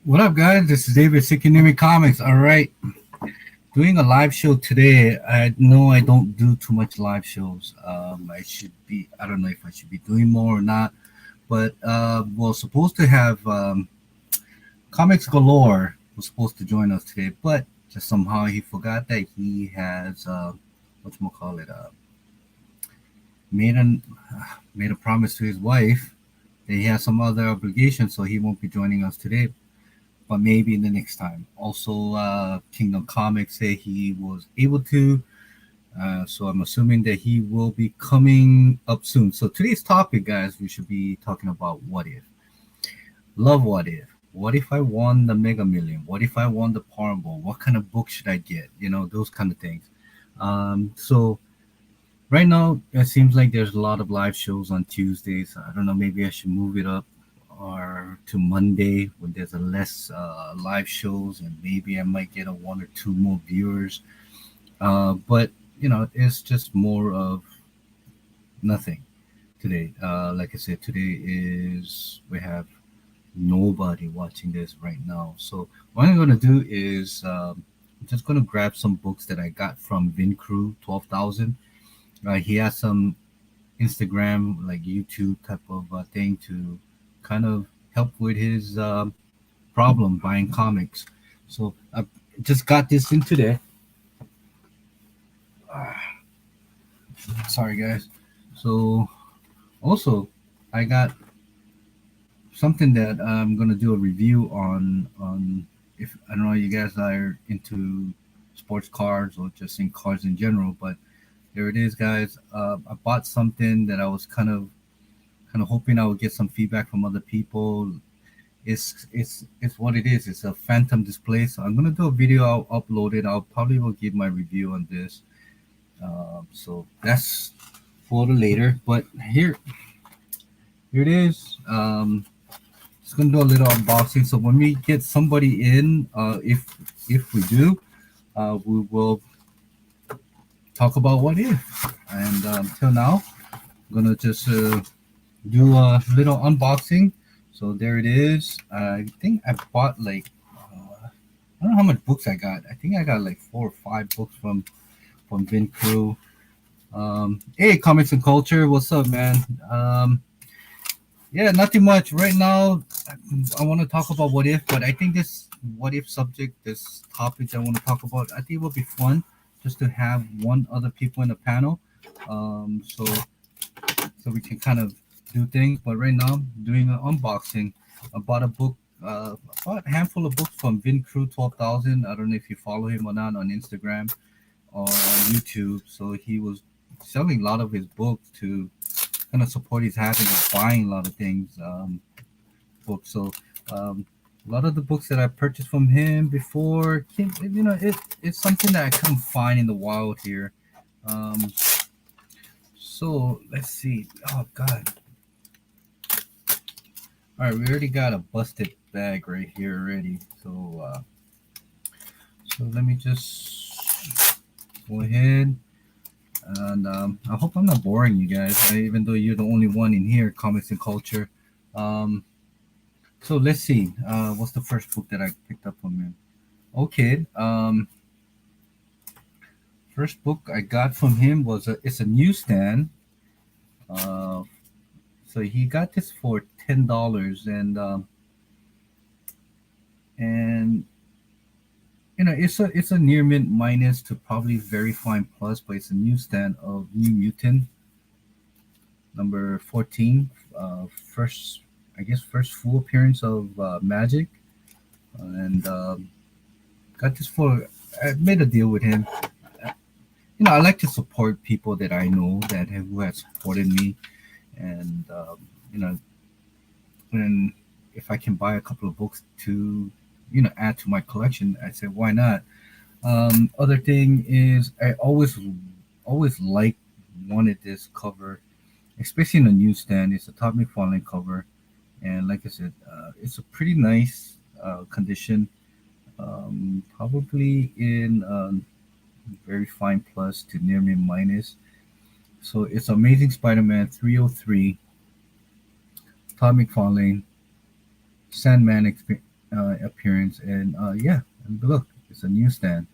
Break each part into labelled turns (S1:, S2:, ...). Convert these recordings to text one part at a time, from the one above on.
S1: What up, guys? This is David, Sikanimi Comics. All right, doing a live show today. I know I don't do too much live shows. I should be. I don't know if I should be doing more or not. But we're supposed to have Comics Galore was supposed to join us today, but just somehow he forgot that he has what call it made an made a promise to his wife that he has some other obligation, so he won't be joining us today, but maybe in the next time. Also, Kingdom Comics say he was able to, so I'm assuming that he will be coming up soon. So today's topic, guys, we should be talking about what if. Love what if. What if I won the Mega Million? What if I won the Powerball? What kind of book should I get? Those kind of things. So right now, it seems like there's a lot of live shows on Tuesdays. I don't know, maybe I should move it up or to Monday when there's a less live shows, and maybe I might get a one or two more viewers. But it's just more of nothing today. Like I said, today is we have nobody watching this right now. So what I'm gonna do is I'm just gonna grab some books that I got from VinCrew 12,000. He has some Instagram, like YouTube type of thing to kind of help with his problem buying comics. So I just got this in today. Sorry, guys. So also, I got something that I'm gonna do a review on. If I don't know, you guys are into sports cars or just in cars in general, but there it is, guys. I bought something that I was kind of hoping I would get some feedback from other people. It's what it is. It's a phantom display. So I'm gonna do a video. I'll upload it. I'll probably will give my review on this. So that's for the later. But here it is. Just gonna do a little unboxing. So when we get somebody in, if we do, we will talk about what if. And till now, I'm gonna just do a little unboxing. So there it is. I think I bought like I don't know how much books I got. I think I got like 4 or 5 books from VinCrew. Hey, Comics and Culture, what's up, man? Yeah, nothing much right now. I want to talk about what if, but I think this what if subject, this topic I want to talk about, I think it will be fun just to have one other people in the panel. So we can kind of do things. But right now, I'm doing an unboxing. I bought a book, I bought a handful of books from VinCrew 12,000. I don't know if you follow him or not on Instagram or on YouTube. So he was selling a lot of his books to kind of support his habit of buying a lot of things, books. So um, a lot of the books that I purchased from him before, it's something that I couldn't find in the wild here. Um, so let's see. Oh God! All right, we already got a busted bag right here already. So let me just go ahead and I hope I'm not boring you guys, even though you're the only one in here, comics and culture. Um, so let's see. What's the first book that I picked up from him? Okay. First book I got from him it's a newsstand. Uh, so he got this for $10, and it's a near mint minus to probably very fine plus, but it's a newsstand of New Mutant number 14. First, I guess first full appearance of Magic, and got this for. I made a deal with him. I like to support people that I know who have supported me, and you know, when if I can buy a couple of books to add to my collection, I say why not. Other thing is I always like wanted this cover, especially in a newsstand. It's a Tommy Fallen cover, and like I said, it's a pretty nice condition. Probably in very fine plus to near me minus. So it's Amazing Spider-Man 303, Todd McFarlane, Sandman appearance, and yeah, and look, it's a newsstand.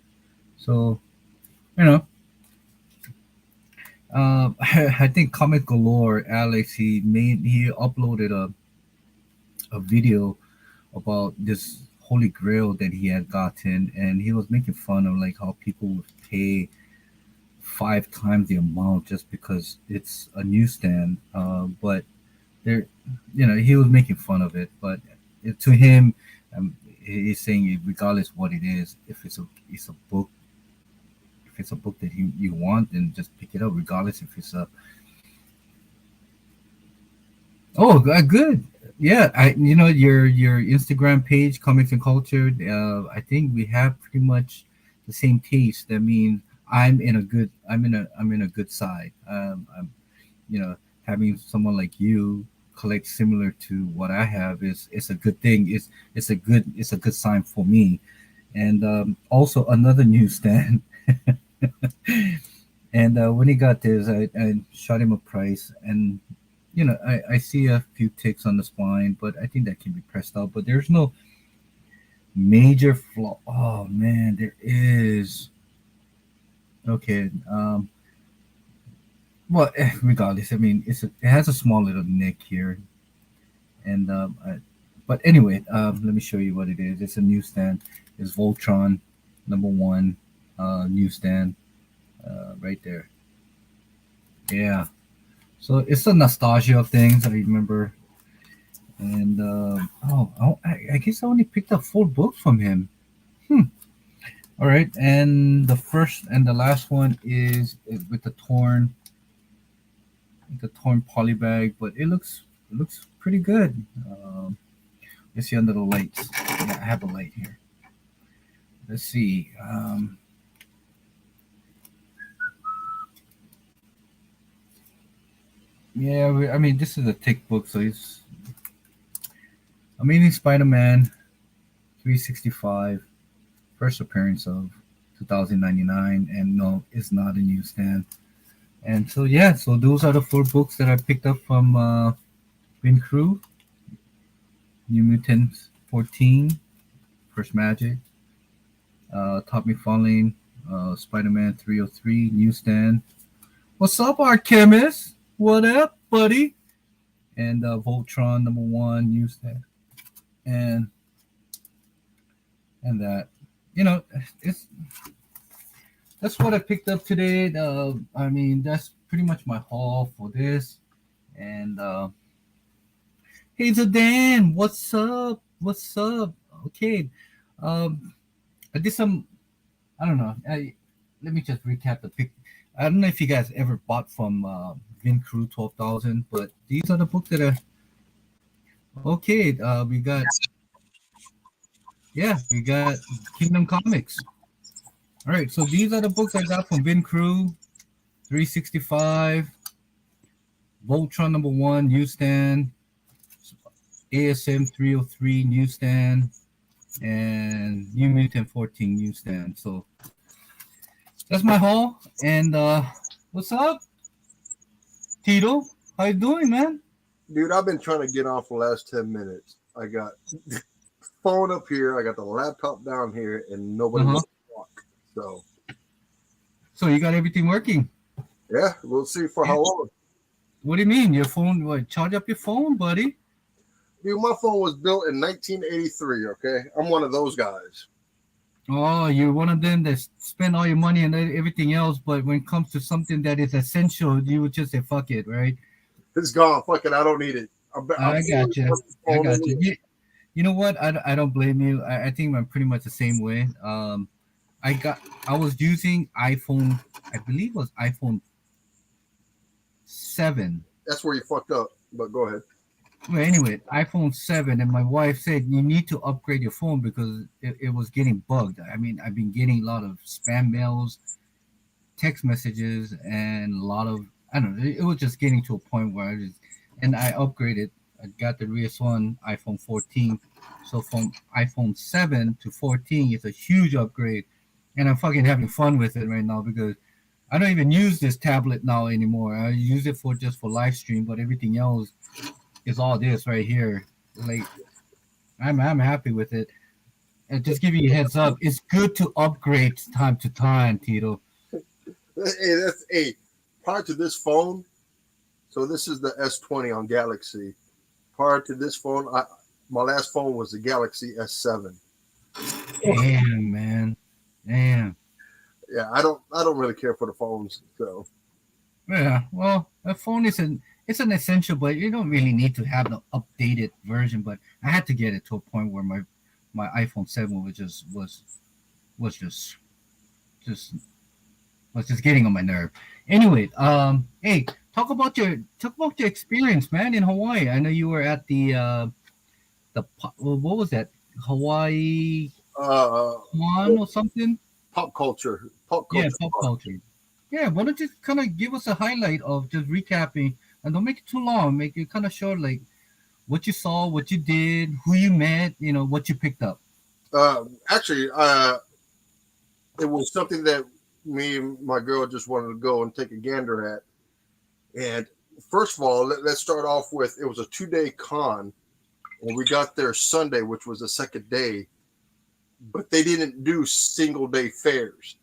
S1: So you know, I think Comic Galore Alex he uploaded a video about this holy grail that he had gotten, and he was making fun of like how people would pay 5 times the amount just because it's a newsstand. But there, he was making fun of it. But to him, he's saying regardless what it is, if it's a book, if it's a book that you want, then just pick it up, regardless if it's a. Oh, good. Yeah, your Instagram page, Comics and Culture. I think we have pretty much the same taste. That means I'm in a good side. You know, having someone like you collect similar to what I have is it's a good thing. It's a good sign for me. And also another newsstand. And when he got this, I shot him a price, and I see a few ticks on the spine, but I think that can be pressed out. But there's no major flaw. Oh man, there is. Okay. Well, regardless, I mean, it has a small little nick here, and but anyway, let me show you what it is. It's a newsstand. It's Voltron, number one, newsstand, right there. Yeah. So it's the nostalgia of things. I remember, and I guess I only picked up 4 books from him. Hmm. All right, and the first and the last one is with the torn poly bag, but it looks pretty good. Let's see under the lights. Yeah, I have a light here. Let's see. Yeah, I mean this is a thick book, so it's Amazing Spider-Man 365, first appearance of 2099, and no, it's not a newsstand. And so yeah, so those are the 4 books that I picked up from Bin Crew, New Mutants 14, First Magic, Top Me Falling, Spider-Man 303, Newsstand. What's up, Art Chemist? What up, buddy? And Voltron number 1, Newsstand. And that, you know, it's that's what I picked up today. I mean, that's pretty much my haul for this. And hey, Dan, what's up? What's up? Okay, um, I did some. I don't know. Let me just recap the pick. I don't know if you guys ever bought from Vin Crew 12,000, but these are the books that are okay. We got yeah, we got Kingdom Comics. All right, so these are the books I got from Vin Crew 365, Voltron number 1, Newsstand, ASM 303 Newsstand, and New Mutant 14 Newsstand. So that's my haul. And what's up, Tito? How you doing, man?
S2: Dude, I've been trying to get off the last 10 minutes. I got phone up here, I got the laptop down here, and nobody wants to talk.
S1: So you got everything working?
S2: Yeah, we'll see for how long.
S1: What do you mean? Your phone? What? Charge up your phone, buddy?
S2: Dude, my phone was built in 1983, okay? I'm one of those guys.
S1: Oh, you're one of them that spend all your money and everything else, but when it comes to something that is essential, you would just say, fuck it, right?
S2: It's gone. Fuck it, I don't need it.
S1: I got you. I got you. You know what? I don't blame you. I think I'm pretty much the same way. I was using iPhone, I believe it was iPhone 7.
S2: That's where you fucked up, but go ahead.
S1: Well, anyway, iPhone 7, and my wife said you need to upgrade your phone because it was getting bugged. I mean, I've been getting a lot of spam mails, text messages, and a lot of, I don't know, it was just getting to a point where and I upgraded. I got the newest one, iPhone 14. So from iPhone 7 to 14 is a huge upgrade. And I'm fucking having fun with it right now because I don't even use this tablet now anymore. I use it for just for live stream, but everything else is all this right here. Like I'm happy with it. And just give you a heads up, it's good to upgrade time to time, Tito.
S2: Hey, that's prior to this phone. So this is the S20 on Galaxy. Prior to this phone, my last phone was the Galaxy S7.
S1: Damn, man. Damn.
S2: Yeah, I don't really care for the phones. So
S1: Yeah. Well, a phone is an essential, but you don't really need to have the updated version. But I had to get it to a point where my iPhone 7 was just was just getting on my nerve. Anyway, hey, talk about your experience, man, in Hawaii. I know you were at what was that? Hawaii
S2: uh,
S1: Con or something?
S2: pop
S1: Yeah,
S2: culture.
S1: pop culture. Yeah, why don't you kind of give us a highlight of just recapping, and don't make it too long. Make it kind of short, like what you saw, what you did, who you met, what you picked up.
S2: Actually, it was something that me and my girl just wanted to go and take a gander at. And first of all, let's start off with it was a 2-day con, and we got there Sunday, which was the second day, but they didn't do single day fares.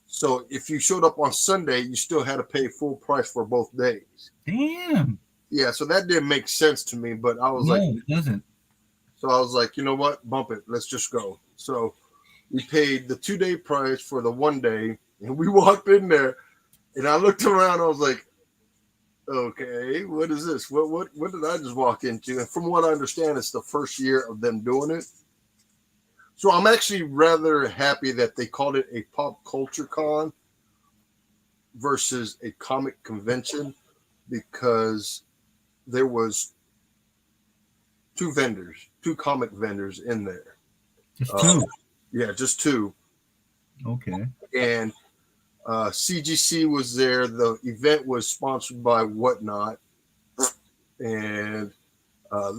S2: So if you showed up on Sunday, you still had to pay full price for both days.
S1: Damn.
S2: Yeah, so that didn't make sense to me, but
S1: No, it doesn't.
S2: I was like, you know what, bump it, let's just go. So we paid the 2-day price for the 1 day, and we walked in there, and I looked around, I was like, okay, what is this? What did I just walk into? And from what I understand, it's the first year of them doing it. So I'm actually rather happy that they called it a pop culture con versus a comic convention because there was two comic vendors in there.
S1: Just two.
S2: Yeah, just two.
S1: Okay.
S2: And CGC was there. The event was sponsored by Whatnot, and uh,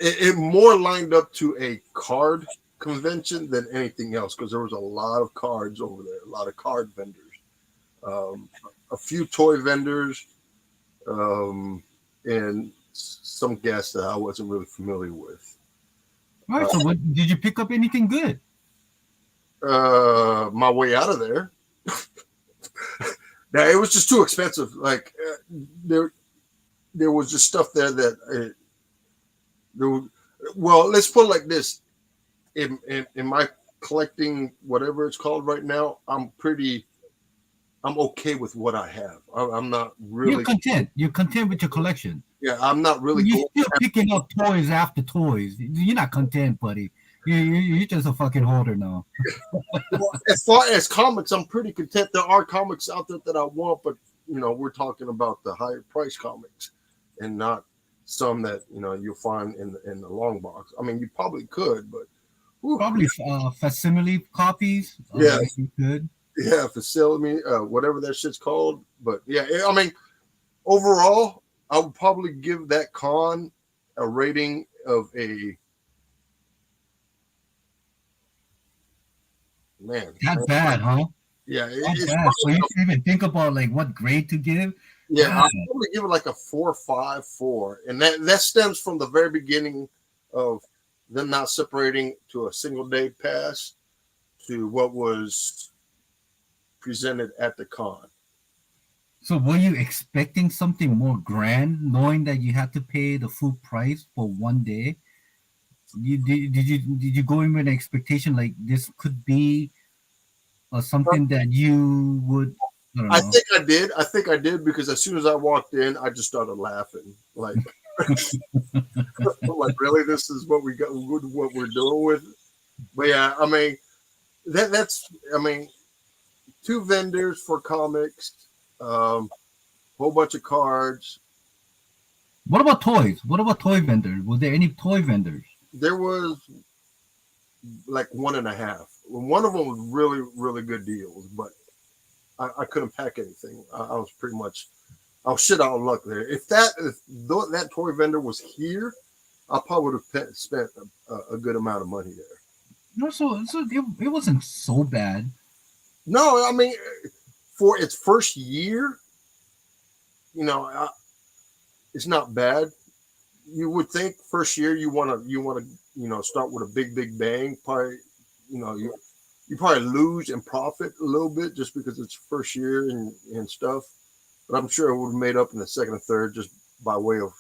S2: it more lined up to a card convention than anything else because there was a lot of cards over there, a lot of card vendors, um, a few toy vendors, and some guests that I wasn't really familiar with.
S1: All right. So, what did you pick up anything good?
S2: My way out of there. Now it was just too expensive. Like there was just stuff there that well, let's put it like this: in my collecting, whatever it's called right now, I'm okay with what I have. I'm not really.
S1: You're content. You're content with your collection.
S2: Yeah, I'm not really.
S1: You're still picking up toys after toys. You're not content, buddy. You're just a fucking holder now.
S2: Well, as far as comics, I'm pretty content. There are comics out there that I want, but we're talking about the higher price comics, and not some that you'll find in the long box. I mean, you probably could, but
S1: probably facsimile copies.
S2: Yeah,
S1: you could.
S2: Yeah, facility, whatever that shit's called. But yeah, I mean, overall, I would probably give that con a rating of a man.
S1: Not bad, huh?
S2: Yeah,
S1: Not bad. So you can even think about like what grade to give.
S2: Yeah, I'll probably give it like a 4.54, and that stems from the very beginning of them not separating to a single day pass to what was presented at the con.
S1: So were you expecting something more grand, knowing that you had to pay the full price for 1 day? Did you go in with an expectation like this could be something that you would?
S2: I think I did because as soon as I walked in, I just started laughing. Like, like really, this is what we got, what we're doing with. But yeah, I mean, that's two vendors for comics, whole bunch of cards.
S1: What about toys? What about toy vendors? Was there any toy vendors?
S2: There was like one and a half. One of them was really, really good deals, but I couldn't pack anything. I was pretty much, I was shit out of luck there. If that toy vendor was here, I probably would have spent a good amount of money there.
S1: No, so it wasn't so bad.
S2: No, I mean, for its first year, it's not bad. you would think first year you want to start with a big bang. Probably you probably lose and profit a little bit just because it's first year and stuff. But I'm sure it would have made up in the second and third just by way of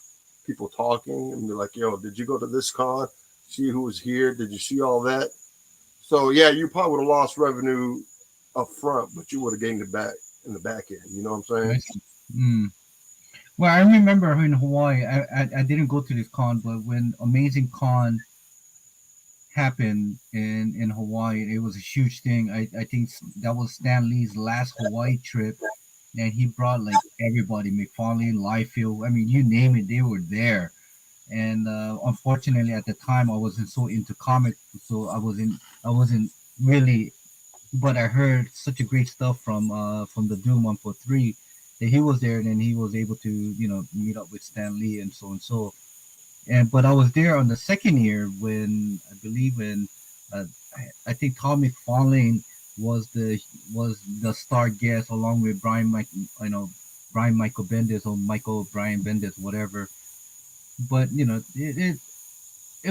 S2: people talking and be like, "Yo, did you go to this con? See who was here? Did you see all that?" So yeah, you probably would have lost revenue up front, but you would have gained it back in the back end. You know what I'm
S1: I
S2: saying?
S1: see. Mm. Well, I remember in Hawaii, I didn't go to this con, but when Amazing Con happened in Hawaii, it was a huge thing. I think that was Stan Lee's last Hawaii trip, and he brought like everybody, McFarlane, Liefeld. I mean, you name it, they were there. And unfortunately, at the time, I wasn't so into comics, so I wasn't really. But I heard such a great stuff from the Doom 143 that he was there, and then he was able to meet up with Stan Lee and so and so. And but I was there on the second year when I believe when uh, I think Tom McFarlane was the star guest along with Brian Michael Bendis or Michael Brian Bendis, whatever. But it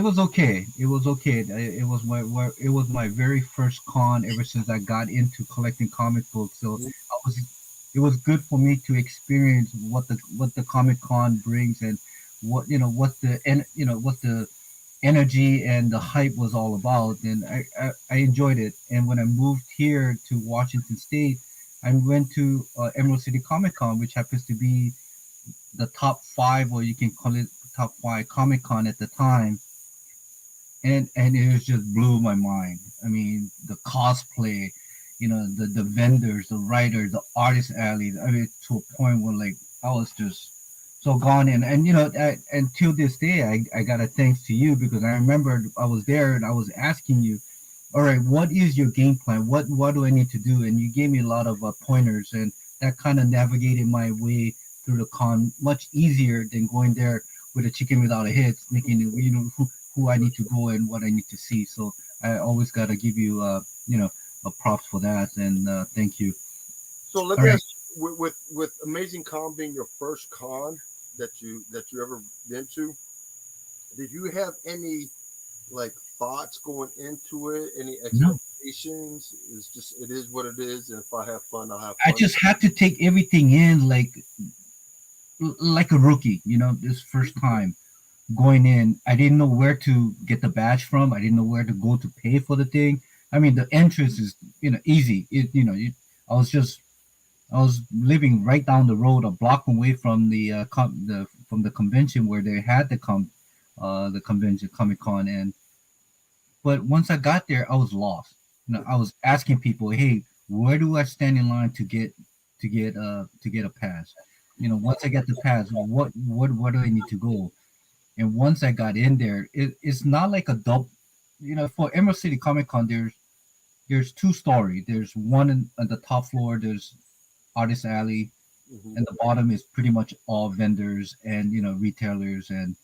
S1: was okay. It was okay. It was my very first con ever since I got into collecting comic books. So I was it was good for me to experience what the Comic Con brings, and what the energy and the hype was all about. And I enjoyed it. And when I moved here to Washington State, I went to Emerald City Comic Con, which happens to be the top five, or you can call it top five Comic Con at the time. And it was just blew my mind. I mean, the cosplay, the vendors, the writers, the artist alley. I mean, to a point where like I was just so gone. And until this day, I got to thanks to you, because I remember I was there and I was asking you, all right, what is your game plan? What do I need to do? And you gave me a lot of pointers, and that kind of navigated my way through the con much easier than going there with a chicken without a head, thinking who I need to go and what I need to see. So I always got to give you a props for that, and thank you.
S2: So let
S1: All
S2: me
S1: right.
S2: ask you, with Amazing Con being your first con that you ever been to, did you have any like thoughts going into it? Any
S1: No,
S2: expectations? It's just it is what it is, and if I have fun, I'll have
S1: I
S2: fun.
S1: just had to take everything in like a rookie. This first time going in, I didn't know where to get the badge from. I didn't know where to go to pay for the thing. I mean, the entrance is easy. I was just I was living right down the road, a block away from the convention where they had the convention Comic Con. And but once I got there, I was lost. I was asking people, hey, where do I stand in line to get a pass? Once I get the pass, what do I need to go? And once I got in there, it's not like a double. For Emerald City Comic Con, there's two story. There's one on the top floor. There's Artist Alley,
S2: Hmm.
S1: and the bottom is pretty much all vendors and retailers. And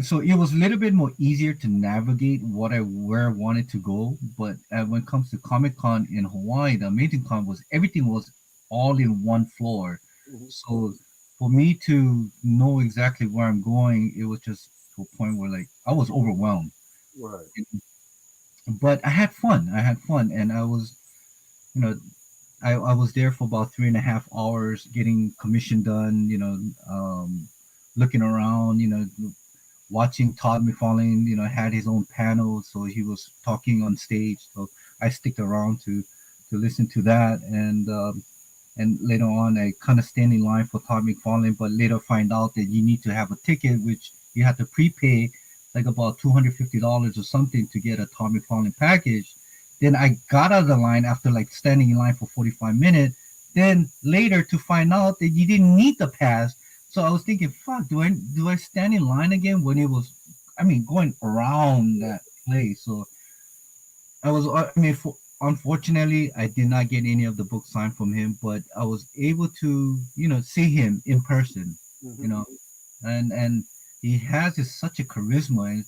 S1: so it was a little bit more easier to navigate where I wanted to go. But when it comes to Comic Con in Hawaii, the amazing con was everything was all in one floor.
S2: Hmm.
S1: So for me to know exactly where I'm going, it was just to a point where like I was overwhelmed.
S2: Right.
S1: But I had fun. I had fun, and you know, I was there for about 3.5 hours getting commission done. Looking around. Watching Todd McFarlane. Had his own panel, so he was talking on stage. So I stick around to listen to that. And later on, I kind of stand in line for Todd McFarlane, but later find out that you need to have a ticket, which you have to prepay like about $250 or something to get a Todd McFarlane package. Then I got out of the line after like standing in line for 45 minutes. Then later to find out that you didn't need the pass. So I was thinking, fuck, do I stand in line again when it was, I mean, going around that place. So I mean, unfortunately, I did not get any of the books signed from him, but I was able to, see him in person, you
S2: Hmm.
S1: know, and he has such a charisma, and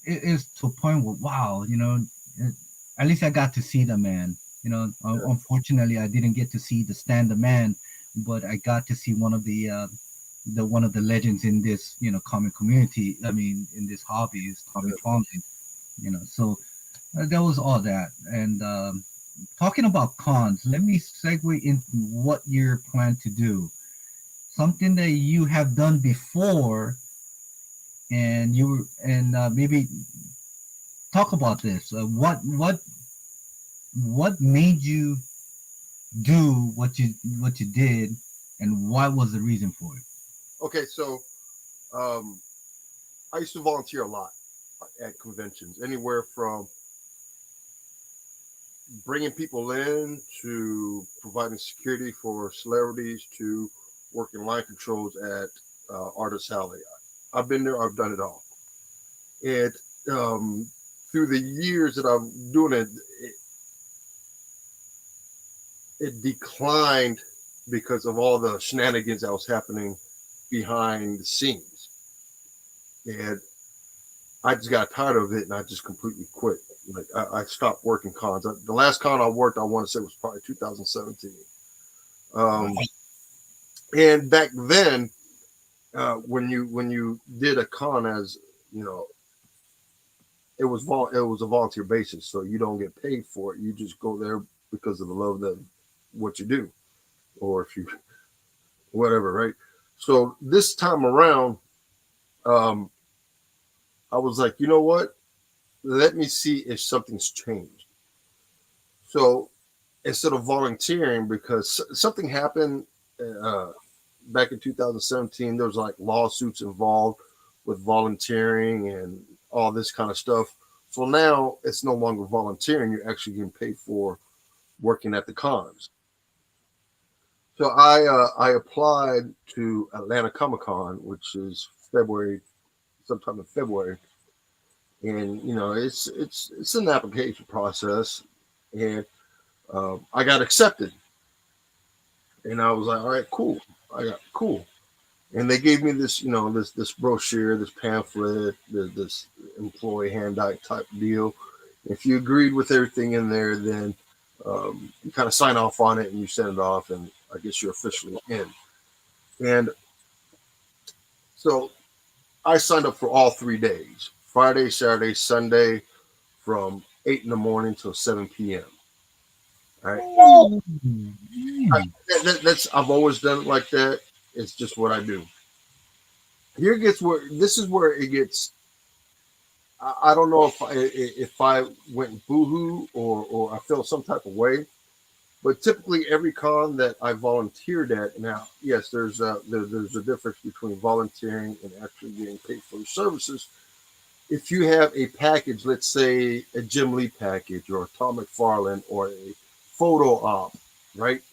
S1: it is to a point where, wow, it- at least I got to see the man. Unfortunately, I didn't get to see the stand the man, but I got to see one of the the one of the legends in this, comic community. I mean, in this hobby is Tommy Twombly. So that was all that. And talking about cons, let me segue into what you're planning to do. Something that you have done before, and maybe talk about this. What made you do what you did, and what was the reason for it?
S2: Okay, so I used to volunteer a lot at conventions, anywhere from bringing people in to providing security for celebrities to working line controls at Artist Alley. I've been there. I've done it all. And through the years that I'm doing it declined because of all the shenanigans that was happening behind the scenes. And I just got tired of it and I just completely quit. Like I stopped working cons. The last con I worked, I want to say, was probably 2017. And back then, when you did a con, as you know, it was a volunteer basis, so you don't get paid for it. You just go there because of the love of what you do, or if you whatever, right? So this time around, I was like, you know what? Let me see if something's changed. So instead of volunteering, because something happened back in 2017, there was like lawsuits involved with volunteering and all this kind of stuff. So now it's no longer volunteering; you're actually getting paid for working at the cons. So I applied to Atlanta Comic Con, which is February, sometime in February, and it's an application process, and I got accepted, and I was like, all right, cool, I got cool, and they gave me this, this brochure, this pamphlet, this employee handout type deal. If you agreed with everything in there, then you kind of sign off on it and you send it off, and I guess you're officially in. And so I signed up for all 3 days: Friday, Saturday, Sunday, from 8 in the morning till 7 p.m. All right. That's I've always done it like that. It's just what I do. Here gets where this is where it gets. I don't know if I went boohoo or I felt some type of way, but typically every con that I volunteered at. Now, yes, there's a difference between volunteering and actually getting paid for the services. If you have a package, let's say a Jim Lee package or a Tom McFarlane or a photo op, right?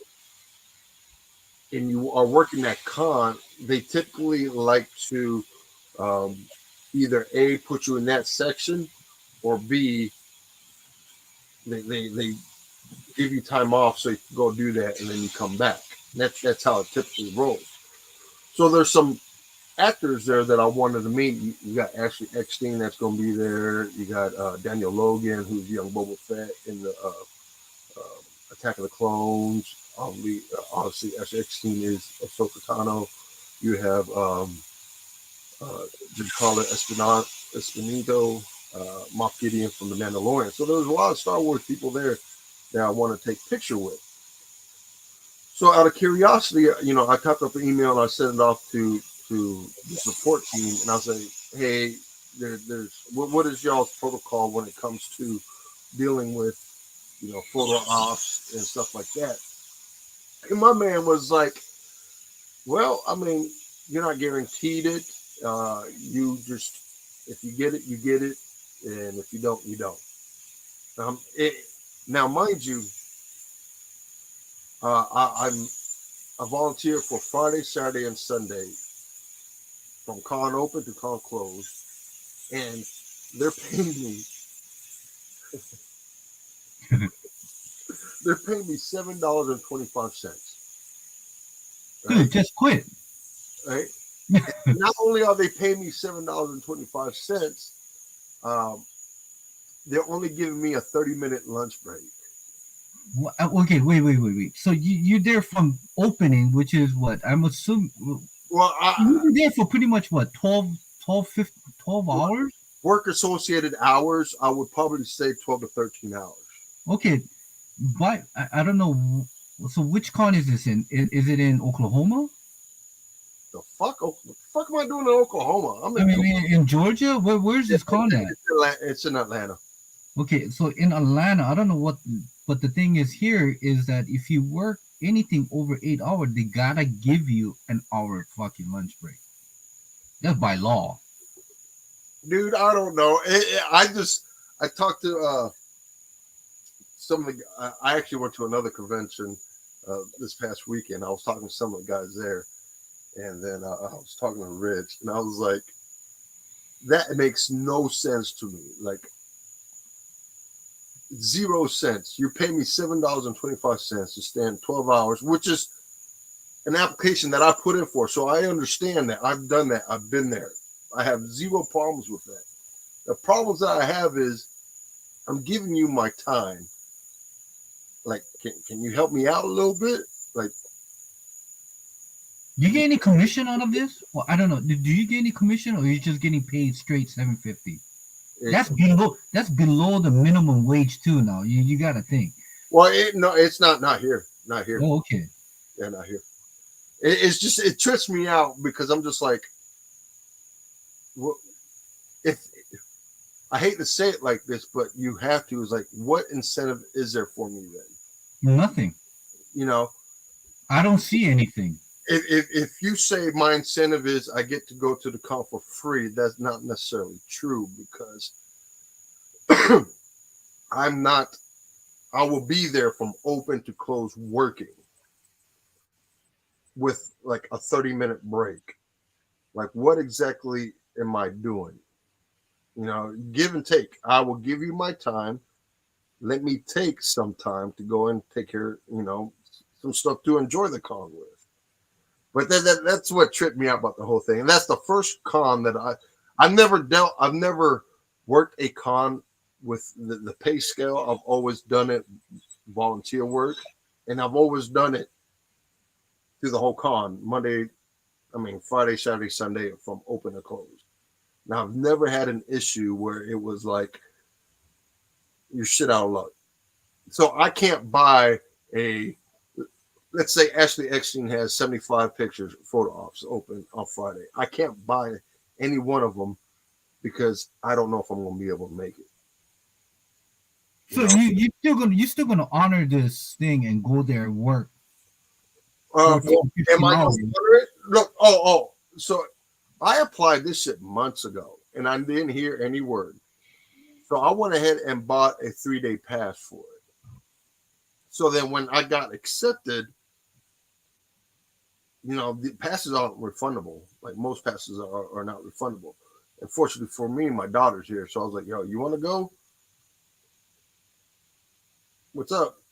S2: And you are working that con, they typically like to um, either A, put you in that section, or B, they give you time off so you can go do that and then you come back. That's how it typically rolls. So there's some actors there that I wanted to meet. You got Ashley Eckstein that's going to be there. You got Daniel Logan, who's young Boba Fett in the Attack of the Clones. Obviously, Ashley Eckstein is Ahsoka Tano. You have Giancarlo Esposito, Moff Gideon from The Mandalorian. So there was a lot of Star Wars people there that I want to take a picture with. So out of curiosity, I typed up an email and I sent it off to the support team, and I was like, hey, there's what is y'all's protocol when it comes to dealing with photo ops and stuff like that? And my man was like, well, I mean, you're not guaranteed it. You just, if you get it, you get it, and if you don't, you don't. Now, mind you, I volunteer for Friday, Saturday, and Sunday from con open to con close, and they're paying me. They're paying me $7.25.
S1: Right? Dude, just quit.
S2: Right. Not only are they paying me $7.25, they're only giving me a 30-minute lunch break.
S1: Okay, wait. So you're there from opening, which is what I'm assuming.
S2: Well,
S1: You were there for pretty much what 12 hours.
S2: work associated hours, I would probably say 12 to 13 hours.
S1: Okay, but I don't know. So which con is this in? Is it in Oklahoma?
S2: The fuck am I doing in Oklahoma? I'm
S1: I
S2: in
S1: mean, in Georgia. Where's this con at?
S2: It's in Atlanta.
S1: Okay, so in Atlanta, I don't know what, but the thing is here is that if you work anything over 8 hours, they gotta give you an hour fucking lunch break. That's by law.
S2: Dude, I don't know. I talked to some of the. I actually went to another convention this past weekend. I was talking to some of the guys there, and then I was talking to Rich, and I was like, "That makes no sense to me. Like 0 cents. You're paying me $7.25 to stand 12 hours, which is an application that I put in for. So I understand that. I've done that. I've been there. I have zero problems with that. The problems that I have is I'm giving you my time. Like, can you help me out a little bit? Like,
S1: You get any commission out of this? Well, I don't know. Do you get any commission, or are you just getting paid straight 750? That's below the minimum wage too. Now you gotta think.
S2: well, no, it's not here. Not here.
S1: Oh, okay.
S2: Yeah, not here. It's just it trips me out because I'm just like, if I hate to say it like this, but you have to. Is like, what incentive is there for me then?
S1: Nothing.
S2: You know,
S1: I don't see anything.
S2: if you say my incentive is I get to go to the con for free, that's not necessarily true because I'm not. I will be there from open to close working with like a 30-minute break. Like, what exactly am I doing? You know, give and take. I will give you my time. Let me take some time to go and take care, some stuff to enjoy the con with. But that's what tripped me out about the whole thing. And that's the first con that I've never worked a con with the pay scale. I've always done it volunteer work, and I've always done it through the whole con. Friday, Saturday, Sunday from open to close. Now I've never had an issue where it was like you're shit out of luck. So I can't buy let's say Ashley Eckstein has 75 pictures, photo ops open on Friday. I can't buy any one of them because I don't know if I'm going to be able to make it.
S1: So you still gonna honor this thing and go there and work.
S2: Am I going to honor it? Look, so I applied this shit months ago and I didn't hear any word. So I went ahead and bought a 3-day pass for it. So then when I got accepted, the passes aren't refundable. Like most passes are not refundable. Unfortunately for me, my daughter's here. So I was like, yo, you want to go? What's up?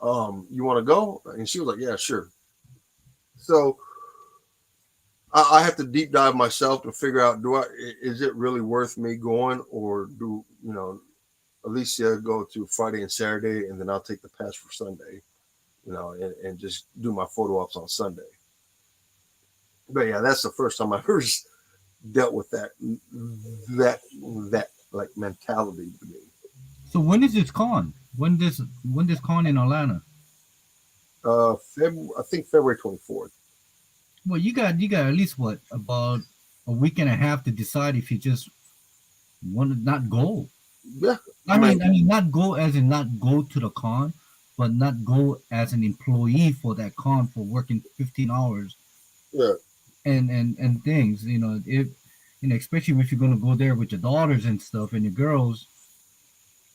S2: You want to go? And she was like, yeah, sure. So I have to deep dive myself to figure out, is it really worth me going, or do, Alicia go to Friday and Saturday and then I'll take the pass for Sunday, and just do my photo ops on Sunday. But yeah, that's the first time I've ever dealt with that like mentality to me.
S1: So when is this con? When this con in Atlanta?
S2: I think February 24th.
S1: Well, you got at least what, about a week and a half to decide if you just want to not go.
S2: Yeah,
S1: I mean, not go as in not go to the con, but not go as an employee for that con for working 15 hours.
S2: Yeah.
S1: And things, especially if you're gonna go there with your daughters and stuff and your girls,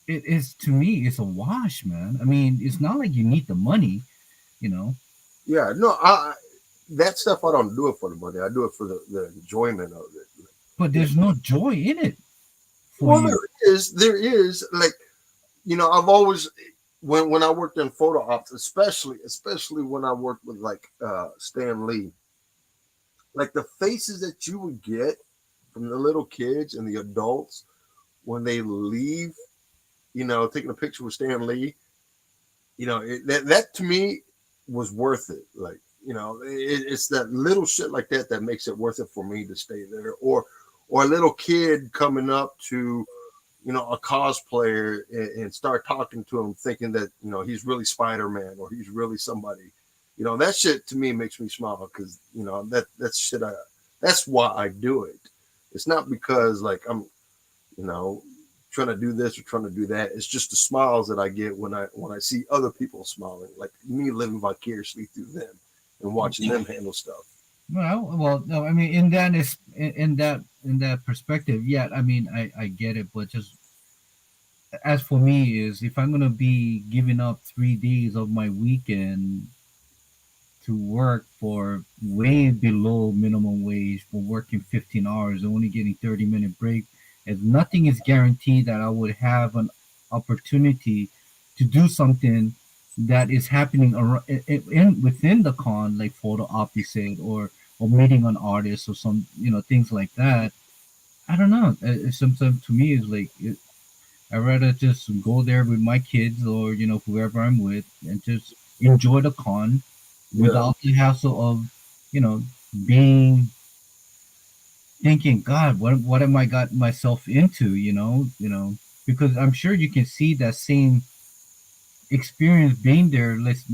S1: it is, to me, it's a wash, man. I mean, it's not like you need the money,
S2: Yeah, no, that stuff I don't do it for the money. I do it for the enjoyment of it.
S1: But there's no joy in it.
S2: Well, there is like, I've always when I worked in photo ops, especially when I worked with like Stan Lee, like the faces that you would get from the little kids and the adults when they leave, taking a picture with Stan Lee, that to me was worth it. Like, it's that little shit like that that makes it worth it for me to stay there. Or a little kid coming up to a cosplayer and start talking to him, thinking that he's really Spider-Man or he's really somebody. That shit to me makes me smile because that's shit. That's why I do it. It's not because like I'm trying to do this or trying to do that. It's just the smiles that I get when I see other people smiling, like me living vicariously through them and watching them handle stuff.
S1: Well, no, I mean, in that perspective, yeah, I mean, I get it, but just as for me, is if I'm gonna be giving up 3 days of my weekend to work for way below minimum wage for working 15 hours and only getting 30-minute break, and nothing is guaranteed that I would have an opportunity to do something that is happening within the con, like photo op you said, or meeting an artist or some things like that. I don't know. Sometimes to me it's like I'd rather just go there with my kids or whoever I'm with and just enjoy the con
S2: Yeah,
S1: without the hassle of you know being thinking, God, what am I got myself into? Because I'm sure you can see that same experience being there. Let's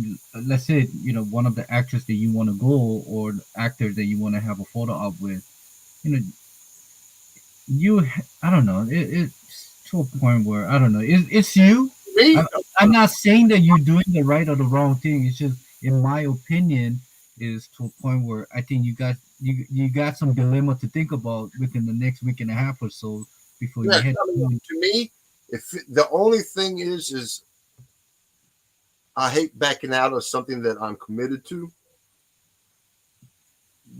S1: say one of the actors that you want to go or the actor that you want to have a photo op with. You know, I don't know. It's to a point where I don't know. It's you.
S2: me.
S1: I'm not saying that you're doing the right or the wrong thing. It's just, in my opinion, is to a point where I think you got some dilemma to think about within the next week and a half or so before
S2: Yeah,
S1: you head.
S2: to me, if the only thing is I hate backing out of something that I'm committed to,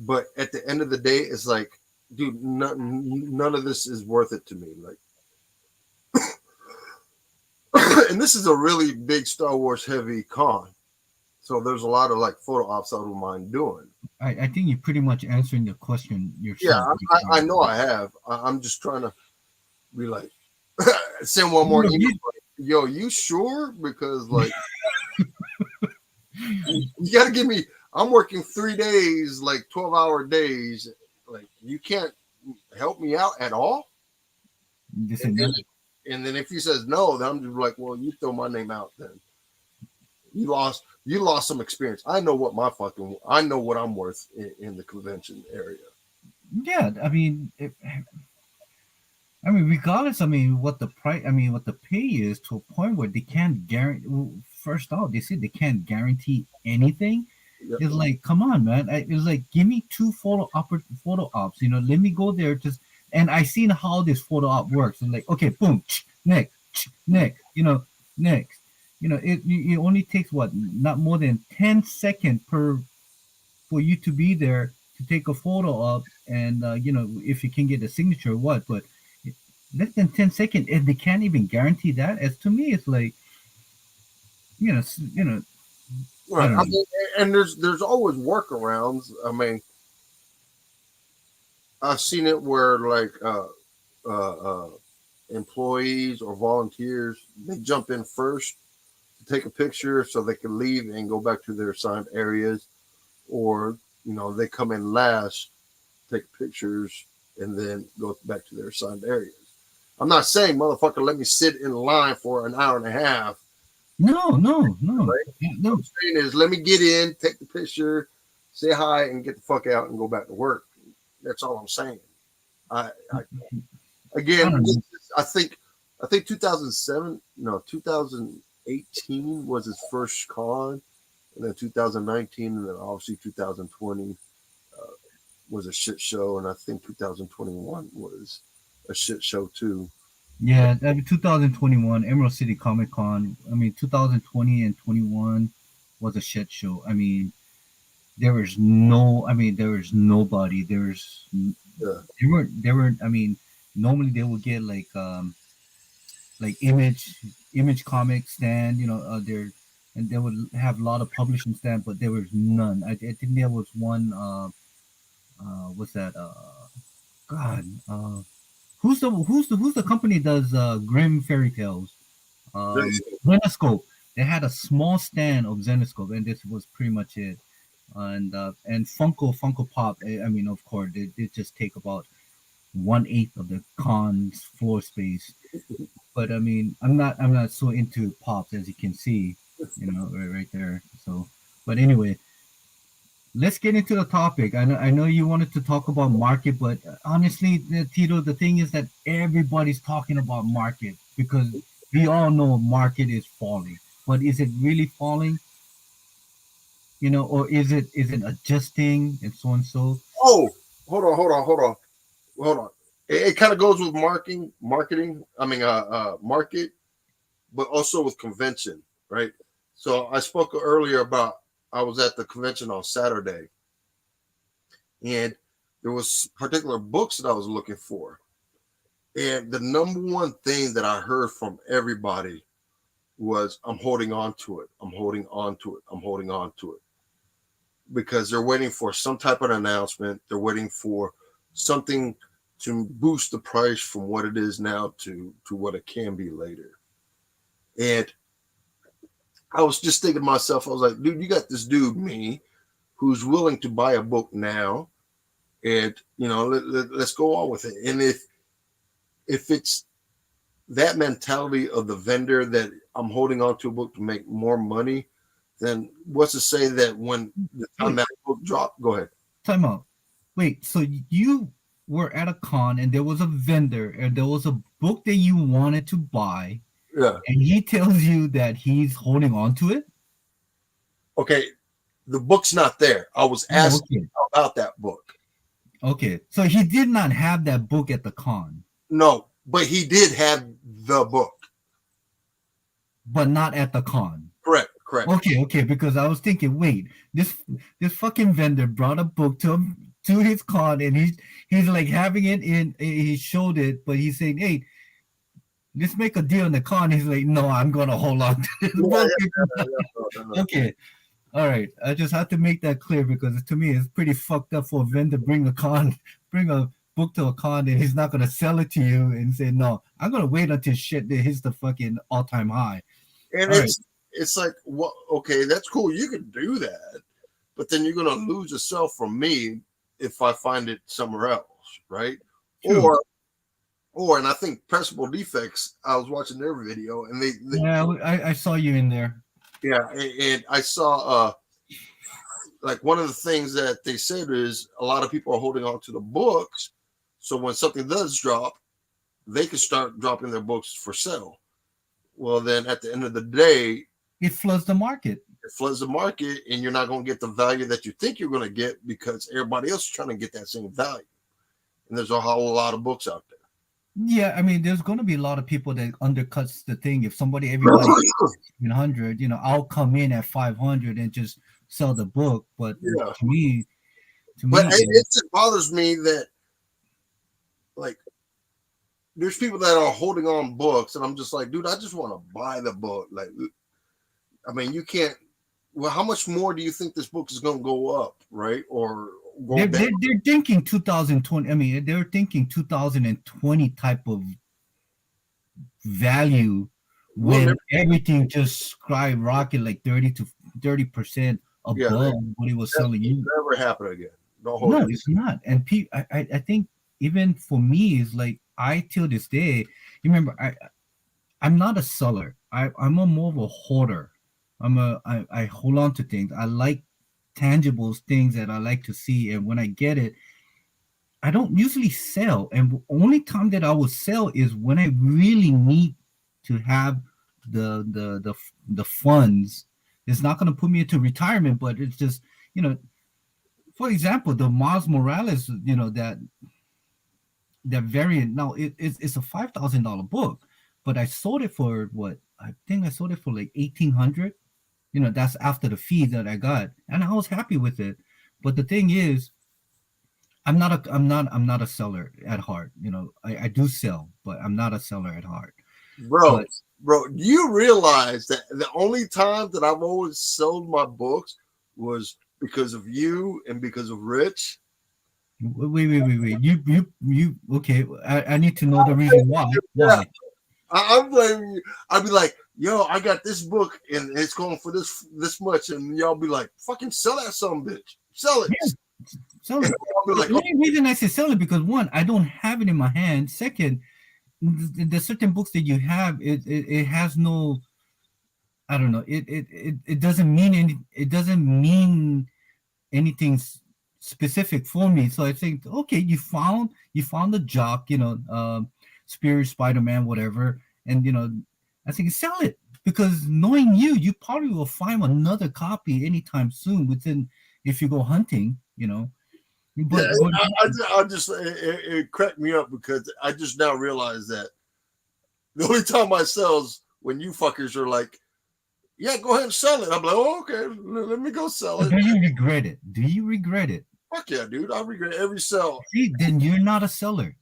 S2: but at the end of the day, it's like, dude, none of this is worth it to me. Like, and this is a really big Star Wars heavy con, so there's a lot of like photo ops I don't mind doing.
S1: I think you're pretty much answering the question
S2: Yeah,
S1: yourself.
S2: I know I have. I'm just trying to be like, send one more email. Like, yo, you sure? Because like, you got to give me. I'm working 3 days, like 12-hour days. Like, you can't help me out at all.
S1: Listen,
S2: And then, and then if he says no, then I'm just like, well, you throw my name out. Then you lost some experience. I know what I'm worth in the convention area.
S1: yeah, I mean, regardless, what the price, what the pay is, to a point where they can't guarantee. First off, they said they can't guarantee anything.
S2: Yep.
S1: It's like, come on, man. It's like, give me two photo ops. Let me go there just, and I seen how this photo op works. It's like, okay, boom, next, next, next. It only takes what, not more than 10 seconds for you to be there to take a photo of, and if you can get a signature or what, but less than 10 seconds, and they can't even guarantee that. As to me, it's like, you know, s- you know, I
S2: Right.
S1: don't
S2: I
S1: know.
S2: mean, and there's always workarounds. I mean, I've seen it where like uh, employees or volunteers they jump in first to take a picture so they can leave and go back to their assigned areas, or they come in last, take pictures, and then go back to their assigned areas. I'm not saying motherfucker let me sit in line for an hour and a half.
S1: No, no, no,
S2: Right? What
S1: no.
S2: I'm saying is let me get in, take the picture, say hi, and get the fuck out and go back to work. That's all I'm saying. I
S1: I
S2: again,
S1: don't know.
S2: I think 2007, no, 2018 was his first con, and then 2019, and then obviously 2020 was a shit show, and I think 2021 was a shit show too.
S1: Yeah, 2021 Emerald City Comic Con. 2020 and 21 was a shit show. There was nobody.
S2: Yeah,
S1: There weren't. Normally they would get like image comic stand, there, and they would have a lot of publishing stand, but there was none. I think there was one. What's that? God, who's the company that does Grim Fairy Tales?
S2: Jason.
S1: Zenoscope. They had a small stand of Zenoscope, and this was pretty much it. and Funko Pop. I mean, of course, they just take about 1/8 of the con's floor space. But I mean, I'm not so into pops as you can see, right there. So, but anyway, let's get into the topic. I know you wanted to talk about market, but honestly, Tito, the thing is that everybody's talking about market because we all know market is falling. But is it really falling? Or is it adjusting and so and so?
S2: Oh, hold on. It kind of goes with marketing. I mean, market, but also with convention, right? So I spoke earlier about I was at the convention on Saturday, and there was particular books that I was looking for, and the number one thing that I heard from everybody was, "I'm holding on to it. I'm holding on to it. I'm holding on to it," because they're waiting for some type of announcement. They're waiting for something to boost the price from what it is now to what it can be later. And I was just thinking to myself, I was like, dude, you got this dude, me, who's willing to buy a book now, and let's go on with it. And if it's that mentality of the vendor that I'm holding on to a book to make more money, then what's to say that when the time that book drop, go ahead.
S1: Time out. Wait, so you were at a con and there was a vendor and there was a book that you wanted to buy,
S2: Yeah.
S1: and he tells you that he's holding on to it?
S2: Okay. The book's not there. I was
S1: Oh,
S2: asking
S1: okay.
S2: about that book.
S1: Okay. So he did not have that book at the con,
S2: No, but he did have the book.
S1: but not at the con.
S2: Correct.
S1: Okay, because I was thinking, wait, this fucking vendor brought a book to his con, and he's like having it in. He showed it, but he's saying, "Hey, let's make a deal in the con." He's like, "No, I'm gonna hold on to this book."
S2: Yeah.
S1: Okay, all right. I just have to make that clear because to me, it's pretty fucked up for a vendor bring a book to a con, and he's not gonna sell it to you and say, "No, I'm gonna wait until shit that hits the fucking all-time high."
S2: And
S1: All right.
S2: it's like, what? Okay, that's cool. You can do that, but then you're gonna lose yourself from me if I find it somewhere else, right?
S1: True.
S2: Or and I think Pressable Defects. I was watching their video, and they
S1: Yeah, I saw you in there.
S2: yeah, and I saw like one of the things that they said is a lot of people are holding on to the books, so when something does drop, they can start dropping their books for sale. Well, then at the end of the day,
S1: It floods the market.
S2: it floods the market, and you're not going to get the value that you think you're going to get because everybody else is trying to get that same value. And there's a whole lot of books out there.
S1: Yeah, I mean, there's going to be a lot of people that undercuts the thing. If everybody 100, I'll come in at 500 and just sell the book. But
S2: Yeah.
S1: to
S2: But
S1: me,
S2: it just bothers me that, like, there's people that are holding on books, and I'm just like, dude, I just want to buy the book. Like, I mean, you can't. Well, how much more do you think this book is going to go up, right? Or go
S1: they're,
S2: down?
S1: they're thinking 2020. I mean, they're thinking 2020 type of value
S2: We'll
S1: when
S2: never,
S1: everything just skyrocket like 30%
S2: yeah,
S1: above what it was selling you.
S2: never happen again. Don't hold
S1: No,
S2: it.
S1: it's not. And I think even for me, it's like I till this day. You remember, I'm not a seller. I'm a more of a hoarder. I hold on to things. I like tangibles, things that I like to see, and when I get it, I don't usually sell. And the only time that I will sell is when I really need to have the funds. It's not going to put me into retirement, but it's just for example, the Miles Morales, that variant. Now it's a $5,000 book, but I sold it for what? I think I sold it for like 1,800. That's after the fee that I got, and I was happy with it. But the thing is, I'm not a seller at heart. I do sell, but I'm not a seller at heart.
S2: Bro,
S1: But
S2: do you realize that the only time that I've always sold my books was because of you and because of Rich?
S1: wait. You okay? I need to know the reason why.
S2: Yeah.
S1: Why?
S2: I'm blaming you. I'd be like, yo, I got this book and it's going for this much, and y'all be like, fucking sell that some bitch, sell it.
S1: Yeah, sell it.
S2: I'll be
S1: The
S2: like, oh,
S1: only reason I say sell it because one, I don't have it in my hand. Second, the certain books that you have, it has no, I don't know, it doesn't mean it doesn't mean anything specific for me. So I think, okay, you found the jock, Spirit Spider-Man, whatever, and I think sell it because knowing you probably will find another copy anytime soon. Within if you go hunting,
S2: yeah.
S1: but
S2: I just it cracked me up because I just now realized that the only time I sell is when you fuckers are like, yeah, go ahead and sell it. I'm like, oh, okay, let me go sell it.
S1: do you regret it? Do you regret it?
S2: Fuck yeah, dude. I regret every sell.
S1: See, then you're not a seller.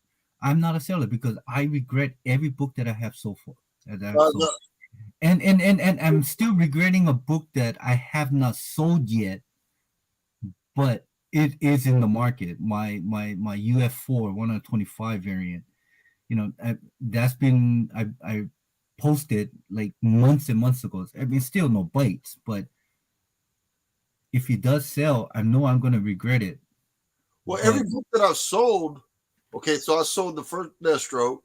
S1: I'm not a seller because I regret every book that I have so far. That I have sold.
S2: No,
S1: And I'm still regretting a book that I have not sold yet, but it is in the market. My UF4 125 variant. That's been I posted like months and months ago. I mean, still no bites, but if it does sell, I know I'm gonna regret it.
S2: well,
S1: But
S2: every book that I've sold, okay, so I sold the first Deathstroke.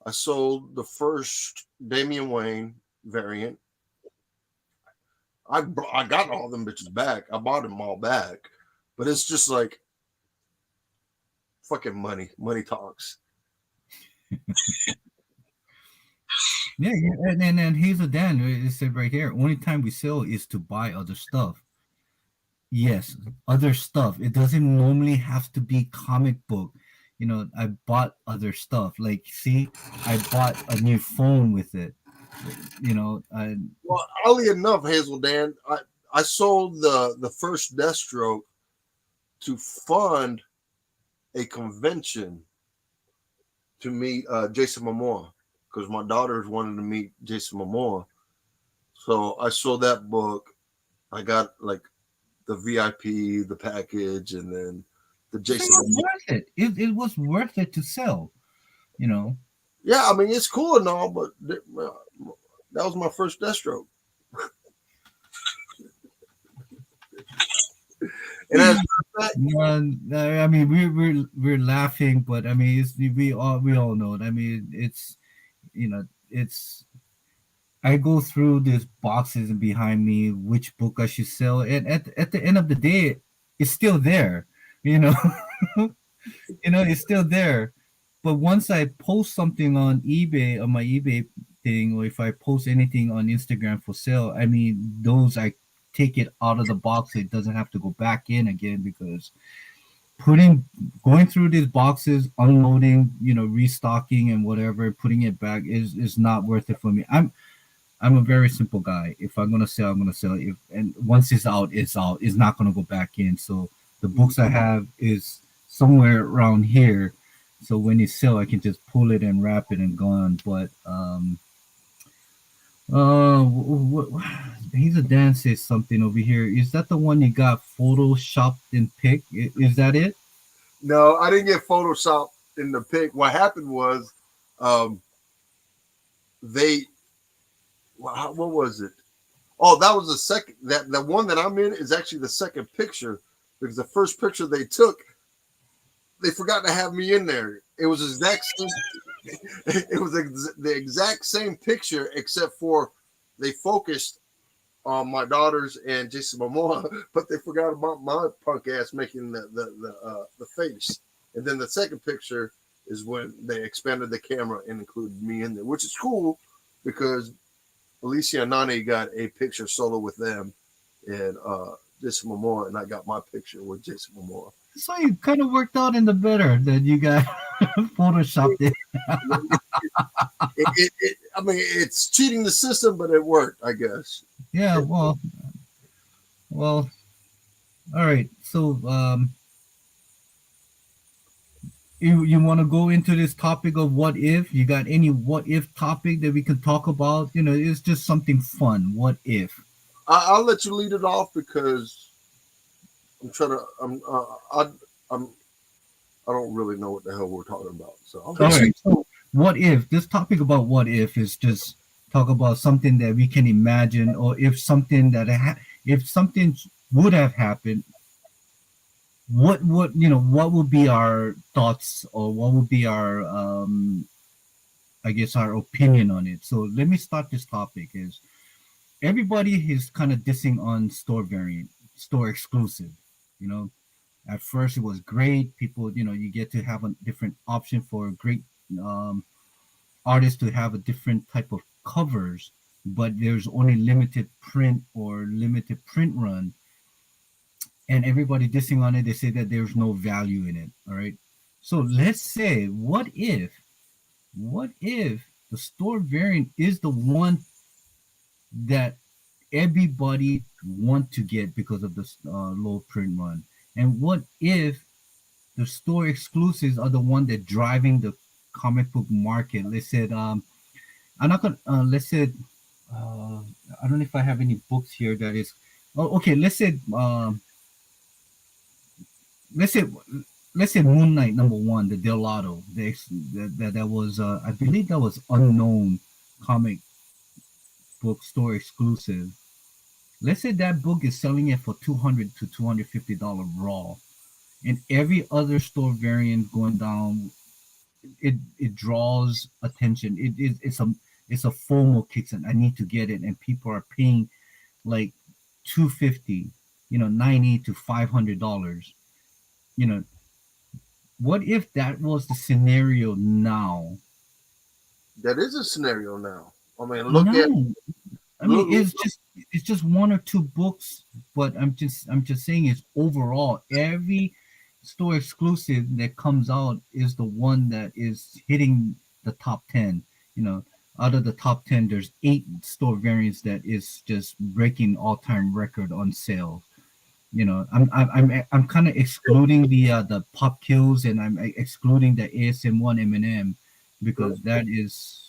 S2: I sold the first Damian Wayne variant. I got all them bitches back. I bought them all back, but it's just like fucking money. Money talks.
S1: yeah, and Hazel Dan it said right here. Only time we sell is to buy other stuff. Yes, other stuff. It doesn't normally have to be comic book. I bought other stuff. Like, see, I bought a new phone with it. I
S2: Well, oddly enough, Hazel Dan, I sold the first Deathstroke to fund a convention to meet Jason Momoa because my daughters wanted to meet Jason Momoa. So I sold that book. I got like the VIP, the package, and then the
S1: it
S2: Jason
S1: was
S2: Momoa.
S1: worth it. It was worth it to sell. You know.
S2: Yeah, I mean it's cool and all, but that was my first Deathstroke. And as
S1: I mean, we're laughing, but I mean, we all know it. I mean, it's. I go through these boxes behind me, which book I should sell, and at the end of the day, it's still there. You know, it's still there. But once I post something on eBay on my eBay thing, or if I post anything on Instagram for sale, I mean, those I take it out of the box. It doesn't have to go back in again because going through these boxes, unloading, restocking and whatever, putting it back is not worth it for me. I'm a very simple guy. If I'm gonna sell, I'm gonna sell. And once it's out, it's out. It's not gonna go back in. So the books I have is somewhere around here. So when you sell, I can just pull it and wrap it and gone. But he's a Dan says something over here. Is that the one you got photoshopped and picked? Is that it?
S2: no, I didn't get Photoshop in the pic. What happened was, they what was it? Oh, that was the second. That the one that I'm in is actually the second picture because the first picture they took, they forgot to have me in there. It was exact same. It was the exact same picture except for they focused on my daughters and Jason Momoa, but they forgot about my punk ass making the face. And then the second picture is when they expanded the camera and included me in there, which is cool because Alicia and Nani got a picture solo with them and Jason Momoa, and I got my picture with Jason Momoa.
S1: So you kind of worked out in the better that you got photoshopped it.
S2: I mean, it's cheating the system, but it worked, I guess.
S1: Yeah, well, all right. So, you want to go into this topic of what if? You got any what if topic that we can talk about? It's just something fun. What if?
S2: I'll let you lead it off because I'm trying to. I'm. I don't really know what the hell we're talking about. So
S1: All right. what if this topic about what if is just talk about something that we can imagine, or if something if something would have happened, what would what would be our thoughts, or what would be our I guess our opinion on it. So let me start this topic. Is everybody is kind of dissing on store variant, store exclusive. You know, at first it was great. People, you get to have a different option for great um, artists to have a different type of covers, but there's only limited print or limited print run, and everybody dissing on it. They say that there's no value in it. All right. So let's say, what if the store variant is the one that everybody want to get because of the low print run, and what if the store exclusives are the one that driving the comic book market? Let's say I'm not gonna let's say I don't know if I have any books here that is. Oh, okay. Let's say let's say Moon Knight #1, the Delato. That was I believe that was unknown comic book store exclusive. Let's say that book is selling it for $200 to $250 raw, and every other store variant going down, it draws attention. It's a FOMO kicks in. I need to get it, and people are paying like 250, 90 to $500. You know, what if that was the scenario now?
S2: That is a scenario now. I mean,
S1: No, I mean
S2: look.
S1: it's just one or two books, but I'm just saying it's overall every store exclusive that comes out is the one that is hitting the top 10. You know, out of the top 10, there's 8 store variants that is just breaking all-time record on sale. I'm kind of excluding the pop kills, and I'm excluding the ASM1 M&M because that is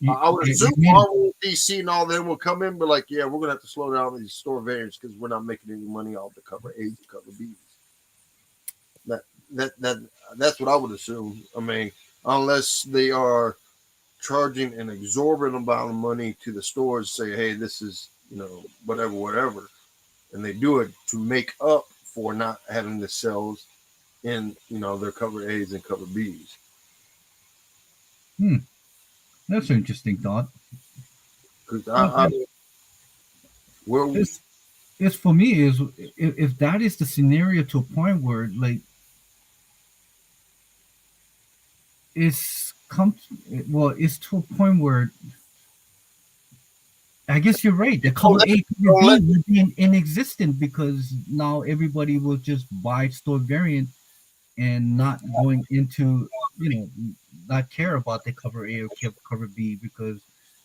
S2: I would assume
S1: it made
S2: Marvel, DC, and all them will come in, but like, yeah, we're gonna have to slow down these store variants because we're not making any money off the cover A's and cover B's. That that's what I would assume. I mean, unless they are charging an exorbitant amount of money to the stores, say, hey, this is whatever, whatever, and they do it to make up for not having the sales in their cover A's and cover B's.
S1: hmm, that's an interesting thought.
S2: Because
S1: But
S2: I we're
S1: it's for me is if that is the scenario to a point where like it's come well it's to a point where I guess you're right. The
S2: don't
S1: cover
S2: let,
S1: A, cover
S2: don't
S1: B
S2: let
S1: would be inexistent because now everybody will just buy store variant and not going into you know not care about the cover A or cover B because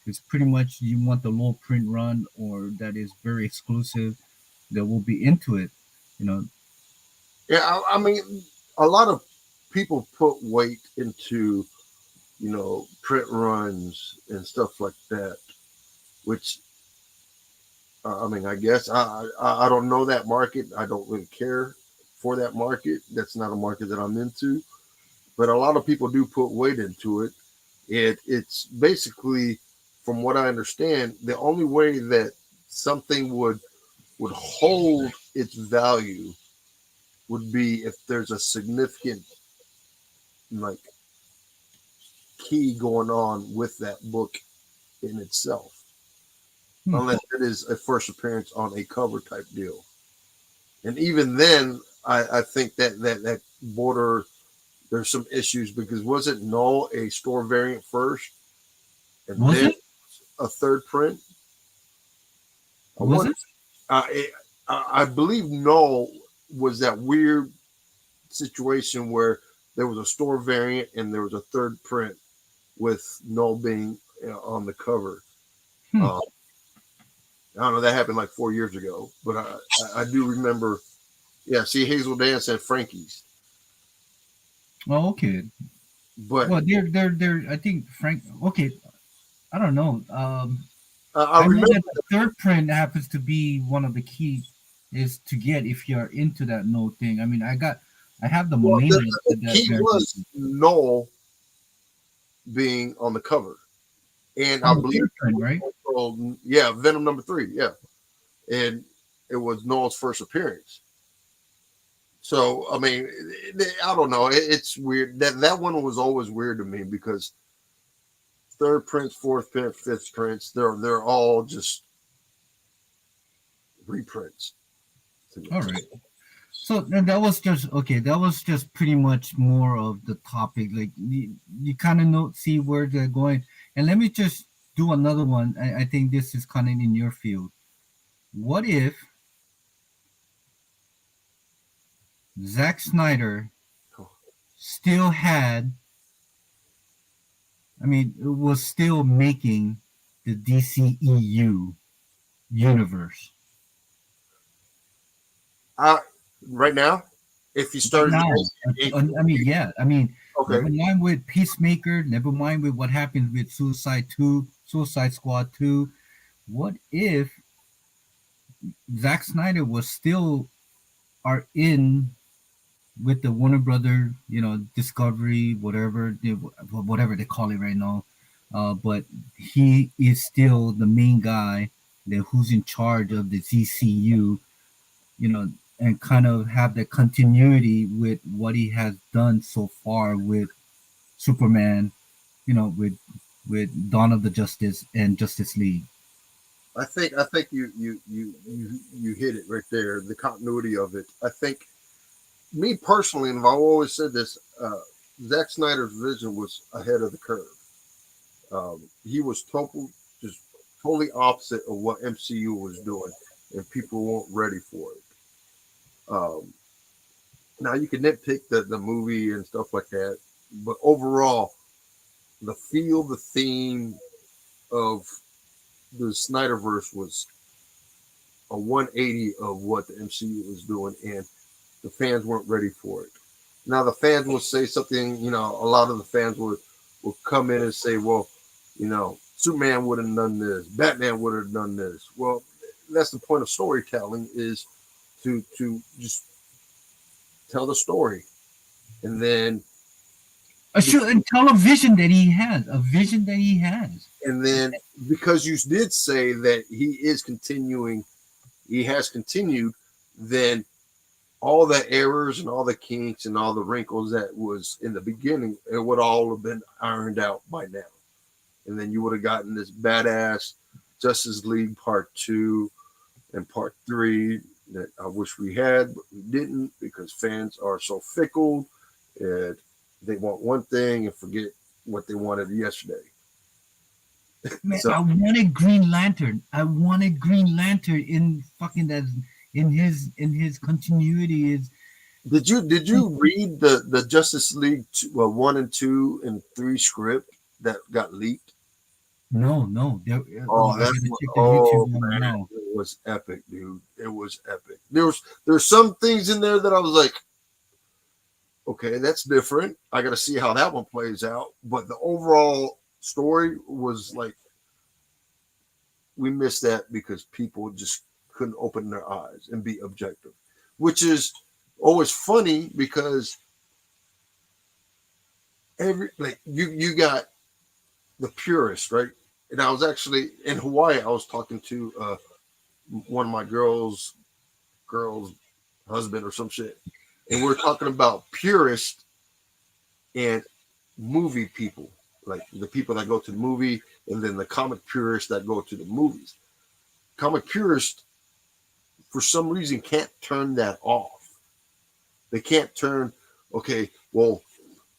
S1: it's pretty much you want the low print run or that is very exclusive that will be into it. You know,
S2: yeah, I mean, a lot of people put weight into print runs and stuff like that, which I mean, I guess I don't know that market. I don't really care for that market. That's not a market that I'm into. But a lot of people do put weight into it. It's basically, from what I understand, the only way that something would hold its value would be if there's a significant like key going on with that book in itself,
S1: hmm.
S2: unless it is a first appearance on a cover type deal. And even then, I think that border there's some issues because wasn't Null a store variant first and
S1: Was
S2: then
S1: it?
S2: a third print? I
S1: Was
S2: want
S1: it?
S2: I believe Null was that weird situation where there was a store variant and there was a third print with Null being on the cover.
S1: Hmm.
S2: Uh, I don't know, that happened like 4 years ago, but I do remember. Yeah, see, Hazel Dance and Frankie's,
S1: Oh, okay.
S2: but
S1: Well, they're. I think Frank. Okay, I don't know.
S2: I
S1: I know
S2: remember.
S1: that the third print happens to be one of the key is to get if you're into that node thing. I mean, I have the
S2: Well,
S1: main
S2: the
S1: one for that
S2: key
S1: variant.
S2: was Null being on the cover, and I
S1: On the
S2: believe,
S1: third print, right?
S2: yeah, Venom #3, yeah, and it was Noel's first appearance. So I mean, I don't know. It's weird that one was always weird to me because third prints, fourth print, fifth prints, they're all just reprints.
S1: All right. So then that was just okay. That was just pretty much more of the topic. Like you kind of know see where they're going. And let me just do another one. I think this is kind of in your field. What if Zack Snyder still had? I mean, it was still making the DCEU universe.
S2: Right now, if you
S1: Right
S2: started,
S1: now, I mean, yeah, I mean,
S2: okay,
S1: never mind with Peacemaker, never mind with what happened with Suicide Squad 2. What if Zack Snyder was still are in with the Warner Brother, Discovery, whatever they call it right now, but he is still the main guy that who's in charge of the ZCU, you know, and kind of have the continuity with what he has done so far with Superman, with Dawn of the Justice and Justice League.
S2: I think you hit it right there. The continuity of it. I think me personally, and I've always said this, Zack Snyder's vision was ahead of the curve. He was just totally opposite of what MCU was doing, and people weren't ready for it. Um, Now you can nitpick the movie and stuff like that, but overall, the feel, the theme of the Snyderverse was a 180 of what the MCU was doing, and the fans weren't ready for it. Now the fans will say something, a lot of the fans will come in and say, well, Superman would have done this, Batman would have done this. Well, that's the point of storytelling, is to just tell the story, and then
S1: And tell a vision that he has, a vision that he has.
S2: and then because you did say that he has continued, then all the errors and all the kinks and all the wrinkles that was in the beginning, it would all have been ironed out by now. And then you would have gotten this badass Justice League Part 2 and Part 3 that I wish we had, but we didn't, because fans are so fickle and they want one thing and forget what they wanted yesterday.
S1: Man,
S2: So
S1: I wanted Green Lantern. I wanted Green Lantern in fucking that in his continuity is.
S2: did you read the Justice League 1 and 2 and 3 script that got leaked?
S1: No.
S2: Oh,
S1: I
S2: that's
S1: gotta
S2: what,
S1: check the
S2: oh
S1: YouTube one
S2: man,
S1: now.
S2: it was epic, dude. It was epic. There's some things in there that I was like, okay, that's different. I got to see how that one plays out. But the overall story was like, we missed that because people just couldn't open their eyes and be objective, which is always funny because you got the purist, right? And I was actually in Hawaii. I was talking to one of my girls' husband or some shit, and we're talking about purist and movie people, like the people that go to the movie, and then the comic purists that go to the movies. Comic purists, for some reason, can't turn that off. They can't turn, okay, well,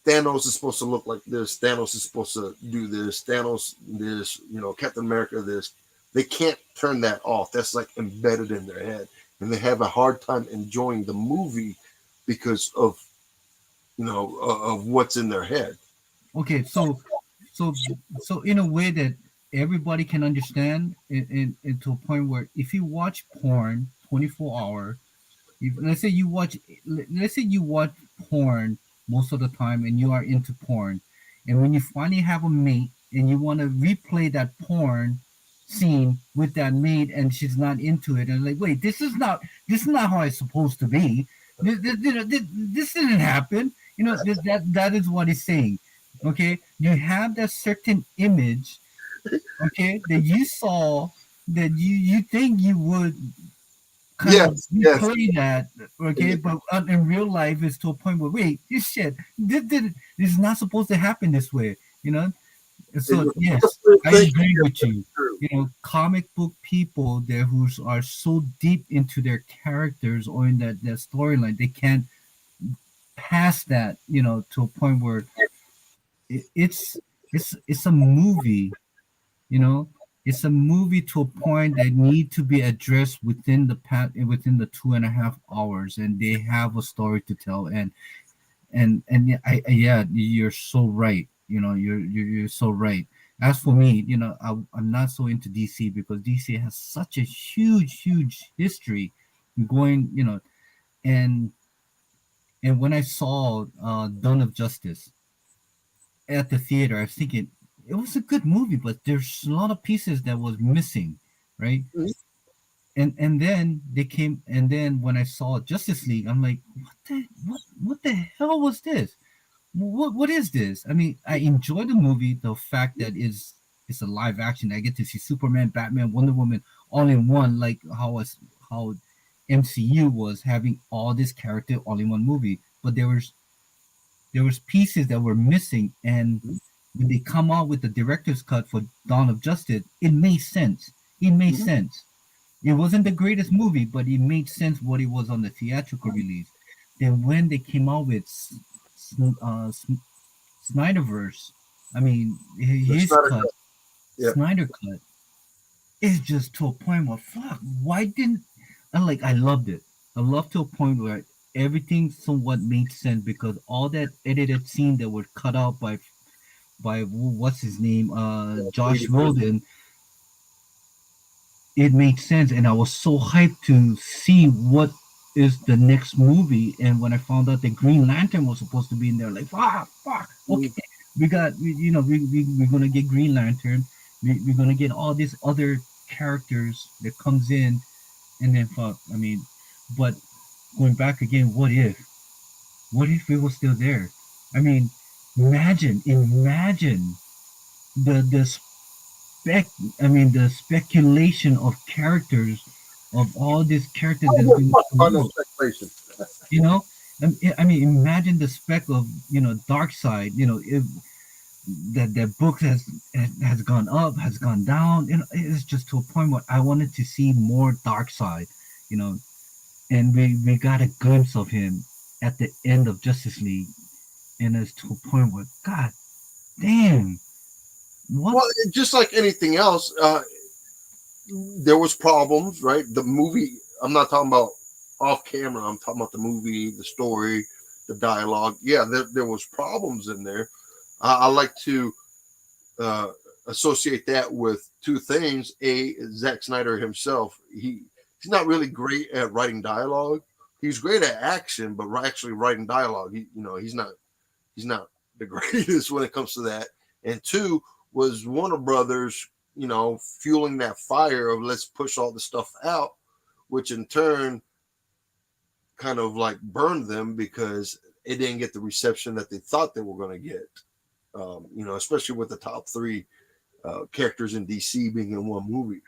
S2: Thanos is supposed to look like this. Thanos is supposed to do this. Thanos this. Captain America this. They can't turn that off. That's like embedded in their head, and they have a hard time enjoying the movie because of of what's in their head.
S1: Okay, so in a way that everybody can understand, in to a point where if you watch porn 24 hour, let's say you watch porn most of the time and you are into porn, and when you finally have a mate and you want to replay that porn scene with that mate and she's not into it, and like, wait, this is not how it's supposed to be. This didn't happen. That is what he's saying. Okay, you have that certain image, okay, that you saw, that you think you would kind of
S2: Yes, yes.
S1: replay that, okay, but in real life it's to a point where, wait, this shit, this is not supposed to happen this way, you know. And
S2: And
S1: so
S2: you're
S1: yes, I
S2: thinking
S1: agree
S2: if
S1: with
S2: that's
S1: you.
S2: true.
S1: You know, comic book people there who are so deep into their characters or in that storyline, they can't pass that, you know, to a point where it's a movie, you know. It's a movie to a point that need to be addressed within the 2.5 hours, and they have a story to tell. And yeah, yeah, you're so right. You know, you're so right. As for me, you know, I'm not so into DC because DC has such a huge history going, you know. And and when I saw Dawn of Justice at the theater, I was thinking it was a good movie, but there's a lot of pieces that was missing, right?
S2: Mhm.
S1: And then when I saw Justice League, I'm like, what the hell was this? What is this? I mean, I enjoy the movie, the fact that it's a live action. I get to see Superman, Batman, Wonder Woman all in one, like how MCU was having all this character all in one movie. But there was pieces that were missing, and when they come out with the director's cut for Dawn of Justice, it made sense. It made
S2: Mhm.
S1: sense. It wasn't the greatest movie, but it made sense what it was on the theatrical release. Then when they came out with Snyderverse, I mean
S2: The
S1: his
S2: Snyder
S1: cut,
S2: Cut. Yeah.
S1: Snyder cut, is just to a point where fuck. Why didn't I loved it. I loved to a point where everything somewhat made sense because all that edited scene that were cut out by what's his name, Josh Roden, it made sense, and I was so hyped to see what is the next movie. And when I found out that Green Lantern was supposed to be in there, like fuck, okay,
S2: Mhm.
S1: we're gonna get Green Lantern, we're gonna get all these other characters that comes in, and then fuck, I mean, but going back again, what if we were still there? I mean, imagine the spec I mean the speculation of characters, of all these characters
S2: I
S1: that's
S2: wouldn't
S1: going
S2: talk
S1: to
S2: about no
S1: come out,
S2: speculation.
S1: you know. I mean, imagine the spec of, Dark Side, if that book has gone up, has gone down, it's just to a point where I wanted to see more Dark Side, you know. And we got a glimpse of him at the end of Justice League, and it's to a point where, god damn, what.
S2: Well, just like anything else, there was problems, right? The movie. I'm not talking about off camera. I'm talking about the movie, the story, the dialogue. Yeah, there was problems in there. I like to uh, associate that with two things. A, Zack Snyder himself. He's not really great at writing dialogue. He's great at action, but actually writing dialogue, he's not the greatest when it comes to that. And two was Warner Brothers, fueling that fire of let's push all the stuff out, which in turn kind of like burned them because it didn't get the reception that they thought they were going to get. Especially with the top three characters in DC being in one movie.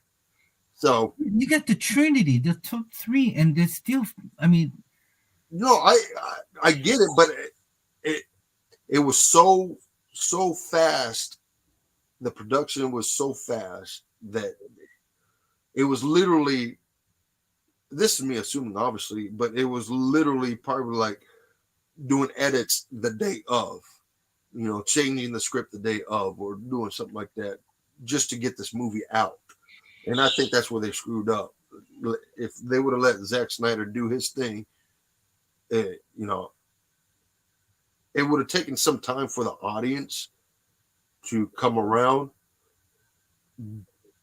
S2: So
S1: You got the Trinity, the top three, and they're still. I mean,
S2: I get it, but it it was so fast. The production was so fast that it was literally, this is me assuming obviously, but it was literally probably like doing edits the day of, changing the script the day of, or doing something like that just to get this movie out. And I think that's where they screwed up. If they would have let Zack Snyder do his thing, it, you know, it would have taken some time for the audience to come around,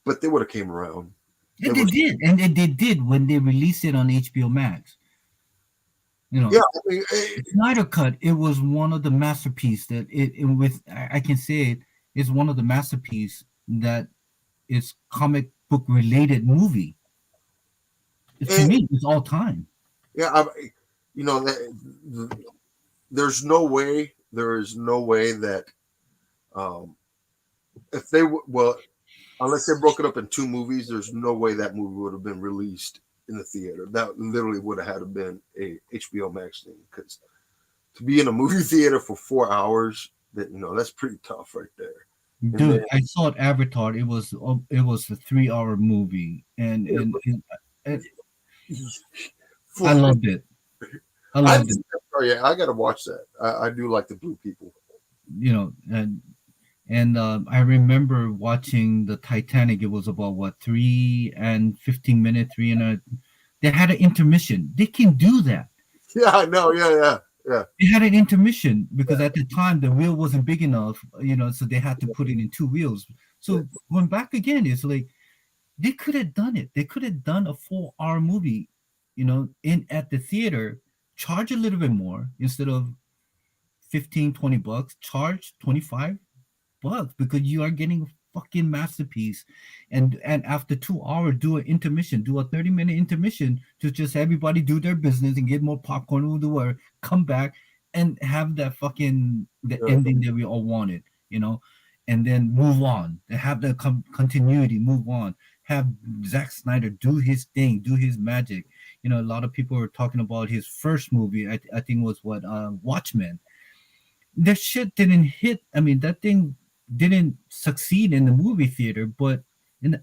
S2: but they would have came around. It
S1: and they
S2: was,
S1: did, and they did when they released it on HBO Max. You know,
S2: yeah. I mean,
S1: the Snyder Cut. It was one of the masterpiece that I can say it is one of the masterpiece that is comic book related movie. To
S2: and,
S1: me, it's all time.
S2: yeah, you know that there's no way, there is no way that Um, if they well, unless they broke it up in two movies, there's no way that movie would have been released in the theater. That literally would have had to been a HBO Max thing, because to be in a movie theater for 4 hours, that that's pretty tough right there. And
S1: Dude,
S2: then
S1: I saw it Avatar. It was a 3 hour movie, and I
S2: for,
S1: loved it. I
S2: I
S1: loved it.
S2: oh yeah, I gotta watch that. I do like the blue people.
S1: And I remember watching the Titanic. It was about what 3 and 15 minutes, they had an intermission. They can do that.
S2: Yeah, I know. Yeah.
S1: They had an intermission because at the time the wheel wasn't big enough, so they had to put it in two wheels.
S2: Yeah.
S1: So going back again, it's like they could have done it. They could have done a 4 hour movie, in at the theater, charge a little bit more instead of 15-20 bucks, charge $25 because you are getting a fucking masterpiece. And after 2 hours, do an intermission, do a 30-minute intermission to just everybody do their business and get more popcorn or whatever, come back and have that fucking the
S2: Yeah.
S1: ending that we all wanted, and then move on and have the continuity, move on, have Zack Snyder do his thing, do his magic. A lot of people were talking about his first movie. I think it was what Watchmen. That shit didn't hit. I mean, that thing didn't succeed in the movie theater, but in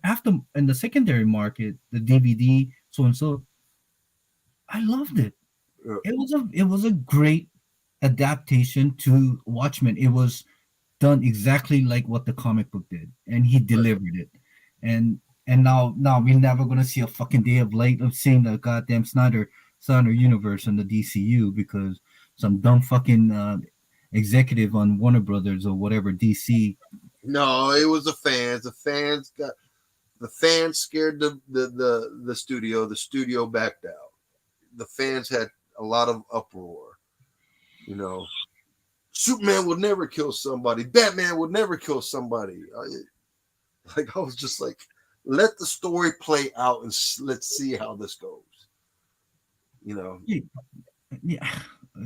S1: the secondary market, the DVD, so and so, I loved it.
S2: Yeah.
S1: It was a great adaptation to Watchmen. It was done exactly like what the comic book did, and he delivered it. And now we're never gonna see a fucking day of light of seeing the goddamn Snyder universe in the DCU because some dumb fucking executive on Warner Brothers or whatever DC.
S2: No, it was the fans. The fans scared the studio. The studio backed out. The fans had a lot of uproar. Superman would never kill somebody. Batman would never kill somebody. I was just like, let the story play out and let's see how this goes.
S1: Yeah,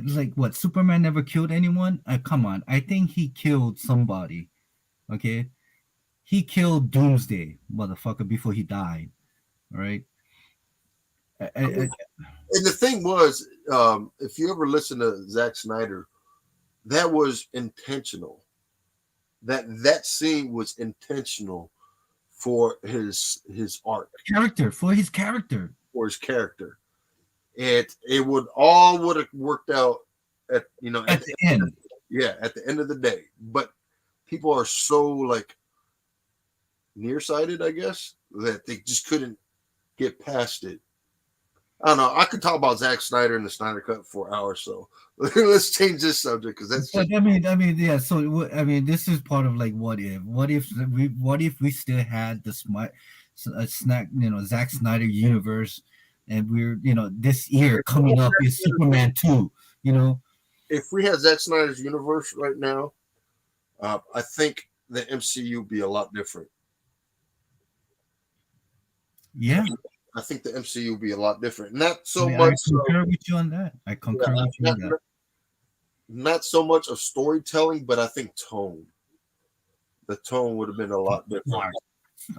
S1: like what? Superman never killed anyone? Come on, I think he killed somebody. Okay, he killed Doomsday, motherfucker, before he died. All right. I,
S2: And the thing was, if you ever listen to Zack Snyder, that was intentional. That scene was intentional for his arc,
S1: character for his character.
S2: for his character. It would have worked out at
S1: At the end.
S2: at the end of the day. But people are so like nearsighted, I guess, that they just couldn't get past it. I don't know. I could talk about Zack Snyder and the Snyder Cut for hours, so let's change this subject because that's
S1: But yeah. So this is part of like what if? What if we still had the snack, Zack Snyder universe, and we're, this year coming up is Superman 2.
S2: if we had Zack Snyder's universe right now, I think the MCU would be a lot different.
S1: Yeah.
S2: I think the MCU would be a lot different. Not so
S1: I
S2: much.
S1: concur with you on that. I concur with you on that.
S2: Not so much of storytelling, but I think tone. The tone would have been a lot different.
S1: Dark.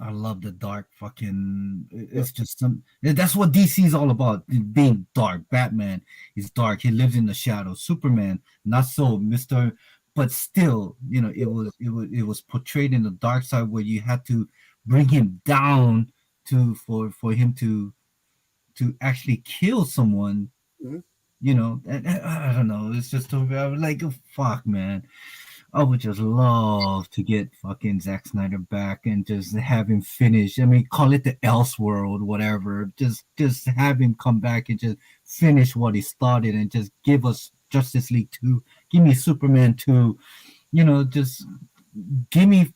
S1: I love the dark fucking. It's just That's what DC is all about. Being dark. Batman is dark. He lives in the shadows. Superman, not so, Mister. But still, it was portrayed in the dark side where you had to bring him down for him to actually kill someone.
S2: Mhm.
S1: And I don't know. It's just like, oh, fuck, man. I would just love to get fucking Zack Snyder back and just have him finish. I mean, call it the Elseworld, whatever. Just have him come back and just finish what he started and just give us Justice League 2. Give me Superman 2. Just give me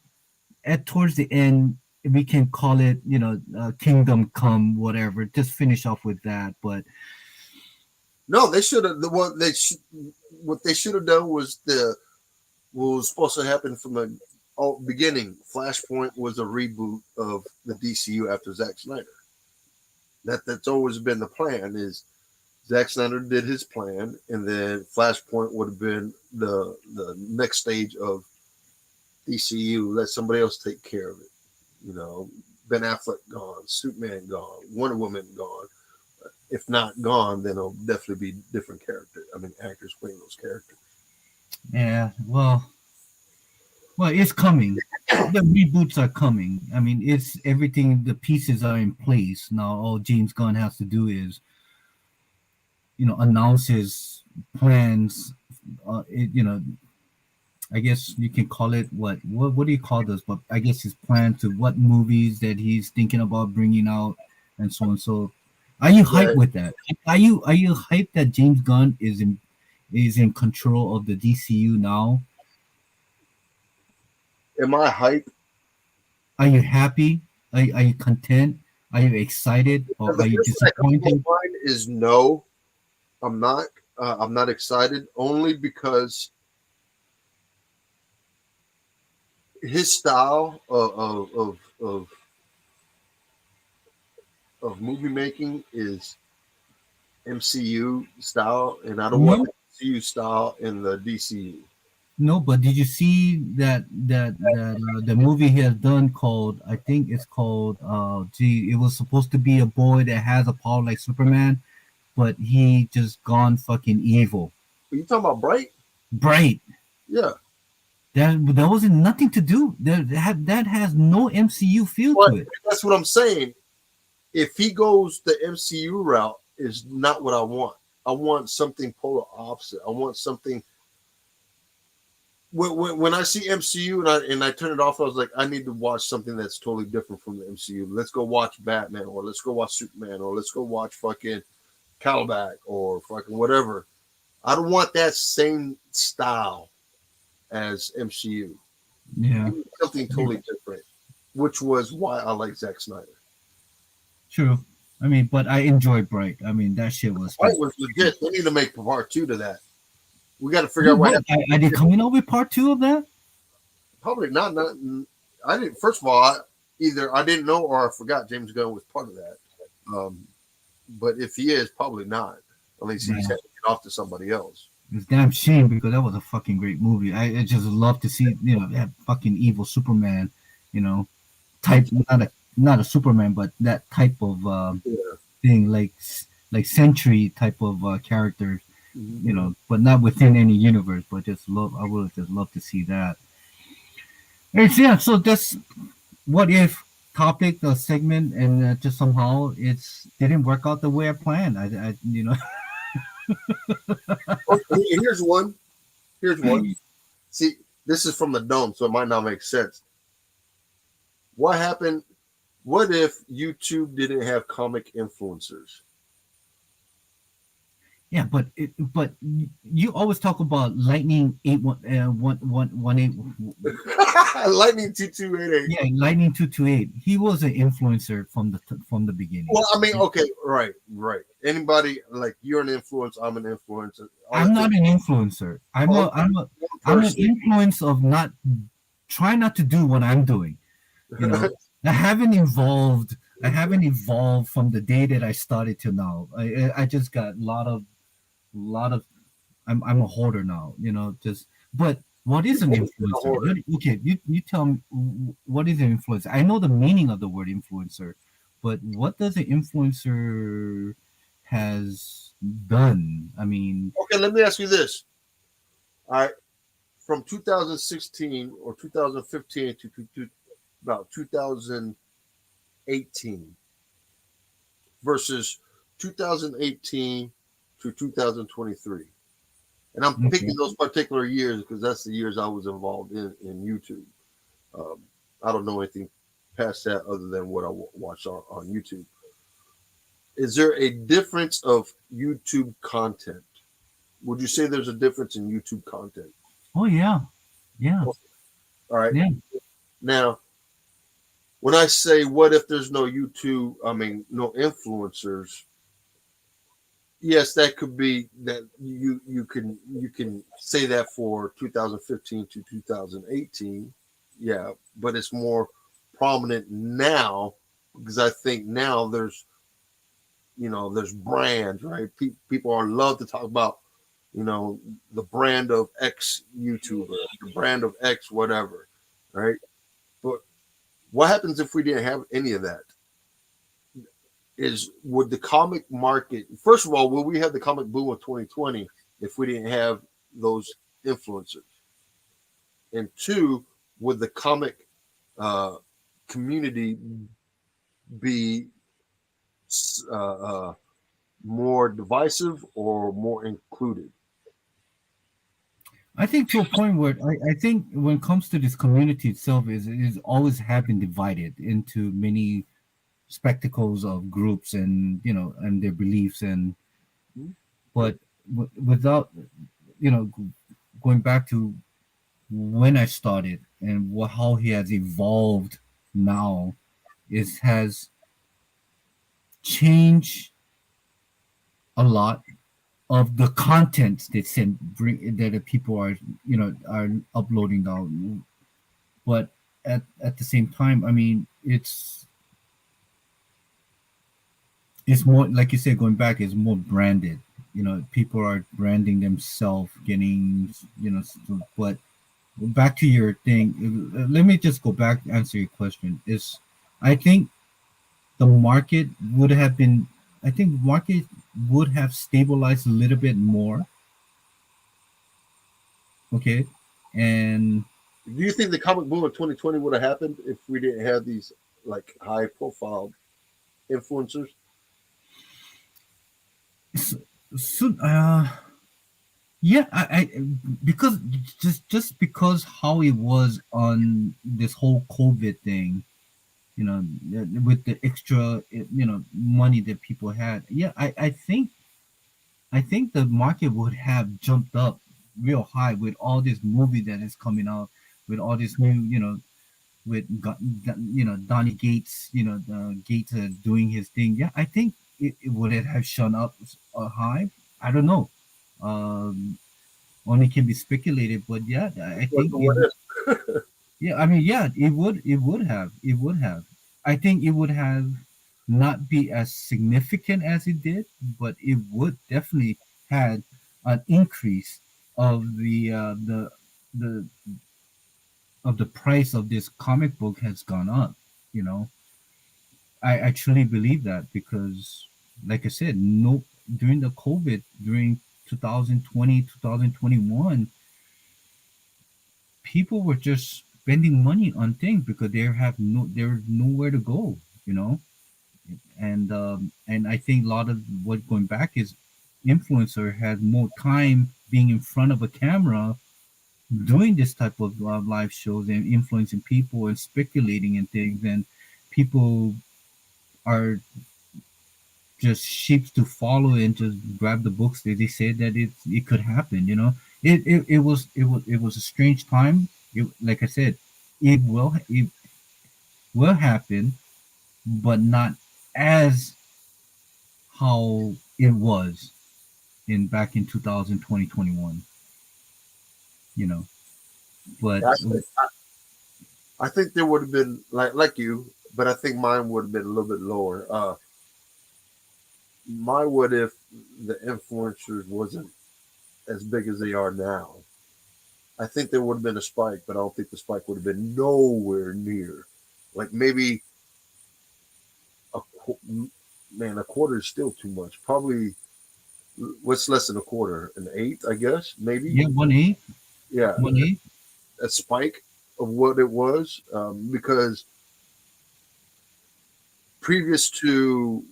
S1: towards the end. We can call it, Kingdom Come, whatever. Just finish off with that. But
S2: No, they should have. What they should have done was what was supposed to happen from the beginning. Flashpoint was a reboot of the DCU after Zack Snyder. That's always been the plan. Is Zack Snyder did his plan, and then Flashpoint would have been the next stage of DCU, let somebody else take care of it. You know, Ben Affleck gone, Superman gone, Wonder Woman gone. If not gone, then it'll definitely be different character. I mean, actors playing those characters.
S1: Yeah, well, it's coming. The reboots are coming. I mean, it's everything. The pieces are in place now. All James Gunn has to do is, announce his plans. I guess you can call it what do you call this? But I guess his plan to what movies that he's thinking about bringing out, and so on. So, are you hyped with that? Are you hyped that James Gunn is in control of the DCU now?
S2: Am I hype?
S1: Are you happy? Are you content? Are you excited or
S2: The
S1: are you
S2: first thing that comes to
S1: disappointed?
S2: mind is no. I'm not. I'm not excited only because his style of movie making is MCU style, and I don't want
S1: No,
S2: the MCU style in the DCU.
S1: no. But did you see that the movie he has done called? I think it's called. It was supposed to be a boy that has a power like Superman, but he just gone fucking evil.
S2: Are you talking about Bright?
S1: Bright.
S2: Yeah.
S1: That wasn't nothing to do. That has no MCU feel
S2: But
S1: to it.
S2: that's what I'm saying. If he goes the MCU route, is not what I want. I want something polar opposite. I want something. When I see MCU and I turn it off, I was like, I need to watch something that's totally different from the MCU. Let's go watch Batman, or let's go watch Superman, or let's go watch fucking Calabac, or fucking whatever. I don't want that same style as MCU.
S1: Yeah,
S2: Something totally different, which was why I like Zack Snyder.
S1: true. I mean, but I enjoyed Bright. I mean, that shit was.
S2: Bright was legit. They need to make part 2 to that. We got to figure out what happened.
S1: Are they coming out with part 2 of that?
S2: Probably not. I didn't. First of all, either I didn't know or I forgot James Gunn was part of that. But if he is, probably not. Unless he's handing it off to somebody else.
S1: It's damn shame because that was a fucking great movie. I just love to see that fucking evil Superman, type not a Superman but that type of thing like Sentry type of character, but not within any universe. But I would just love to see that. Yeah, so that's what if topic the segment, and just somehow it's didn't work out the way I planned. I.
S2: Okay, here's one. See, this is from the dome, so it might not make sense. What happened? What if YouTube didn't have comic influencers?
S1: Yeah, but you always talk about Lightning 8118.
S2: Lightning 2288.
S1: Yeah, Lightning 228. He was an influencer from the beginning.
S2: Well, I mean, okay, right. Anybody like you're an influence, I'm an influencer.
S1: I'm not an influencer. I'm an influence of not try not to do what I'm doing. I haven't evolved from the day that I started till now. I just got a lot of I'm a hoarder now, but what is an influencer? Okay, you tell me what is an influencer? I know the meaning of the word influencer, but what does an influencer has done? I mean,
S2: okay, let me ask you this. All right, from 2016 or 2015 to about 2018 versus 2018 to 2023. And I'm picking those particular years because that's the years I was involved in YouTube. I don't know anything past that other than what I watch on YouTube. Is there a difference of YouTube content? Would you say there's a difference in YouTube content?
S1: oh yeah.
S2: All right.
S1: Yeah.
S2: Now, when I say what if there's no YouTube, I mean no influencers. Yes, that could be that you can say that for 2015 to 2018. Yeah, but it's more prominent now because I think now there's brands, right? People are love to talk about the brand of X YouTuber, the brand of X whatever. right? But what happens if we didn't have any of that? Is would the comic market, first of all, will we have the comic boom of 2020 if we didn't have those influencers? And two, would the comic uh, community be uh, uh, more divisive or more included?
S1: I think to a point where I think when it comes to this community itself is always have been divided into many spectacles of groups and and their beliefs and but without going back to when I started and how he has evolved now is has changed a lot of the content that that the people are are uploading now. But at the same time, I mean, it's more like you said, going back is more branded. People are branding themselves, getting but back to your thing. Let me just go back to answer your question. Is I think the market would have been. I think market would have stabilized a little bit more. Okay, and
S2: Do you think the comic boom of 2020 would have happened if we didn't have these like high profile influencers?
S1: so, so yeah, I because just because how it was on this whole COVID thing, with the extra money that people had. Yeah, I think the market would have jumped up real high with all this movie that is coming out, with all this new, with Donnie Gates, Gates doing his thing. Yeah, I think it would have shone up high. I don't know. Um, Only can be speculated, but yeah, I think
S2: What if?
S1: yeah, I mean, yeah, it would have. I think it would have not be as significant as it did, but it would definitely had an increase of the of the price of this comic book has gone up. You know, I truly believe that because, like I said, no, during the COVID, during 2020, 2021, people were just spending money on things because there's nowhere to go, you know. And I think a lot of what going back is influencer had more time being in front of a camera doing this type of live shows and influencing people and speculating and things, and people are just sheep to follow and just grab the books that they said that it could happen. It was a strange time. Like I said, it will happen, but not as how it was in back in 2020 21. You know, but
S2: I think there would have been like you, but I think mine would have been a little bit lower. My what if the influencers wasn't as big as they are now? I think there would have been a spike, but I don't think the spike would have been nowhere near. Like maybe a man, a quarter is still too much. Probably what's less than a quarter, an eighth, I guess, maybe.
S1: yeah, 1 8,
S2: Yeah,
S1: 1 8.
S2: a spike of what it was, because previous to,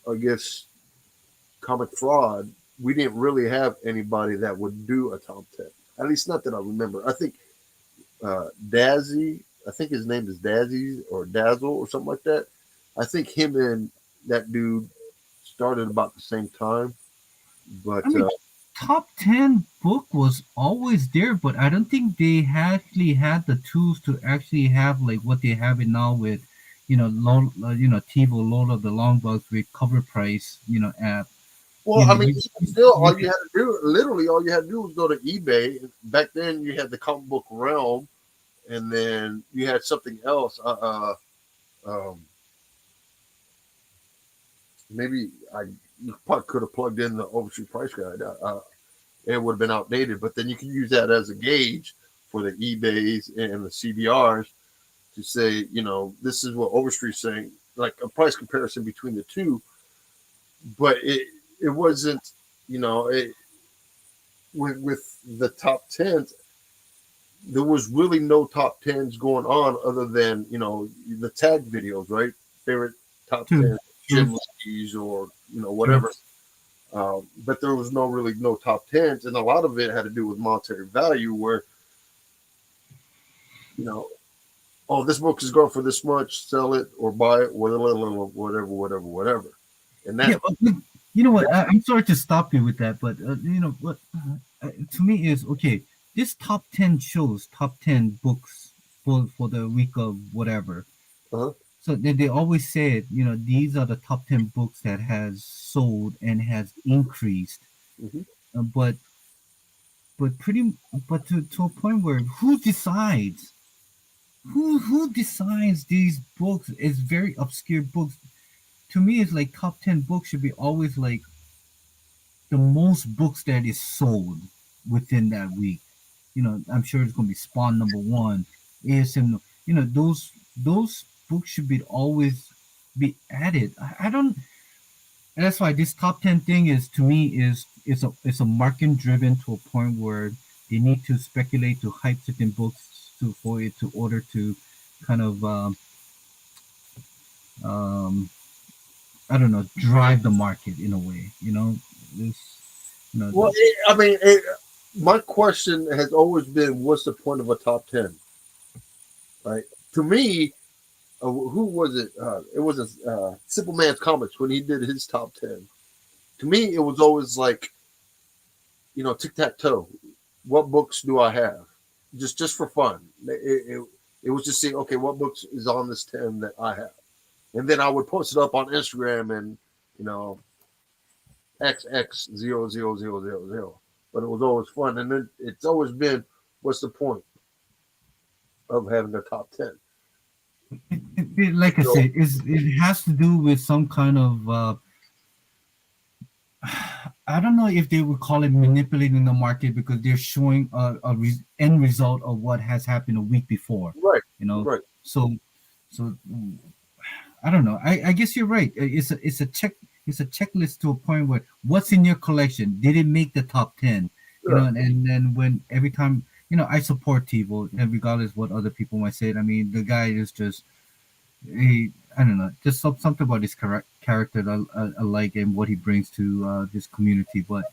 S2: I guess, comic fraud, we didn't really have anybody that would do a top 10. At least not that I remember. I think Dazzy, I think his name is Dazzy or Dazzle or something like that. I think him and that dude started about the same time.
S1: I
S2: But
S1: mean, top 10 book was always there, but I don't think they actually had the tools to actually have like what they have it now with, TiVo Lord of the Long Box with cover price, app.
S2: well,
S1: You
S2: I
S1: know,
S2: mean,
S1: you,
S2: still,
S1: you
S2: all you had to do, literally, all you had to do was go to eBay. Back then, you had the comic book realm, and then you had something else. Um, Maybe I you probably could have plugged in the overshoot price guide. It would have been outdated, but then you can use that as a gauge for the eBays and the CDRs to say, this is what Overstreet's saying, like a price comparison between the two. But it wasn't, with the top 10s, there was really no top 10s going on other than, the tag videos, right? Favorite top 10 gym ladies or, whatever. But there was no top 10s. And a lot of it had to do with monetary value where, oh, this book is going for this much, sell it or buy it, whatever. And that,
S1: you know what? I'm sorry to stop you with that, but what to me is okay. This top 10 shows, top 10 books for the week of whatever.
S2: Uh-huh.
S1: So they always say it. These are the top 10 books that has sold and has increased.
S2: Mm-hmm.
S1: But to a point where who decides? Who decides these books? It's very obscure books. To me, it's like top 10 books should be always like the most books that is sold within that week. I'm sure it's gonna be Spawn #1, ASM. Those books should be always be added. I don't. And that's why this top 10 thing is to me is a market driven to a point where they need to speculate to hype certain books for it to order to kind of I don't know, drive the market in a way.
S2: Well, my question has always been, what's the point of a top 10? Right? To me, who was it? It was Simple Man's Comics when he did his top 10. To me, it was always like, tic-tac-toe. What books do I have? Just for fun. It was just saying, okay, what books is on this 10 that I have? And then I would post it up on Instagram and, XX000000. But it was always fun. And then it's always been, what's the point of having a top 10?
S1: Like I said, it has to do with some kind of I don't know if they would call it manipulating the market because they're showing end result of what has happened a week before.
S2: Right.
S1: Right. So I don't know. I guess you're right. It's a checklist to a point where what's in your collection? Did it make the top 10?
S2: Sure.
S1: And then when every time I support TiVo, and regardless what other people might say. I mean, the guy is just I don't know, just something about his character that I like and what he brings to this community. But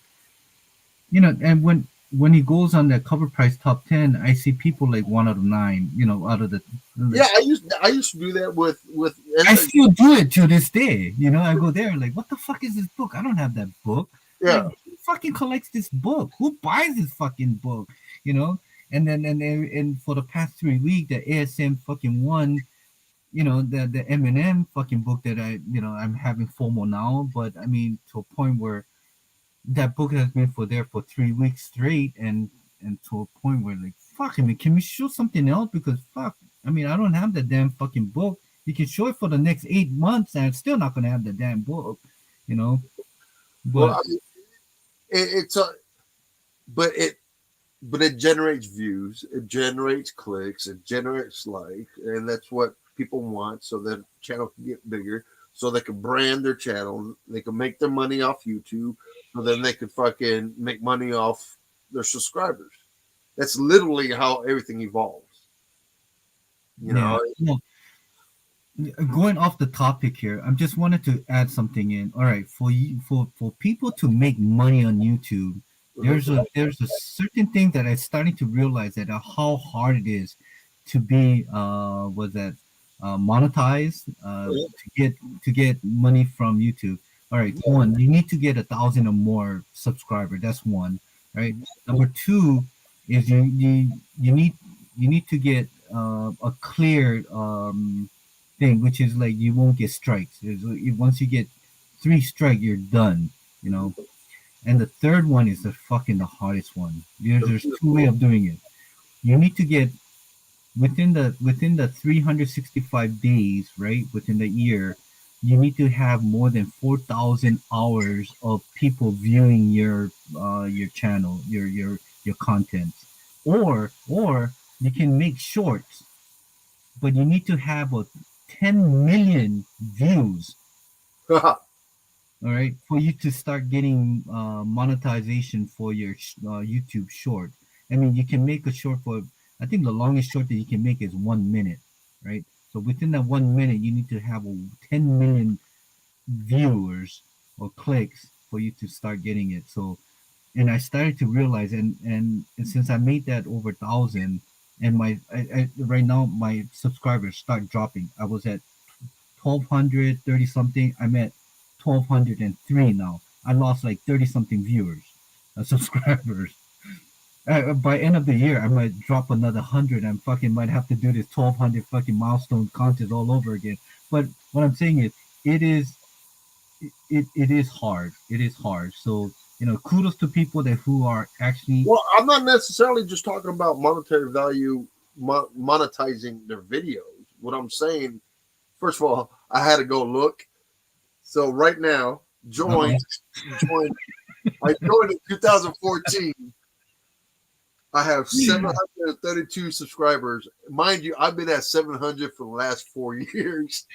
S1: and when he goes on the cover price top 10, I see people like 1 out of 9. Out of the
S2: yeah, I used to do that with.
S1: I still do it to this day. I go there like, what the fuck is this book? I don't have that book.
S2: Yeah.
S1: Like, who fucking collects this book? Who buys this fucking book? And then and for the past 3 weeks, the ASM fucking won. The Eminem fucking book that I'm having FOMO now, but I mean to a point where that book has been there for 3 weeks straight, and to a point where like, fuck, I mean, can we show something else? Because fuck, I mean, I don't have that damn fucking book. You can show it for the next 8 months, and I'm still not gonna have the damn book, But
S2: well, I mean, but it generates views, it generates clicks, it generates likes, and that's what people want, so that channel can get bigger, so they can brand their channel, they can make their money off YouTube, so then they can fucking make money off their subscribers. That's literally how everything evolves.
S1: Going off the topic here, I just wanted to add something in. All right, for people to make money on YouTube, there's a certain thing that I'm starting to realize that how hard it is to be monetized to get money from YouTube. All right, one, you need to get 1,000 or more subscribers. That's one, right? Number two is you need to get a clear thing, which is like you won't get strikes. Once you get 3 strikes, you're done. And the third one is the hardest one. There's 2 ways of doing it. You need to get within the 365 days, right? Within the year, you need to have more than 4,000 hours of people viewing your channel, your content. or you can make shorts, but you need to have a 10 million views, all right, for you to start getting monetization for your YouTube short. I mean, you can make a short for, I think the longest short that you can make is 1 minute, right? So within that 1 minute, you need to have a 10 million viewers or clicks for you to start getting it. So, and I started to realize, and since I made that over 1,000, and right now my subscribers start dropping. I was at 1,230 something. I'm at 1,203 now. I lost like 30 something viewers, subscribers. By end of the year, I might drop another 100. I'm fucking might have to do this 1,200 fucking milestone contest all over again. But what I'm saying is, it is it is hard. It is hard. So kudos to people that who are actually.
S2: Well, I'm not necessarily just talking about monetary value, monetizing their videos. What I'm saying, first of all, I had to go look. So right now, join. I joined in 2014. I have 732 subscribers. Mind you, I've been at 700 for the last 4 years.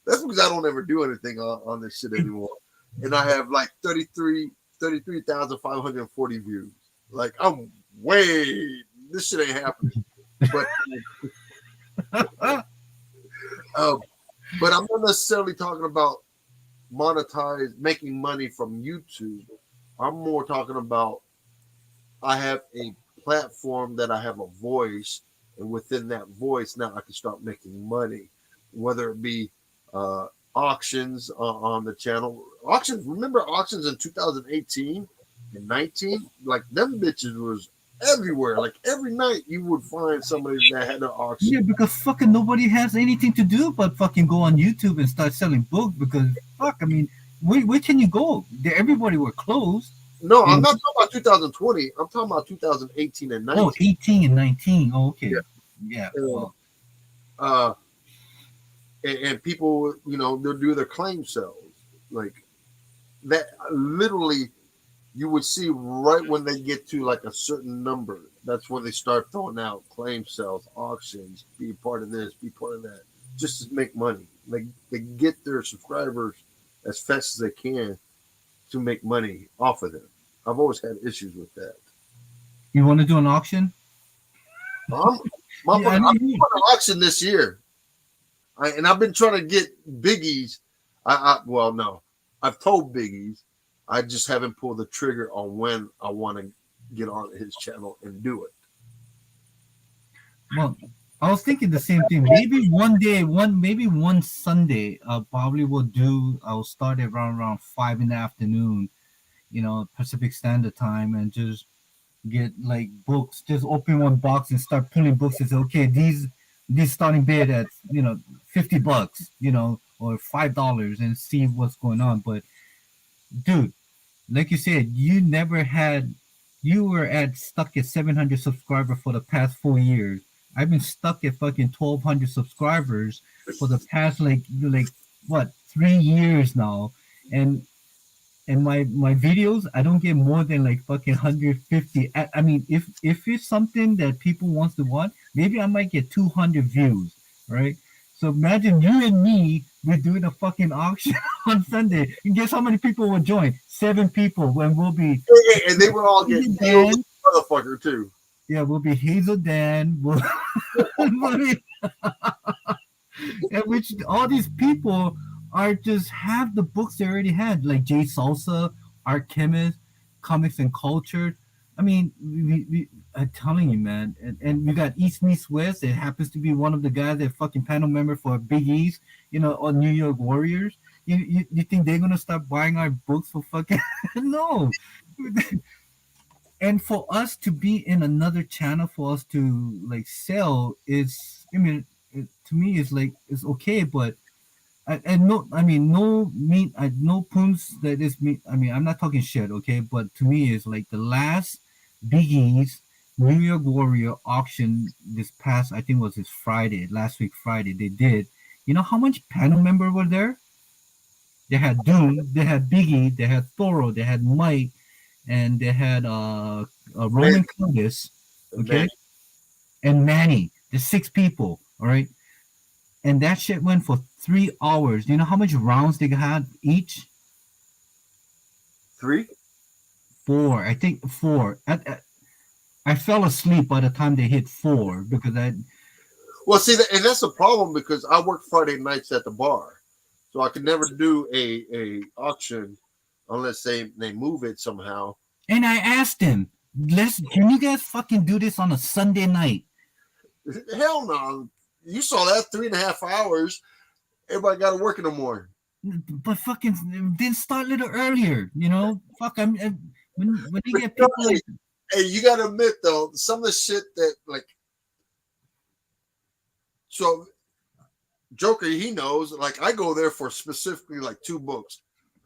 S2: That's because I don't ever do anything on this shit anymore. And I have like 33,540 views. Like, I'm this shit ain't happening. But but I'm not necessarily talking about making money from YouTube. I'm more talking about I have a platform that I have a voice, and within that voice now I can start making money, whether it be auctions on the channel. Auctions, remember auctions in 2018 and 19? Like, them bitches was everywhere. Like, every night you would find somebody that had an auction.
S1: Yeah, because fucking nobody has anything to do but fucking go on YouTube and start selling books. Because fuck, I mean, where can you go? Everybody were closed.
S2: No, I'm not talking about 2020. I'm talking about 2018 and 19.
S1: Oh, 18 and 19. Oh, okay. Yeah. Well.
S2: And people, they'll do their claim sales. Like, that literally, you would see right when they get to like a certain number. That's when they start throwing out claim sales, auctions, be part of this, be part of that, just to make money. Like, they get their subscribers as fast as they can to make money off of them. I've always had issues with that.
S1: You want to do an auction?
S2: I'm doing an auction this year. And I've been trying to get Biggie's. Well, no. I've told Biggie's. I just haven't pulled the trigger on when I want to get on his channel and do it.
S1: Well, I was thinking the same thing. Maybe one Sunday, probably I'll start around 5 in the afternoon, Pacific Standard Time, and just get like books. Just open one box and start pulling books and say, okay, these starting bid at $50, or $5, and see what's going on. But dude, like you said, you were stuck at 700 subscribers for the past 4 years. I've been stuck at fucking 1,200 subscribers for the past like what 3 years now, and my videos, I don't get more than like fucking 150. I mean, if it's something that people wants to watch, maybe I might get 200 views, right? So imagine you and me, we're doing a fucking auction on Sunday, and guess how many people will join? 7 people. When we'll be
S2: and they will all get motherfucker too.
S1: Yeah, we'll be Hazel Dan. We'll and which all these people are just have the books they already had, like Jay Salsa, Art Chemist, Comics and Culture. I mean, I'm telling you, man. And we got East Meets West. It happens to be one of the guys that fucking panel member for Big East, on New York Warriors. You think they're gonna start buying our books for fucking no? And for us to be in another channel, for us to like sell is, I mean, to me, it's like it's okay, but no poons that is me. I mean, I'm not talking shit, okay, but to me, it's like the last Big East New York Warrior auction this past, I think was this last week Friday. They did. You know how much panel member were there? They had Doom, they had Biggie, they had Thoro, they had Mike, and they had Roman Clovis,
S2: And
S1: okay,
S2: Manny.
S1: and Manny. There's 6 people, all right, and that shit went for 3 hours. You know how much rounds they had each?
S2: 3.
S1: Four, I think four. I fell asleep by the time they hit four because I.
S2: Well, see, and that's the problem because I work Friday nights at the bar, so I could never do a auction unless they move it somehow.
S1: And I asked him, can you guys fucking do this on a Sunday night?
S2: Hell no! You saw that 3.5 hours. Everybody got to work in the morning.
S1: But fucking didn't start a little earlier, you know? Fuck, when you get people like.
S2: Hey, you got to admit though, some of the shit that like. So, Joker, he knows. Like, I go there for specifically like 2 books.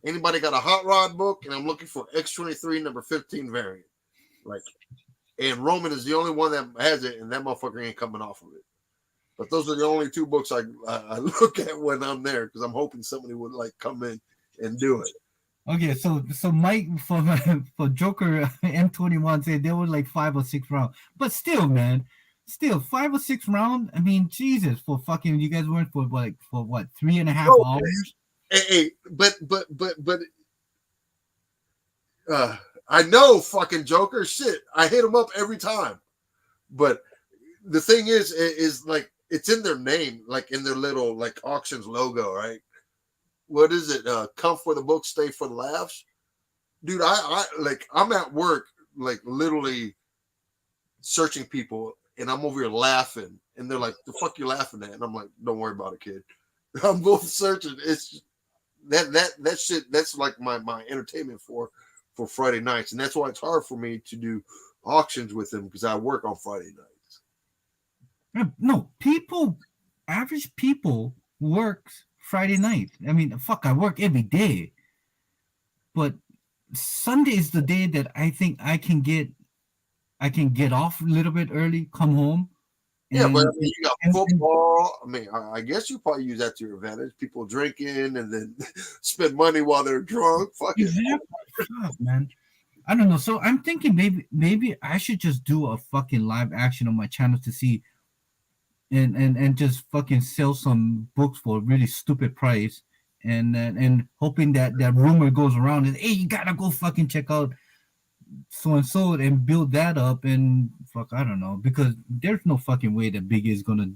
S2: Anybody got a hot rod book, and I'm looking for X23 number 15 variant. Like, and Roman is the only one that has it, and that motherfucker ain't coming off of it. But those are the only 2 books I look at when I'm there because I'm hoping somebody would like come in and do it.
S1: Okay, so Mike for Joker M21 said there were like 5 or 6 rounds, but still, man, 5 or 6 rounds. I mean, Jesus, for fucking you guys weren't for what 3.5 hours?
S2: Hey, but I know fucking Joker shit. I hit him up every time, but the thing is like it's in their name, like in their little like auctions logo, right? What is it? Come for the book, stay for the laughs, dude. I like I'm at work, like literally searching people, and I'm over here laughing, and they're like, "The fuck you laughing at?" And I'm like, "Don't worry about it, kid. I'm both searching." It's that shit. That's like my entertainment for Friday nights, and that's why it's hard for me to do auctions with them because I work on Friday nights.
S1: No, average people works Friday night. I mean, fuck, I work every day, but Sunday is the day that I think I can get off a little bit early, come home.
S2: Yeah, but I mean, you got football. I mean, I guess you probably use that to your advantage. People drinking and then spend money while they're drunk. Fuck it.
S1: Fuck, man. I don't know. So I'm thinking maybe I should just do a fucking live action on my channel to see and just fucking sell some books for a really stupid price and hoping that rumor goes around is, hey, you gotta go fucking check out so and so and build that up and fuck, I don't know, because there's no fucking way that Biggie is gonna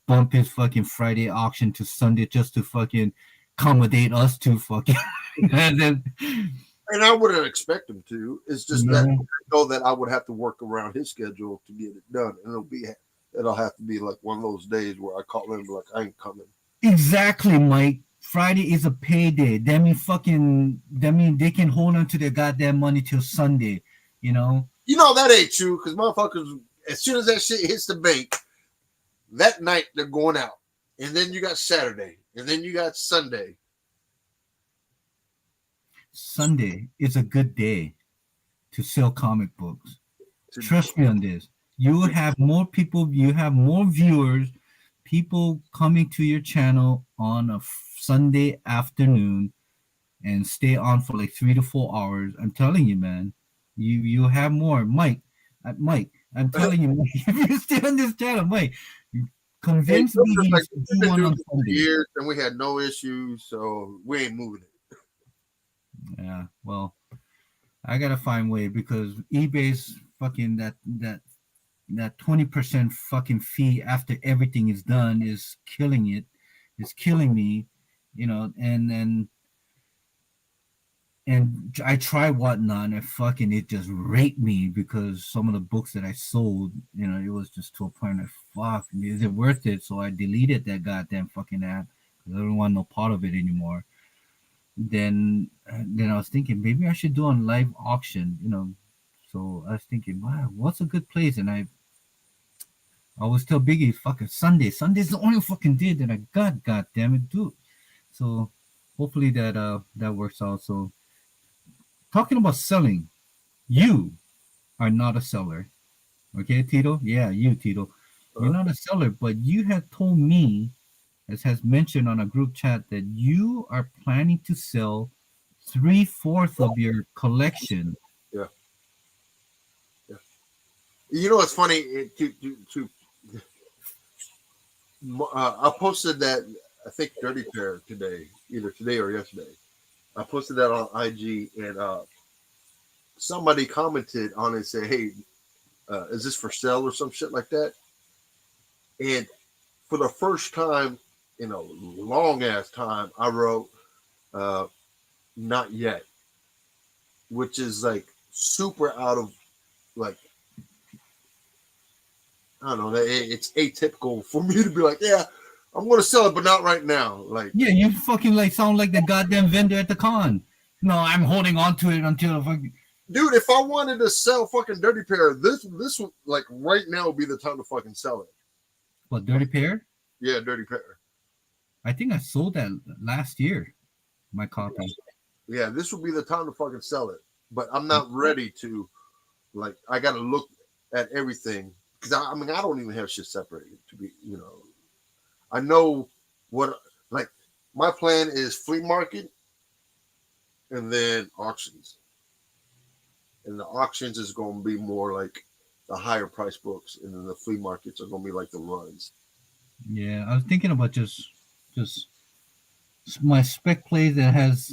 S1: bump his fucking Friday auction to Sunday just to fucking accommodate us to fucking and then,
S2: and I wouldn't expect him to. It's just that I know that I would have to work around his schedule to get it done, and it'll have to be like one of those days where I call him and be like, I ain't coming.
S1: Exactly, Mike. Friday is a payday. That mean they can hold on to their goddamn money till Sunday, you know?
S2: You know that ain't true, because motherfuckers, as soon as that shit hits the bank, that night they're going out. And then you got Saturday. And then you got Sunday.
S1: Sunday is a good day to sell comic books. Trust me on this. You have more people, you have more viewers, people coming to your channel on a Sunday afternoon and stay on for like 3 to 4 hours. I'm telling you, man, you have more. Mike, I'm telling you, if you stay on this channel, Mike, convince me
S2: like,
S1: to do one on Sunday.
S2: Years and we had no issues, so we ain't moving it.
S1: Yeah, well, I gotta find a way because eBay's fucking that 20% fucking fee after everything is done is killing it. It's killing me, you know, and I try Whatnot and fucking it just raped me because some of the books that I sold, you know, it was just to a point of fuck, is it worth it? So I deleted that goddamn fucking app because I don't want no part of it anymore. Then I was thinking maybe I should do a live auction, you know. So I was thinking, wow, what's a good place? And I always tell Biggie, fucking Sunday. Sunday's the only fucking day that I got. God damn it, dude. So hopefully that works out. So talking about selling, you are not a seller, okay, Tito? Yeah, you, Tito. You're not a seller, but you have told me, as has mentioned on a group chat, that you are planning to sell 3/4 of your collection.
S2: Yeah. You know, it's funny. I posted that, I think, Dirty Pair today, either today or yesterday. I posted that on IG, and somebody commented on it and said, "Hey, is this for sale or some shit like that?" And for the first time in a long ass time, I wrote, uh, "Not yet," which is like super out of, like, I don't know. It's atypical for me to be like, "Yeah, I'm going to sell it, but not right now." Like,
S1: Yeah, you fucking like sound like the goddamn vendor at the con. No, I'm holding on to it until fucking.
S2: dude, if I wanted to sell fucking Dirty Pair, this would, like, right now would be the time to fucking sell it.
S1: What, Dirty Pair?
S2: Yeah, Dirty Pair.
S1: I think I sold that last year. My copy.
S2: Yeah, this would be the time to fucking sell it. But I'm not ready to, like, I got to look at everything because I mean, I don't even have shit separated to be, I know what, like, my plan is flea market and then auctions. And the auctions is going to be more like the higher price books, and then the flea markets are going to be like the runs.
S1: Yeah, I was thinking about just my spec play that has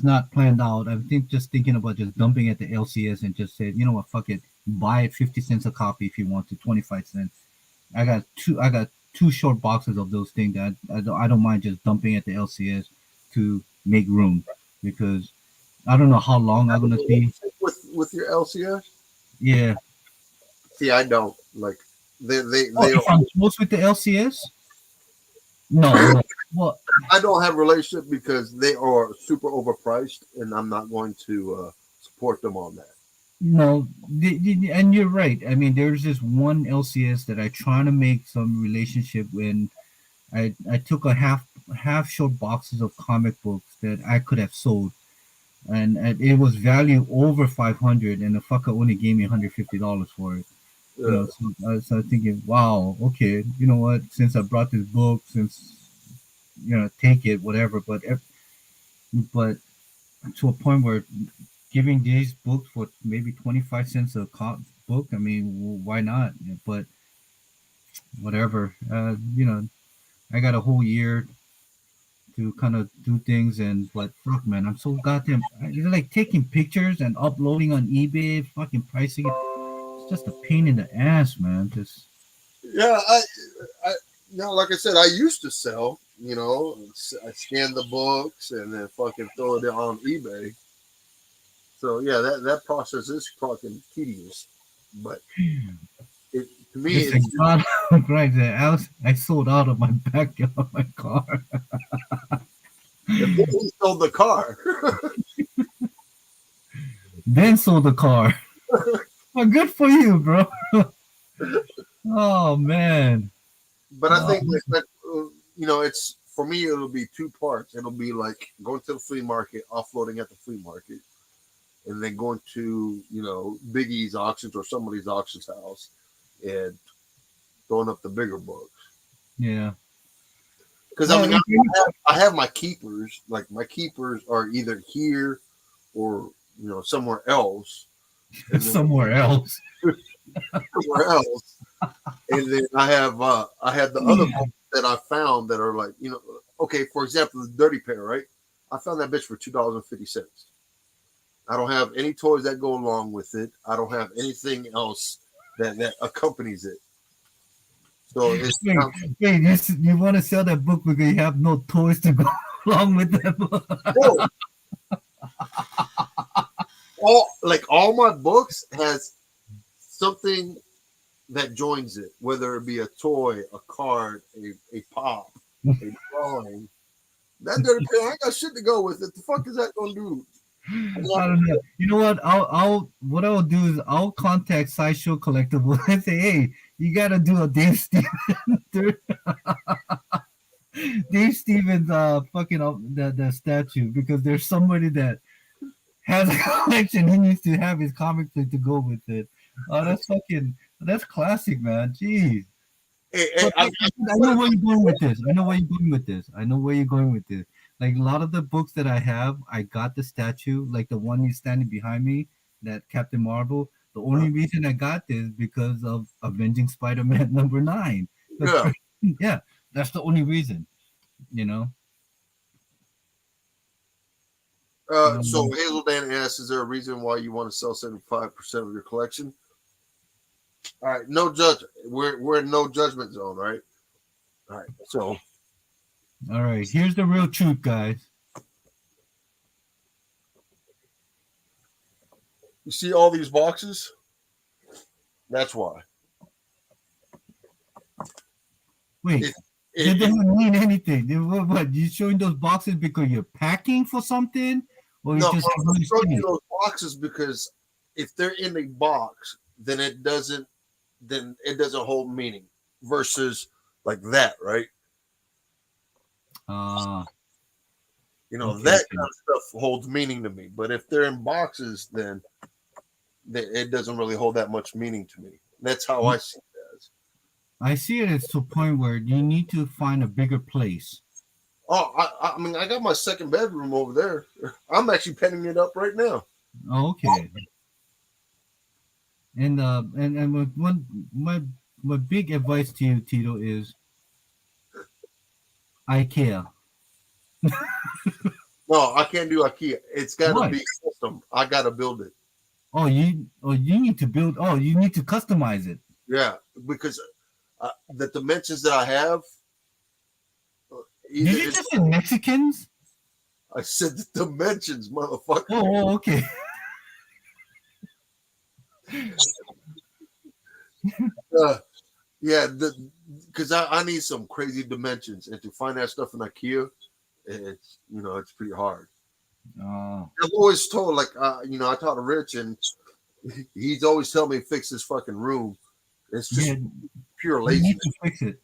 S1: not planned out. I think just thinking about just dumping at the LCS and just said, you know what, fuck it, buy it 50 cents a copy if you want to, 25 cents. I got two short boxes of those things that I don't mind just dumping at the LCS to make room because I don't know how long I'm gonna see.
S2: With your LCS?
S1: Yeah.
S2: See, I don't like
S1: Oh,
S2: they
S1: if I'm close with the LCS? No. Well,
S2: I don't have a relationship because they are super overpriced, and I'm not going to support them on that.
S1: no, and you're right. I mean, there's this one LCS that I trying to make some relationship when I took a half short boxes of comic books that I could have sold, and it was value over 500, and the fucker only gave me $150 for it. You
S2: Yeah.
S1: know, so I was thinking, wow, okay, you know what? Since I brought this book, since take it, whatever. But to a point where giving these books for maybe 25 cents a book, I mean, why not? But whatever, I got a whole year to kind of do things, and but fuck, man, I'm so goddamn. It's like taking pictures and uploading on eBay, fucking pricing it. It's just a pain in the ass, man. Just
S2: Yeah, like I said, I used to sell. I scan the books and then fucking throw it on eBay. So yeah, that process is fucking tedious, but it to me
S1: it's like
S2: it's
S1: God, right there. I sold out of my backyard, my car.
S2: and then he sold the car.
S1: Then sold the car. Well, good for you, bro. Oh man.
S2: But I
S1: Oh,
S2: think it's for me. It'll be two parts. It'll be like going to the flea market, offloading at the flea market, and then going to Big E's auctions or somebody's auctions house and throwing up the bigger books.
S1: yeah.
S2: Because I
S1: Well,
S2: mean, I have my keepers. Like my keepers are either here or somewhere else, and then
S1: somewhere else.
S2: somewhere else. And then I have the other books that I found that are like okay, for example, the Dirty Pair, right? I found that bitch for $2.50. I don't have any toys that go along with it. I don't have anything else that accompanies it. So it's
S1: Wait, you want to sell that book because you have no toys to go along with that book?
S2: bro, all my books has something that joins it, whether it be a toy, a card, a pop, a drawing. That Dirty Pair, I ain't got shit to go with it. The fuck is that gonna do?
S1: I don't know. You know what? What I'll do is I'll contact Sideshow Collectible and say, hey, you gotta do a Dave Stevens Dave Stevens fucking up the statue because there's somebody that has a collection. He needs to have his comic book to go with it. Oh, that's classic, man. Jeez. But I know where you're going with this. I know where you're going with this. I know where you're going with this. Like a lot of the books that I have, I got the statue, like the one he's standing behind me, that Captain Marvel. The only reason I got this because of Avenging Spider-Man #9.
S2: Yeah.
S1: Yeah, that's the only reason. You know.
S2: So
S1: Um,
S2: Hazel Dan asks, is there a reason why you want to sell 75% of your collection? All right, no judge. We're in no judgment zone, right? All right. So
S1: all right, here's the real truth, guys.
S2: you see all these boxes? That's why.
S1: Wait,
S2: If,
S1: that
S2: if,
S1: doesn't mean anything. What, you showing those boxes because you're packing for something, or you
S2: no,
S1: just
S2: I'm
S1: want to
S2: showing
S1: see
S2: you
S1: it?
S2: those boxes because if they're in a box, then it doesn't hold meaning versus like that, right?
S1: Ah,
S2: You know,
S1: okay,
S2: that
S1: okay.
S2: kind of stuff holds meaning to me. But if they're in boxes, then it doesn't really hold that much meaning to me. That's how I see it as.
S1: I see it as to a point where you need to find a bigger place.
S2: Oh, I mean, I got my second bedroom over there. I'm actually petting it up right now.
S1: Oh, okay. And my big advice to you, Tito, is IKEA.
S2: No, I can't do IKEA. It's got to
S1: Why?
S2: be custom. I got to build it.
S1: You need to build. Oh, you need to customize it.
S2: Yeah, because the dimensions that I have, either
S1: Did you just say Mexicans?
S2: I said the dimensions, motherfucker.
S1: Okay.
S2: Yeah, because I need some crazy dimensions, and to find that stuff in IKEA, it's it's pretty hard.
S1: Uh,
S2: I've always told I talk to Rich, and he's always telling me to fix this fucking room. It's just
S1: yeah,
S2: pure
S1: you need
S2: laziness.
S1: to fix it.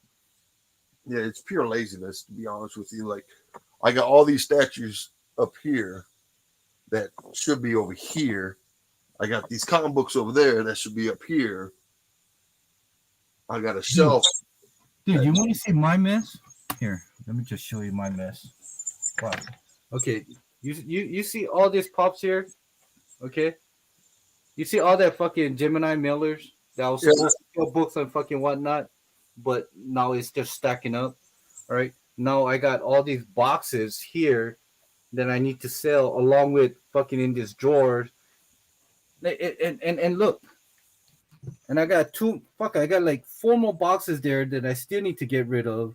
S2: Yeah, it's pure laziness to be honest with you. Like I got all these statues up here that should be over here. I got these comic books over there that should be up here. I got a shelf.
S1: Dude, you want to see my mess? Here, let me just show you my mess. Wow. Okay, you see all these pops here? Okay, you see all that fucking Gemini mailers that was
S2: Yeah.
S1: supposed to sell books and fucking whatnot, but now it's just stacking up. All right, now I got all these boxes here that I need to sell along with fucking in this drawer. And look, and I got I got like 4 more boxes there that I still need to get rid of.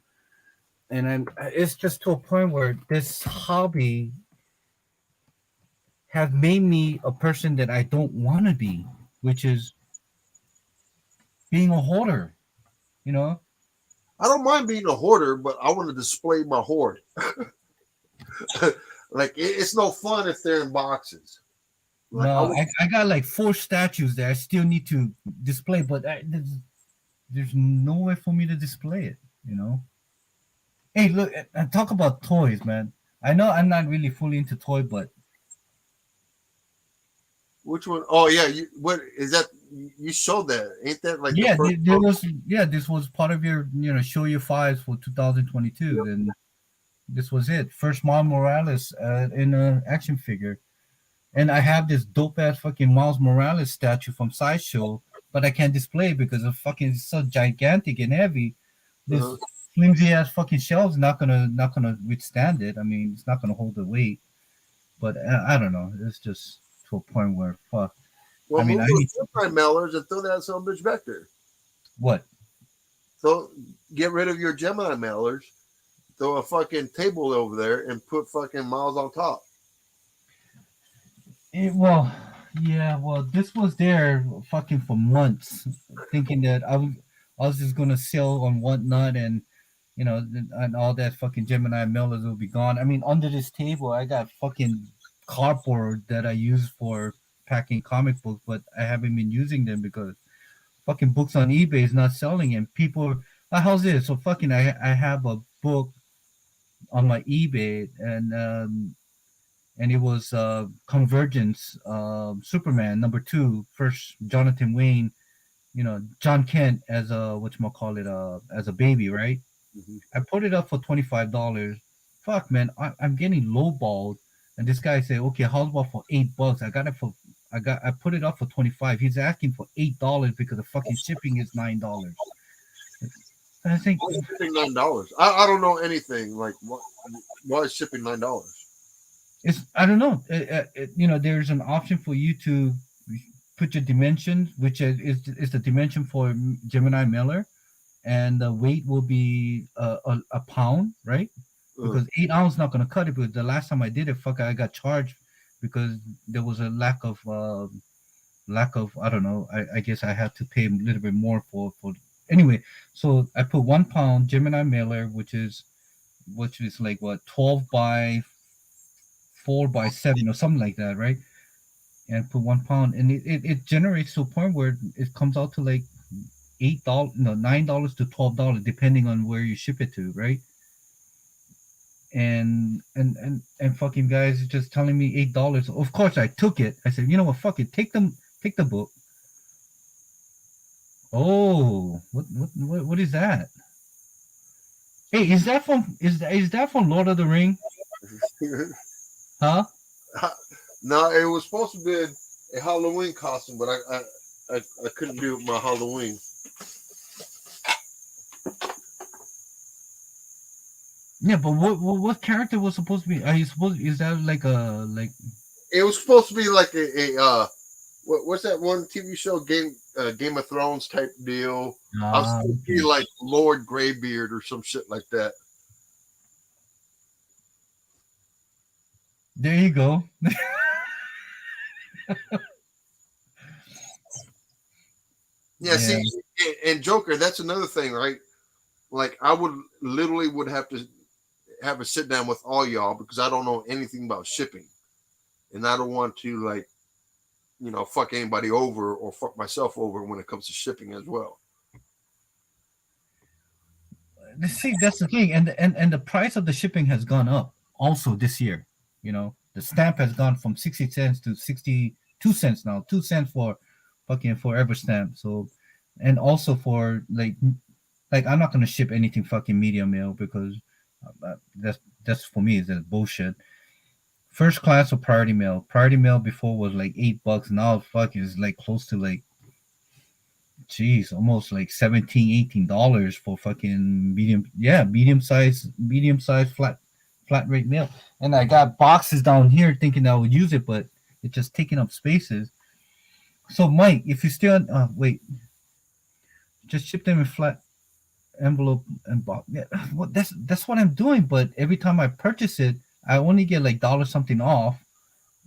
S1: And it's just to a point where this hobby have made me a person that I don't want to be, which is being a hoarder. You know?
S2: I don't mind being a hoarder, but I want to display my hoard. Like it's no fun if they're in boxes. Like
S1: No, I got like 4 statues that I still need to display, but there's nowhere for me to display it. You know? Hey, look, and talk about toys, man. I know I'm not really fully into toy, but
S2: which one? Oh yeah, what is that? You showed that, ain't that like
S1: yeah,
S2: the first?
S1: this was part of your show your fives for 2022.
S2: Yep.
S1: Then this was it. First Miles Morales in an action figure, and I have this dope ass fucking Miles Morales statue from Sideshow, but I can't display it because it's so gigantic and heavy. This
S2: Uh-huh.
S1: flimsy ass fucking shelf's not gonna withstand it. I mean, it's not gonna hold the weight. But I don't know. It's just to a point where fuck.
S2: Well,
S1: I mean,
S2: move
S1: I
S2: those
S1: need
S2: Gemini mailers and throw that some bitch back there.
S1: what?
S2: So get rid of your Gemini mailers, throw a fucking table over there, and put fucking Miles on top.
S1: Well, yeah. Well, this was there fucking for months, thinking that I was just gonna sell on whatnot and and all that fucking Gemini mailers will be gone. I mean, under this table, I got fucking cardboard that I use for packing comic books, but I haven't been using them because fucking books on eBay is not selling, and people. How's this? So fucking, I have a book on my eBay, and it was Convergence, Superman #2, first Jonathan Wayne, John Kent as a call it as a baby, right?
S2: Mm-hmm.
S1: I put it up for $25. Fuck man, I'm getting lowballed, and this guy said, okay, how about for $8? I put it up for 25. He's asking for $8 because the fucking shipping is $9. And I think
S2: Why is shipping $9? I don't know anything. Like what? Why is shipping $9?
S1: it's I don't know. There's an option for you to put your dimensions, which is the dimension for Gemini Miller, and the weight will be a pound, right? Because 8 ounce not gonna cut it. But the last time I did it, fuck, I got charged because there was a lack of I don't know. I guess I had to pay a little bit more for anyway. So I put 1 pound Gemini Miller, which is like what 12 by 4 by 7 or something like that, right? And put 1 pound, and it generates to a point where it comes out to like $8, no, $9 to $12, depending on where you ship it to, right? And fucking guys just telling me $8. Of course, I took it. I said, you know what, fuck it, take the book. Oh, what is that? Hey, is that from Lord of the Ring? Huh?
S2: No, it was supposed to be a Halloween costume, but I couldn't do my Halloween.
S1: Yeah, but what character was supposed to be? Are you supposed? Is that like a like?
S2: It was supposed to be like what's that one TV show, Game of Thrones type deal. I was supposed to be like Lord Greybeard or some shit like that.
S1: There you go.
S2: Yeah, see, and Joker, that's another thing, right? Like I would have to have a sit down with all y'all because I don't know anything about shipping, and I don't want to like, fuck anybody over or fuck myself over when it comes to shipping as well.
S1: See, that's the thing, and the price of the shipping has gone up also this year. The stamp has gone from 60 cents to 62 cents now. 2 cents for fucking forever stamp. So, and also for like I'm not gonna ship anything fucking media mail because that's for me is that bullshit. First class or priority mail. Priority mail before was like $8. Now fuck is like close to like, geez, almost like $17-18 for fucking medium size flat rate mail. And I got boxes down here thinking I would use it, but it's just taking up spaces. So Mike, if you still wait, just ship them in flat envelope and box. Yeah, well, that's what I'm doing. But every time I purchase it, I only get like dollar something off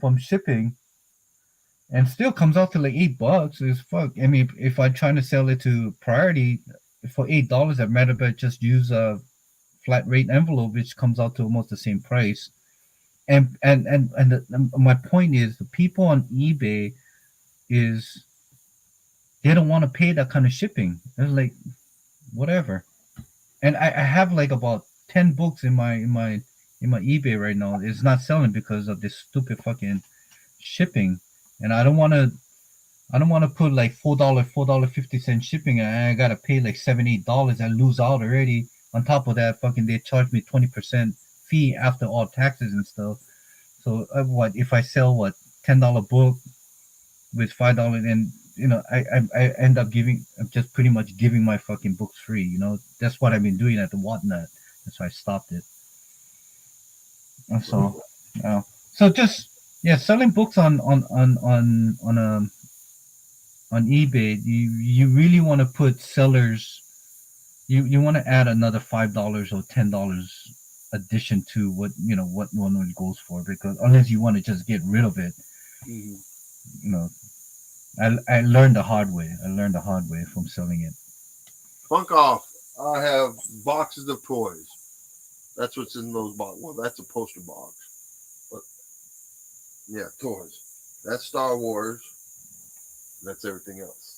S1: from shipping, and still comes out to like $8. Is fuck. I mean, if I'm trying to sell it to priority for $8, I'd rather bet just use a flat rate envelope, which comes out to almost the same price. My point is, the people on eBay is they don't want to pay that kind of shipping. They're like, whatever. And I have like about 10 books in my eBay right now. It's not selling because of this stupid fucking shipping. And I don't want to put like $4.50 shipping, and I gotta pay like $7-8. I lose out already. On top of that, fucking they charge me 20% fee after all taxes and stuff. So what if I sell $10 book with $5, and I end up I'm just pretty much giving my fucking books free. That's what I've been doing at the Whatnot. That's why I stopped it. And so just selling books on eBay. You really want to put sellers. You want to add another $5 or $10 addition to what one goes for, because unless you want to just get rid of it, I learned the hard way. From selling it.
S2: Funk off. I have boxes of toys. That's what's in those boxes. Well, that's a poster box. But yeah, toys. That's Star Wars. That's everything else.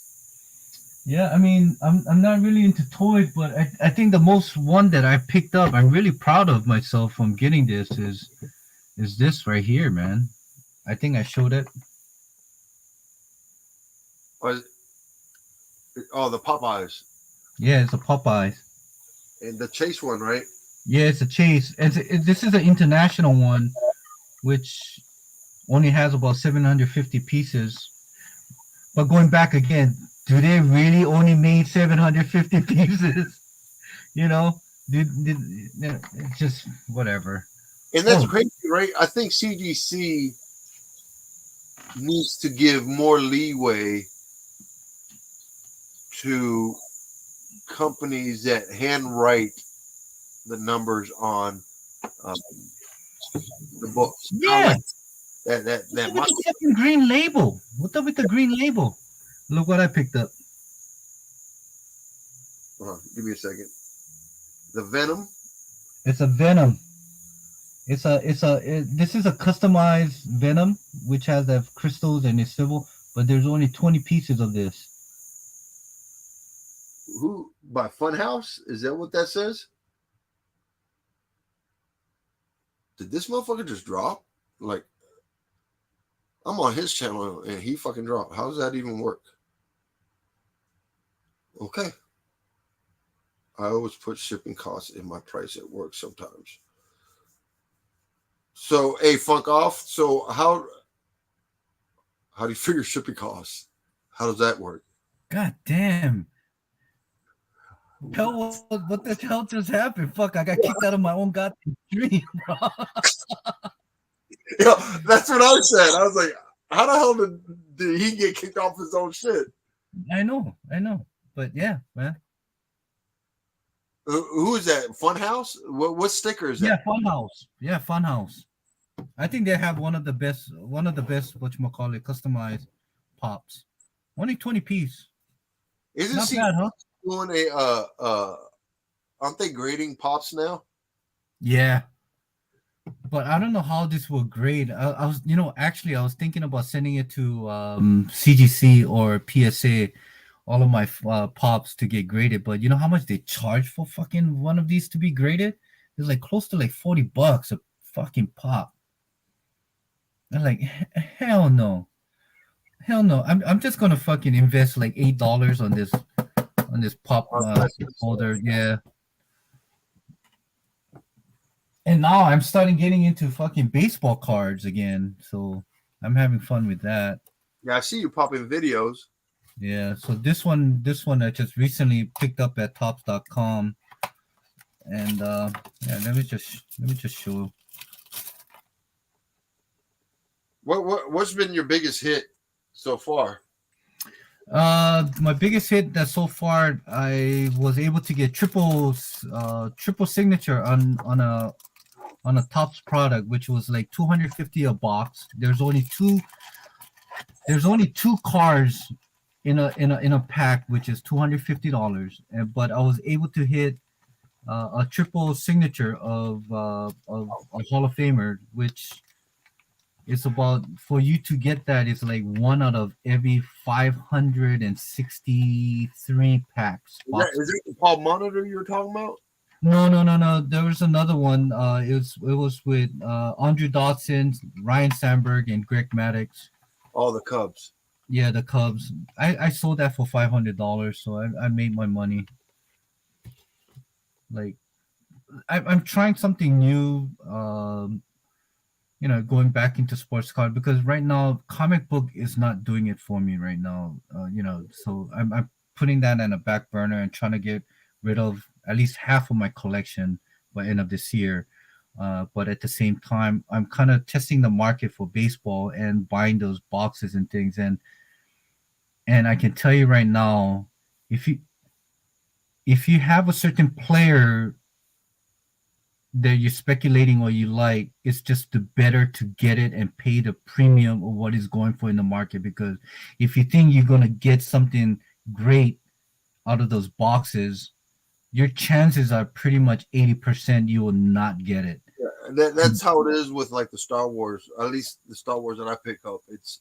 S1: Yeah, I mean, I'm not really into toys, but I think the most one that I picked up, I'm really proud of myself from getting this is this right here, man. I think I showed it.
S2: Oh, the Popeyes.
S1: Yeah, it's a Popeyes.
S2: And the Chase one, right?
S1: Yeah, it's a Chase. This is an international one, which only has about 750 pieces. But going back again, do they really only made 750 pieces? You know, it's just whatever.
S2: And that's
S1: Oh,
S2: crazy, right? I think CGC needs to give more leeway to companies that handwrite the numbers on um, the books. Not
S1: yeah.
S2: like that
S1: What's up with
S2: might,
S1: the fucking green label? What's up with the green label? Look what I picked up.
S2: give me a second. The Venom.
S1: It's a Venom. This is a customized Venom which has the crystals and it's civil, but there's only 20 pieces of this.
S2: Who by Funhouse? Is that what that says? Did this motherfucker just drop? Like, I'm on his channel and he fucking dropped. How does that even work? Okay. I always put shipping costs in my price at work sometimes. So, hey, Funk Off. So, how do you figure shipping costs? How does that work?
S1: God damn. Hell, what the hell just happened? Fuck, I got kicked out of my own goddamn dream, bro.
S2: Yeah, that's what I said. I was like, how the hell did he get kicked off his own shit?
S1: I know. But yeah, man.
S2: Who is that? Funhouse? What sticker is
S1: Yeah,
S2: that?
S1: Funhouse. Yeah, Funhouse. I think they have one of the best whatchamacallit customized pops. Only 20 piece.
S2: Isn't
S1: Not
S2: he
S1: bad, huh?
S2: doing aren't they grading pops now?
S1: Yeah. But I don't know how this will grade. I was, actually, I was thinking about sending it to CGC or PSA, all of my pops to get graded. But you know how much they charge for fucking one of these to be graded? It's like close to like $40 a fucking pop. I'm like, hell no, hell no. I'm just gonna fucking invest like $8 on this pop holder. Yeah. And now I'm starting getting into fucking baseball cards again. So I'm having fun with that.
S2: Yeah, I see you popping videos.
S1: Yeah. So this one I just recently picked up at tops.com. And yeah, let me just show.
S2: What's been your biggest hit so far?
S1: My biggest hit that so far I was able to get triple signature on a Tops product, which was like 250 a box. There's only two cars in a pack, which is $250. But I was able to hit a triple signature of a Hall of Famer, which is about, for you to get that, is like one out of every 563 packs.
S2: Is that the Paul Monitor you were talking about?
S1: No. There was another one. It was with Andrew Dodson, Ryan Sandberg, and Greg Maddux.
S2: Oh, the Cubs.
S1: Yeah, the Cubs. I sold that for $500, so I made my money. Like, I'm trying something new. Going back into sports card, because right now comic book is not doing it for me right now. So I'm putting that on a back burner and trying to get rid of at least half of my collection by end of this year. But at the same time, I'm kind of testing the market for baseball and buying those boxes and things. And I can tell you right now, if you have a certain player that you're speculating or you like, it's just the better to get it and pay the premium of what is going for in the market. Because if you think you're going to get something great out of those boxes, your chances are pretty much 80% you will not get it.
S2: Yeah, that's how it is with like the Star Wars. At least the Star Wars that I pick up, it's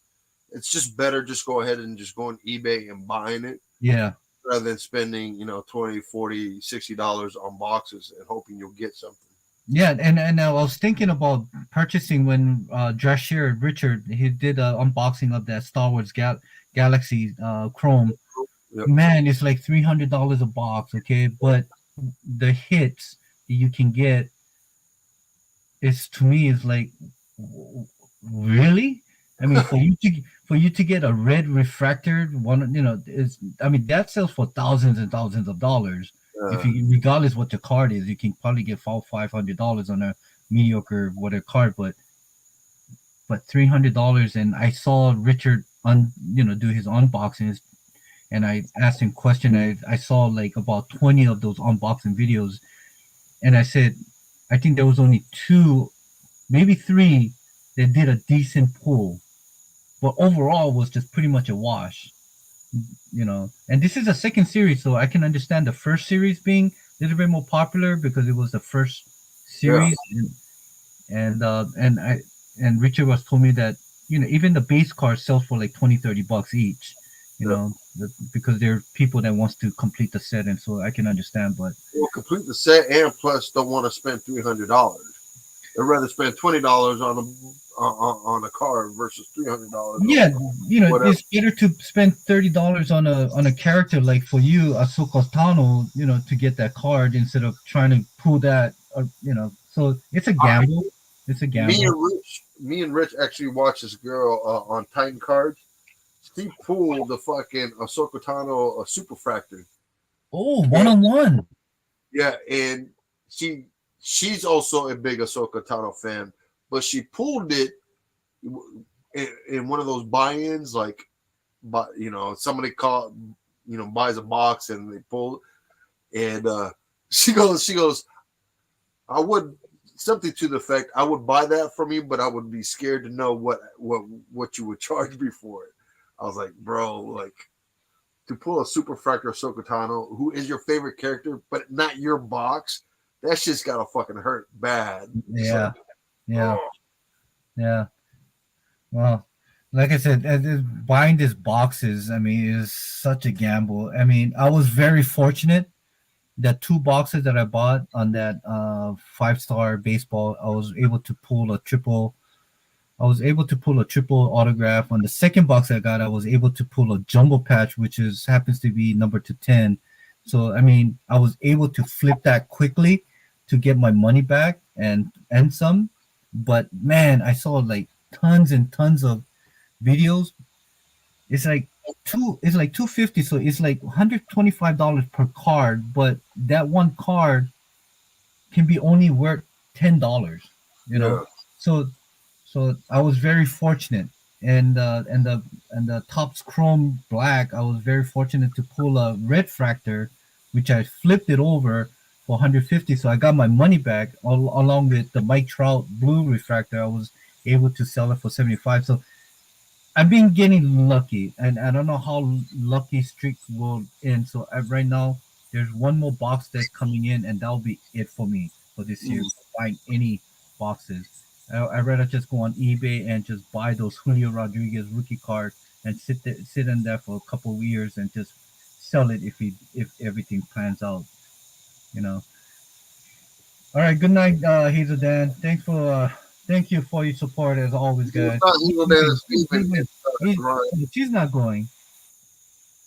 S2: just better just go ahead and just go on eBay and buying it.
S1: Yeah.
S2: Rather than spending, $20, $40, $60 on boxes and hoping you'll get something.
S1: Yeah, and I was thinking about purchasing when Joshua Richard, he did an unboxing of that Star Wars Galaxy Chrome.
S2: Yep.
S1: Man, it's like $300 a box, okay? But the hits that you can get is, to me, is like, Really? I mean, for you to get a red refractor one, is I mean that sells for thousands and thousands of dollars. If
S2: Uh,
S1: you regardless what your card is, you can probably get $500 on a mediocre whatever card, but $300. And I saw Richard do his unboxings, and I asked him question. I saw like about 20 of those unboxing videos, and I said, I think there was only two, maybe three that did a decent pull, but overall was just pretty much a wash. And this is a second series, so I can understand the first series being a little bit more popular because it was the first
S2: yeah,
S1: series. And Richard was told me that even the base card sells for like 20-30 bucks each,
S2: yeah.
S1: because there are people that wants to complete the set, and so I can understand. But
S2: Well, complete the set and plus don't want to spend $300. They'd rather spend $20 on a car versus $300 on
S1: yeah,
S2: whatever.
S1: it's better to spend $30 on a character like for you, Ahsoka Tano, to get that card instead of trying to pull that. So it's a
S2: I,
S1: gamble. It's a gamble.
S2: me and Rich actually watched this girl on Titan Cards. She pulled the fucking Ahsoka Tano Super Fractor.
S1: Oh, one
S2: And
S1: on one.
S2: yeah, and she she's also a big Ahsoka Tano fan, but she pulled it in one of those buy-ins, like, but somebody buys a box and they pull, and she goes, I would something to the effect, I would buy that from you, but I would be scared to know what you would charge me for it. I was like, bro, like to pull a super fractor Ahsoka Tano, who is your favorite character, but not your box, that shit's gotta fucking hurt bad. It's like,
S1: Yeah, yeah,
S2: oh,
S1: yeah. Well, like I said, buying these boxes, I mean, is such a gamble. I mean, I was very fortunate that two boxes that I bought on that 5-star baseball, I was able to pull a triple autograph. On the second box I got, I was able to pull a jumbo patch, which is happens to be number to 10. So I mean, I was able to flip that quickly to get my money back and some. But man, I saw like tons and tons of videos. It's like 250, so it's like $125 per card, but that one card can be only worth $10, you know.
S2: yeah,
S1: So I was very fortunate, and the Topps Chrome Black, I was very fortunate to pull a red fractor, which I flipped it over for 150. So I got my money back along with the Mike Trout blue refractor. I was able to sell it for 75. So I've been getting lucky, and I don't know how lucky streak will end. So right now, there's one more box that's coming in, and that'll be it for me for this year.
S2: mm,
S1: Buying any boxes, I'd rather just go on eBay and just buy those Julio Rodriguez rookie card and sit in there for a couple of years and just sell it if everything plans out. You know. All right. Good night, Hazel Dan. Thank you for your support as always,
S2: it's
S1: guys.
S2: not Evil Dan and
S1: He
S2: Steven,
S1: wins.
S2: it's
S1: He,
S2: Ryan.
S1: she's not going.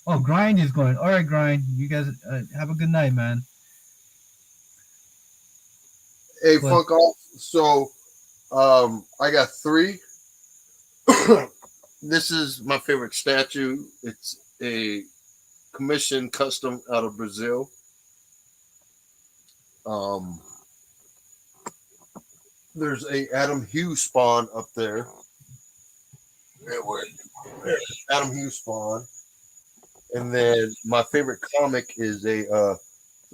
S1: Oh, Grind is going. All right, Grind. You guys have a good night, man.
S2: Hey,
S1: But
S2: fuck off. So I got three. This is my favorite statue. It's a commission custom out of Brazil. Um, there's a Adam Hughes spawn up there. Adam Hughes spawn. And then my favorite comic is the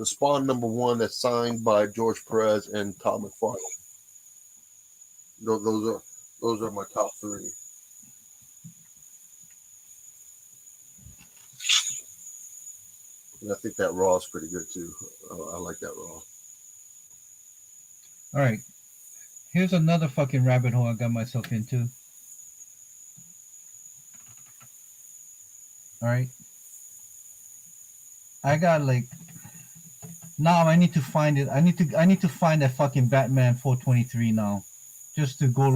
S2: Spawn #1 that's signed by George Perez and Todd McFarlane. Those are my top three. And I think that Raw is pretty good too. I like that Raw.
S1: all right, here's another fucking rabbit hole I got myself into. All right, I got like now I need to find it. I need to find that fucking Batman 423 now, just to go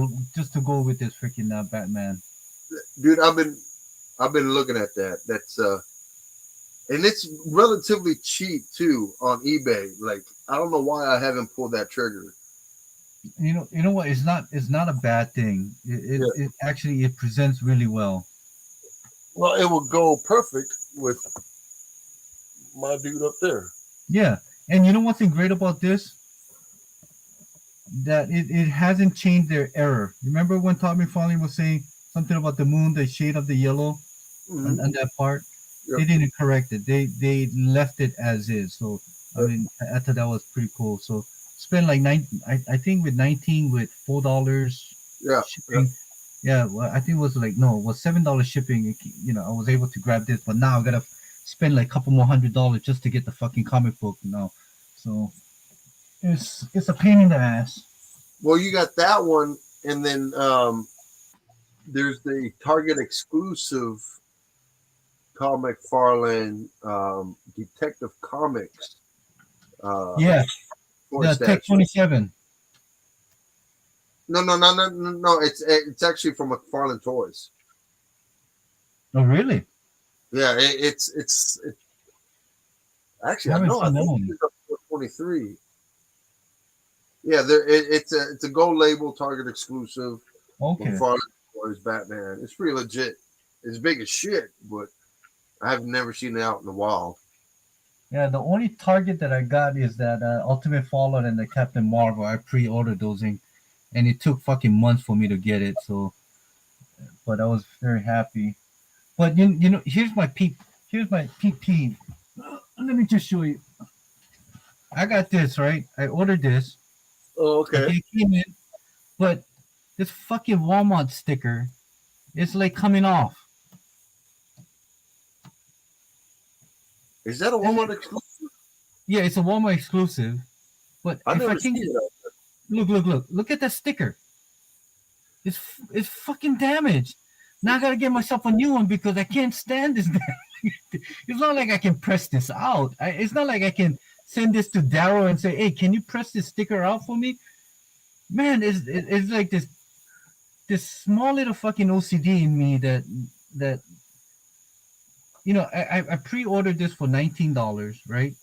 S1: with this freaking Batman.
S2: Dude, I've been looking at that. That's and it's relatively cheap too on eBay. Like I don't know why I haven't pulled that trigger.
S1: You know what? It's not a bad thing.
S2: Yeah.
S1: It actually it presents really well.
S2: Well, it would go perfect with my dude up there.
S1: Yeah, and you know what's great about this? That it hasn't changed their error. Remember when Tommy Foley was saying something about the moon, the shade of the yellow
S2: Mm-hmm.
S1: on that part?
S2: Yep.
S1: They didn't correct it. They left it as is. So I
S2: Yep.
S1: mean, I thought that was pretty cool. So spend like I think with 19 with $4
S2: Yeah. Yeah.
S1: shipping. Yeah, well, I think it was like no, it was $7 shipping. You know, I was able to grab this, but now I gotta spend like a couple more $100 just to get the fucking comic book now. So it's a pain in the ass.
S2: Well, you got that one, and then there's the Target exclusive Comic Farland Detective Comics
S1: Yeah,
S2: toy
S1: the Tech
S2: statue.
S1: 27.
S2: No. It's actually from McFarlane Toys.
S1: Oh, really?
S2: Yeah, it
S1: I
S2: actually I
S1: haven't
S2: know I
S1: seen that
S2: think
S1: one.
S2: it's up to 23. Yeah, it's a gold label Target exclusive
S1: Okay.
S2: McFarlane Toys Batman. It's pretty legit. It's big as shit, but I have never seen it out in a while.
S1: Yeah, the only target that I got is that Ultimate Fallout and the Captain Marvel. I pre-ordered those and it took fucking months for me to get it. So, but I was very happy. But you know, here's my peep peeve. Let me just show you. I got this right. I ordered this.
S2: Oh, okay.
S1: Okay, it came in, but this fucking Walmart sticker is like coming off.
S2: Is that a
S1: And
S2: Walmart
S1: then,
S2: exclusive?
S1: yeah, it's a Walmart exclusive. But
S2: I
S1: if I
S2: never
S1: can
S2: seen
S1: get
S2: that.
S1: look at that sticker. It's fucking damaged. Now I gotta get myself a new one because I can't stand this. It's not like I can press this out. It's not like I can send this to Daryl and say, "Hey, can you press this sticker out for me?" Man, it's like this small little fucking OCD in me that you know, I pre-ordered this for $19, right?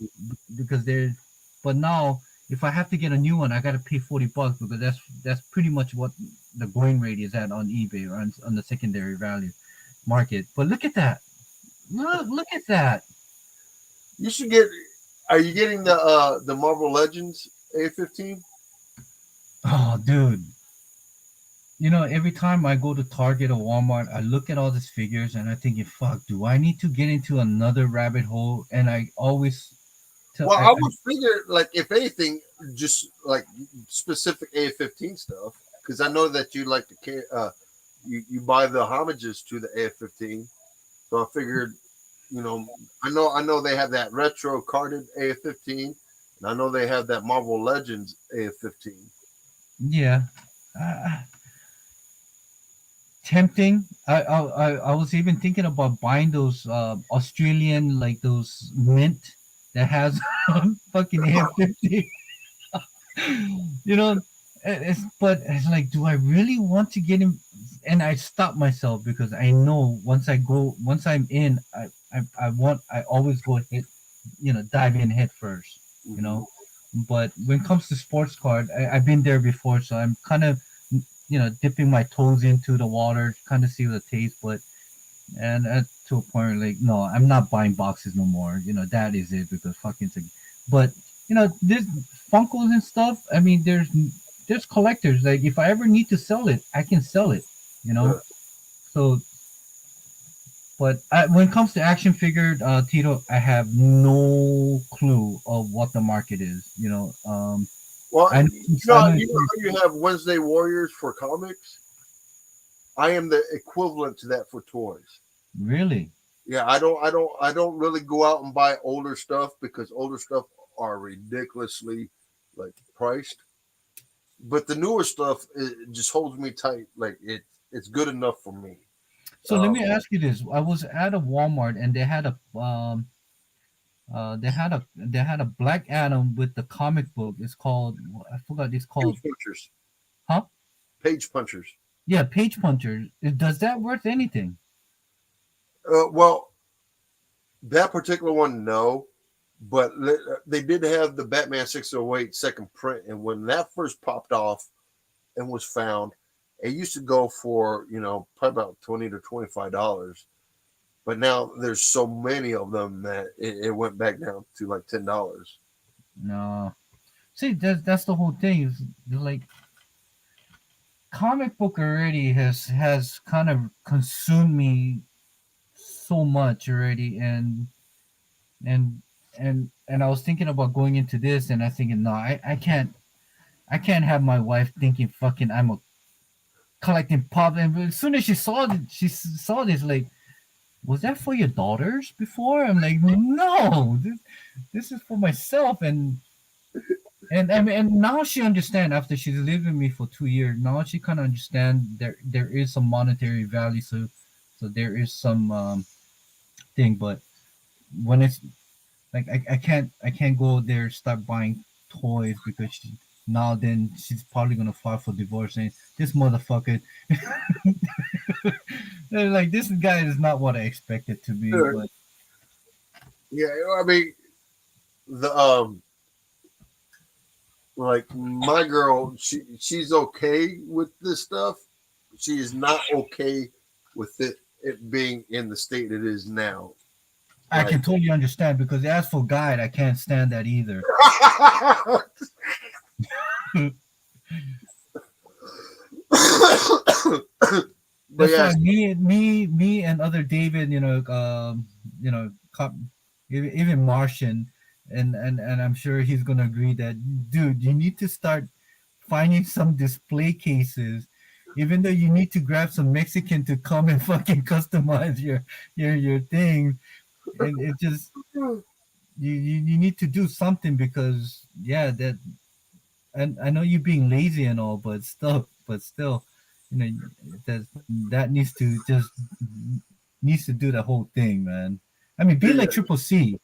S1: Because they're, but now if I have to get a new one, I gotta pay $40 because that's pretty much what the going rate is at on eBay or on the secondary value market. But look at that! Look at that!
S2: You should get. Are you getting the Marvel Legends A15?
S1: Oh, dude. You know, every time I go to Target or Walmart, I look at all these figures and I think, fuck, do I need to get into another rabbit hole? And I always tell,
S2: Well, I would figure, like, if anything, just like specific A15 stuff, because I know that you like to you buy the homages to the A15. So I figured, you know, I know they have that retro carded A15, and I know they have that Marvel Legends A15.
S1: yeah. Uh, Tempting. I was even thinking about buying those Australian like those mint that has fucking AF-50. You know, but it's like, do I really want to get him? And I stop myself because I know once I'm in, I always go hit, you know, dive in head first. You
S2: Mhm.
S1: know, but when it comes to sports card, I've been there before, so I'm kind of dipping my toes into the water, kind of see the taste. But and to a point, like, no, I'm not buying boxes no more. You know, that is it because fucking. But this Funkos and stuff. I mean, there's collectors. Like, if I ever need to sell it, I can sell it. You know,
S2: Yeah.
S1: so. But when it comes to action figure, Tito, I have no clue of what the market is.
S2: Well,
S1: I know, I know.
S2: you know how you have Wednesday Warriors for comics. I am the equivalent to that for toys.
S1: Really.
S2: Yeah, I don't really go out and buy older stuff because older stuff are ridiculously like priced. But the newer stuff it just holds me tight. Like it's good enough for me.
S1: So let
S2: Um,
S1: me ask you this: I was at a Walmart and they had a Black Adam with the comic book. It's called, I forgot. It's called,
S2: page punchers,
S1: huh?
S2: page punchers.
S1: Yeah, Page Puncher. Does that worth anything?
S2: Well, that particular one, no. but they did have the Batman 608 second print, and when that first popped off and was found, it used to go for probably about $20 to $25, but now there's so many of them that it went back down to like $10.
S1: No. See, that's the whole thing. Is like comic book already has kind of consumed me so much already, and and I was thinking about going into this, and I thinking, no, I can't have my wife thinking fucking I'm a collecting pop. And as soon as she saw this, like, was that for your daughters before? I'm like, no, this is for myself. And I mean, and now she understand after she's lived with me for 2 years. Now she kind of understand there is some monetary value, so there is some thing. But when it's like I can't go there start buying toys because now then she's probably gonna file for divorce and this motherfucker. They're like, this guy is not what I expected to be.
S2: Sure.
S1: But
S2: Yeah, I mean the like my girl, she's okay with this stuff. She is not okay with it being in the state it is now.
S1: I can totally understand because as for guide, I can't stand that either.
S2: But
S1: That's
S2: yeah,
S1: why me and other David, you know, even Martian, and I'm sure he's gonna agree that, dude, you need to start finding some display cases, even though you need to grab some Mexican to come and fucking customize your thing, and it just you need to do something because yeah, that, and I know you being lazy and all, but still, you know, that needs to do the whole thing, man. I mean, be like Triple C,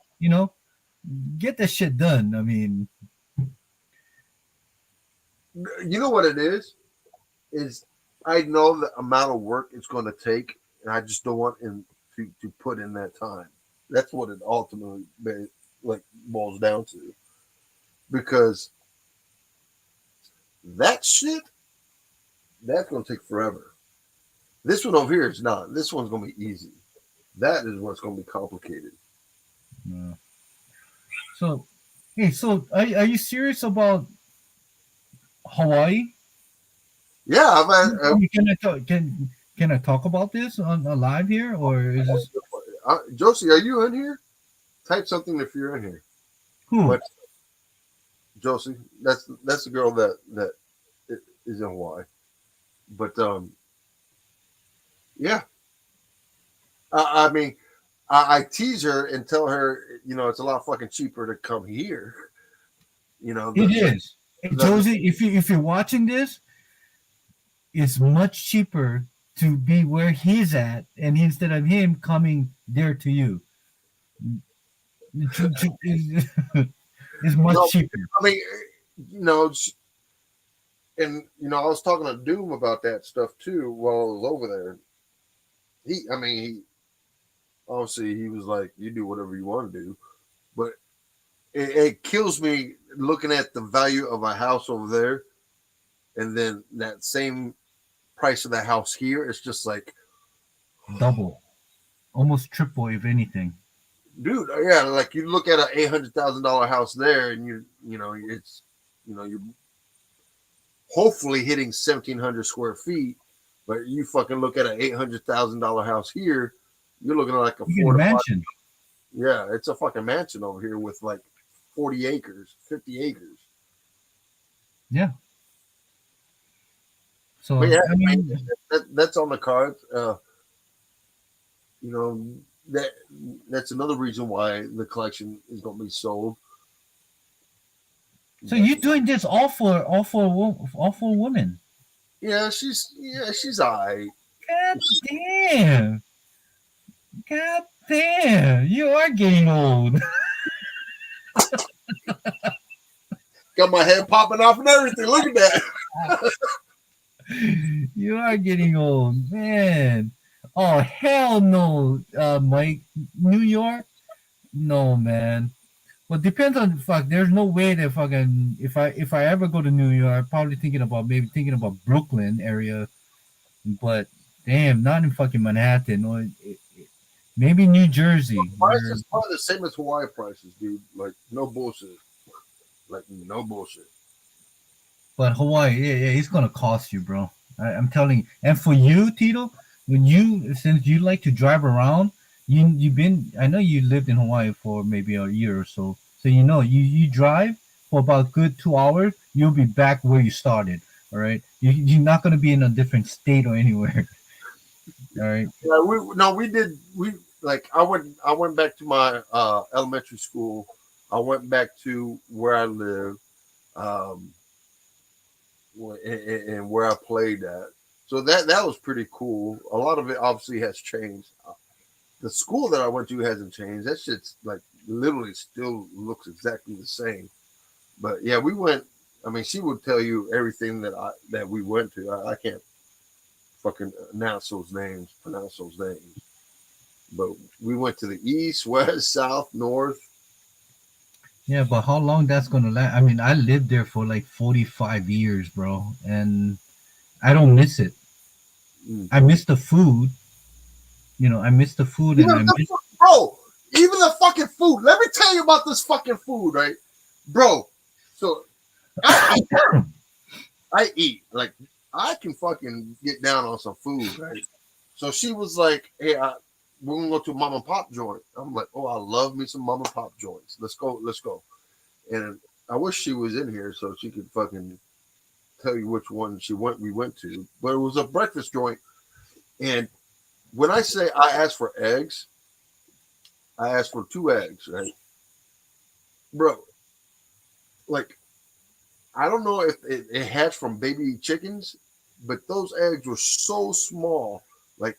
S1: get that shit done. I mean,
S2: you know what it is I know the amount of work it's going to take, and I just don't want him to put in that time. That's what it ultimately like boils down to, because that shit that's going to take forever. This one over here is not. This one's going to be easy. That is what's going to be complicated.
S1: so hey, so are you serious about Hawaii?
S2: Yeah, I've
S1: I
S2: had,
S1: mean, can I talk about this on live here, or is this
S2: Josie, are you in here? Type something if you're in here.
S1: who?
S2: But Josie, that's the girl that is in Hawaii. But yeah, I mean, I tease her and tell her, it's a lot fucking cheaper to come here.
S1: It is. Hey, Josie, if you're watching this, it's much cheaper to be where he's at, and instead of him coming there to you, it's much
S2: no,
S1: cheaper.
S2: I mean, you know, and I was talking to Doom about that stuff too while I was over there. He obviously he was like, "You do whatever you want to do," but it kills me looking at the value of a house over there, and then that same price of the house here. It's just like
S1: Double, almost triple, if anything.
S2: dude, yeah, like you look at an $800,000 house there, and it's you're hopefully hitting 1,700 square feet, but you fucking look at an $800,000 house here, you're looking at like a
S1: You get
S2: 4
S1: a
S2: to 5.
S1: mansion.
S2: Yeah, it's a fucking mansion over here with like 40 acres, 50 acres.
S1: Yeah. So
S2: But yeah,
S1: I mean,
S2: that's on the cards. You know that that's another reason why the collection is going to be sold.
S1: so you're doing this all for women.
S2: She's all right.
S1: God damn. God damn. You are getting old.
S2: Got my head popping off and everything. Look at that.
S1: You are getting old, man. Oh hell no, Mike. New York? No, man. Well, depends on fuck. There's no way that fucking if I ever go to New York, I'm probably thinking about Brooklyn area, but damn, not in fucking Manhattan or maybe New Jersey.
S2: Price
S1: Where,
S2: is probably the same as Hawaii prices, dude. Like no bullshit. Like no bullshit.
S1: but Hawaii, yeah, it's gonna cost you, bro. I'm telling you. And for you, Tito, when you since you like to drive around, you've been. I know you lived in Hawaii for maybe a year or so, so you know you drive for about good 2 hours. You'll be back where you started. All right, you're not gonna be in a different state or anywhere. All right.
S2: Yeah, we did we like I went back to my elementary school. I went back to where I lived, um, and where I played at. So that was pretty cool. A lot of it obviously has changed. The school that I went to hasn't changed. That shit's like literally still looks exactly the same. But yeah, we went. I mean, she would tell you everything that we went to. I can't fucking pronounce those names. But we went to the east, west, south, north.
S1: Yeah, but how long that's gonna last? I mean, I lived there for like 45 years, bro, and I don't miss it.
S2: Mm.
S1: I miss the food. I miss the food, and
S2: Even
S1: I miss.
S2: bro, even the fucking food. Let me tell you about this fucking food, right, bro? So I eat, I eat like I can fucking get down on some food, right? So she was like, "Hey, we're gonna go to a mom and pop joint." I'm like, "Oh, I love me some mom and pop joints. Let's go, let's go." And I wish she was in here so she could fucking tell you which one we went to. But it was a breakfast joint, and when I say I asked for eggs, I asked for 2 eggs, right, bro? Like I don't know if it hatched from baby chickens, but those eggs were so small, like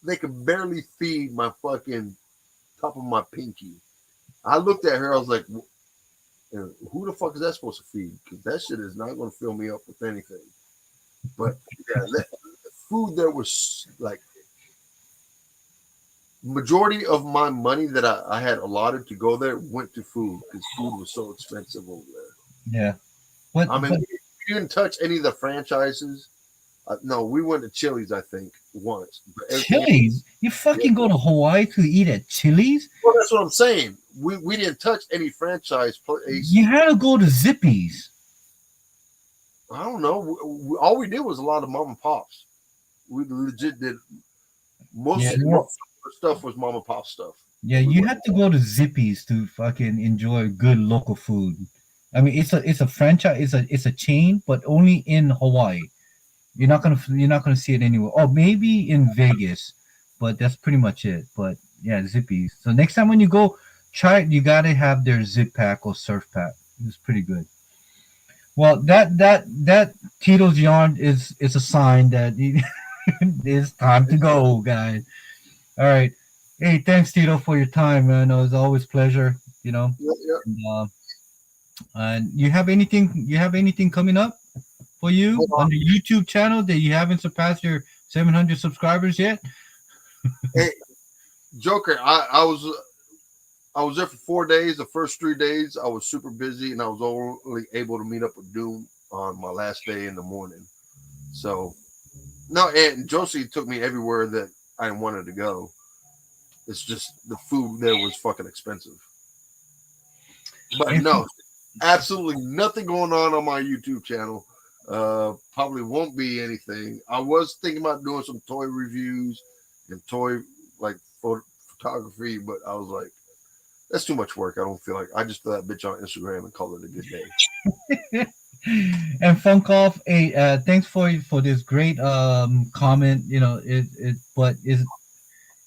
S2: they could barely feed my fucking top of my pinky. I looked at her, I was like, who the fuck is that supposed to feed? Because that shit is not going to fill me up with anything. But yeah, the food there was like majority of my money that I had allotted to go there went to food because food was so expensive over there.
S1: Yeah, but
S2: I mean, we didn't touch any of the franchises. No, we went to Chili's, I think, once. But everything
S1: Chili's. You
S2: else,
S1: fucking go to Hawaii to eat at Chili's?
S2: well, that's what I'm saying. We didn't touch any franchise places.
S1: You had to go to Zippy's.
S2: I don't know. All we did was a lot of mom and pops. We legit did
S1: Yeah,
S2: most of the stuff was mom and pop stuff.
S1: yeah.
S2: We
S1: You
S2: went,
S1: had to go to Zippy's to fucking enjoy good local food. I mean, it's a franchise. It's a chain, but only in Hawaii. You're not gonna see it anywhere. Oh, maybe in Vegas, but that's pretty much it. But yeah, Zippy's. So next time when you go, try it. You gotta have their zip pack or surf pack. It's pretty good. Well, that Tito's yarn is a sign that it's time to go, guys. All right. Hey, thanks, Tito, for your time, man. It was always a pleasure.
S2: yeah, yeah.
S1: And you have anything coming up for you
S2: Hold
S1: on
S2: on.
S1: the YouTube channel that you haven't surpassed your 700 subscribers yet?
S2: Hey, Joker, I was there for 4 days. The first 3 days, I was super busy, and I was only able to meet up with Doom on my last day in the morning. So no, and Josie took me everywhere that I wanted to go. It's just the food there was fucking expensive. But
S1: Hey,
S2: no, absolutely nothing going on my YouTube channel. Probably won't be anything. I was thinking about doing some toy reviews and toy like photography, but I was like, that's too much work. I don't feel like I just throw that bitch on Instagram and call it a good day.
S1: and Funkoff, hey, thanks for this great comment. But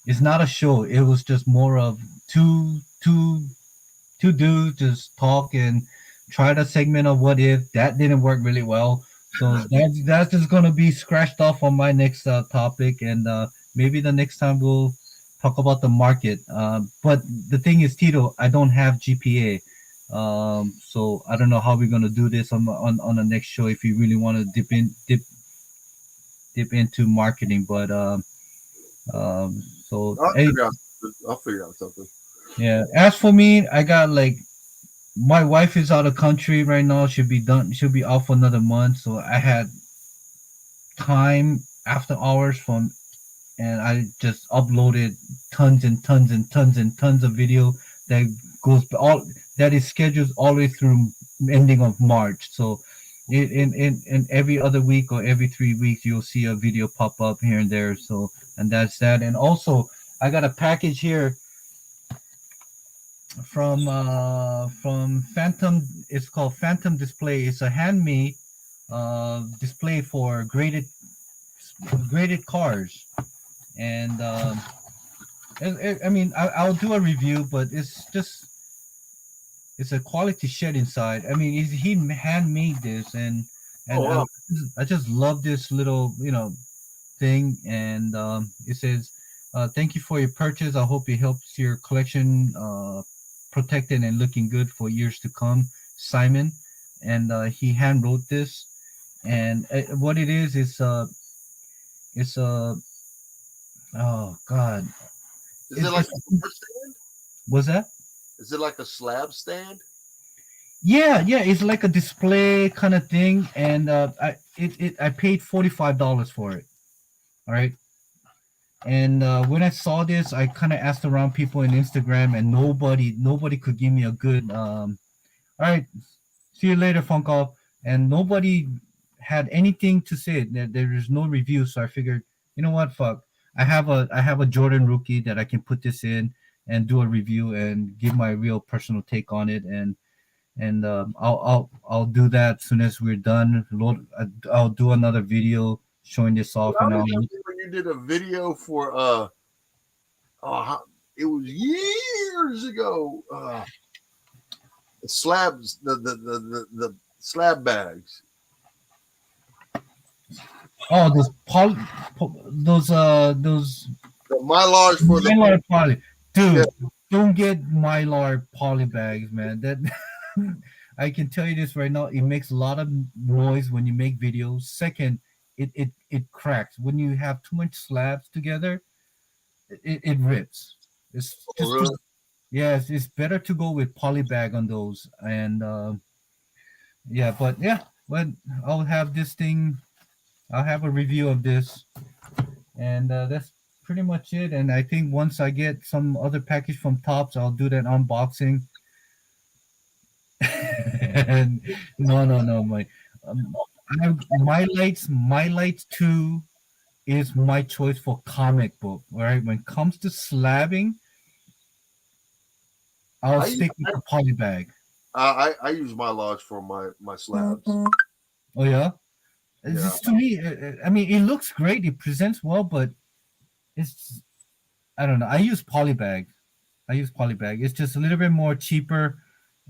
S1: it's not a show. It was just more of two dudes just talk and try the segment of what if that didn't work really well. So that's just gonna be scratched off on my next topic, and maybe the next time we'll talk about the market. But the thing is, Tito, I don't have GPA, so I don't know how we're gonna do this on the next show if you really want to dip into marketing. But so
S2: I'll
S1: hey,
S2: figure out. I'll figure out something.
S1: yeah. As for me, I got like my wife is out of country right now. She'll be done. She'll be out for another month. So I had time after hours from, and I just uploaded tons and tons and tons and tons of video that goes all that is scheduled all the way through ending of March. So in every other week or every 3 weeks you'll see a video pop up here and there. So and that's that. And also I got a package here from Phantom. It's called Phantom Display. It's a handmade display for graded cars. And I mean, I'll do a review, but it's a quality shed inside. I mean, he handmade this, and
S2: Oh wow.
S1: I just love this little thing. And it says, "Thank you for your purchase. I hope it helps your collection protected and looking good for years to come." Simon, and he hand wrote this, and what it is it's a oh god,
S2: Is it like
S1: it's
S2: a car stand?
S1: was that.
S2: Is it like a slab stand?
S1: Yeah, yeah, it's like a display kind of thing, and I paid $45 for it. All right, and when I saw this, I kind of asked around people in Instagram, and nobody could give me a good. All right, see you later, Funko, and nobody had anything to say. There is no review, so I figured, you know what, fuck. I have a Jordan rookie that I can put this in and do a review and give my real personal take on it, and I'll do that as soon as we're done. I'll do another video showing this
S2: Well,
S1: off,
S2: I
S1: and I'll
S2: remember when you did a video for it was years ago. The slabs, the slab bags.
S1: oh those
S2: The Mylars for the
S1: Mylar poly,
S2: yeah.
S1: dude. Don't get Mylar poly bags, man. That I can tell you this right now. It makes a lot of noise when you make videos. Second, it cracks when you have too much slabs together. It rips. It's
S2: Oh,
S1: just too.
S2: really?
S1: Yeah, it's better to go with poly bag on those. And yeah, but yeah, but I'll have this thing. I'll have a review of this, and that's pretty much it. And I think once I get some other package from Tops, I'll do that unboxing. And no, um, my lights 2 is my choice for comic book. All right, when it comes to slabbing, I'll
S2: I
S1: stick with the poly bag.
S2: I use Mylars for my slabs.
S1: Oh yeah, it's
S2: Yeah.
S1: just to me. I mean, it looks great. It presents well, but it's I don't know. I use polybag. It's just a little bit more cheaper,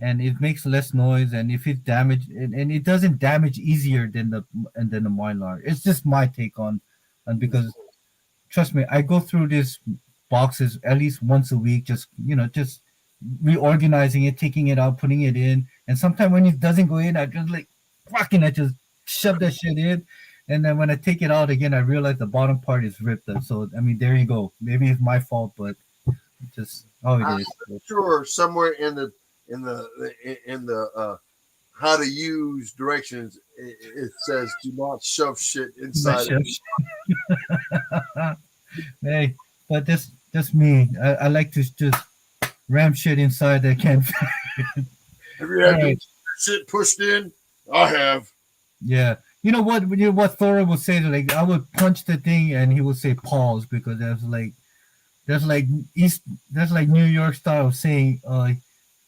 S1: and it makes less noise. And if it's damaged, and it doesn't damage easier than the Mylar. It's just my take on because trust me, I go through these boxes at least once a week. Just reorganizing it, taking it out, putting it in, and sometimes when it doesn't go in, I just like fucking I just shove that shit in. And then when I take it out again, I realize the bottom part is ripped up. So I mean, there you go. Maybe it's my fault, but just how it
S2: I'm
S1: is.
S2: sure somewhere in the how to use directions it says do not shove shit
S1: My
S2: inside.
S1: chef. Hey, but that's me. I like to just ram shit inside that can't.
S2: Have you
S1: All
S2: had to
S1: right.
S2: shit pushed in? I have.
S1: Yeah. You know what? You know what Thora would say? Like I would punch the thing, and he would say pause because that's like East. That's like New York style saying.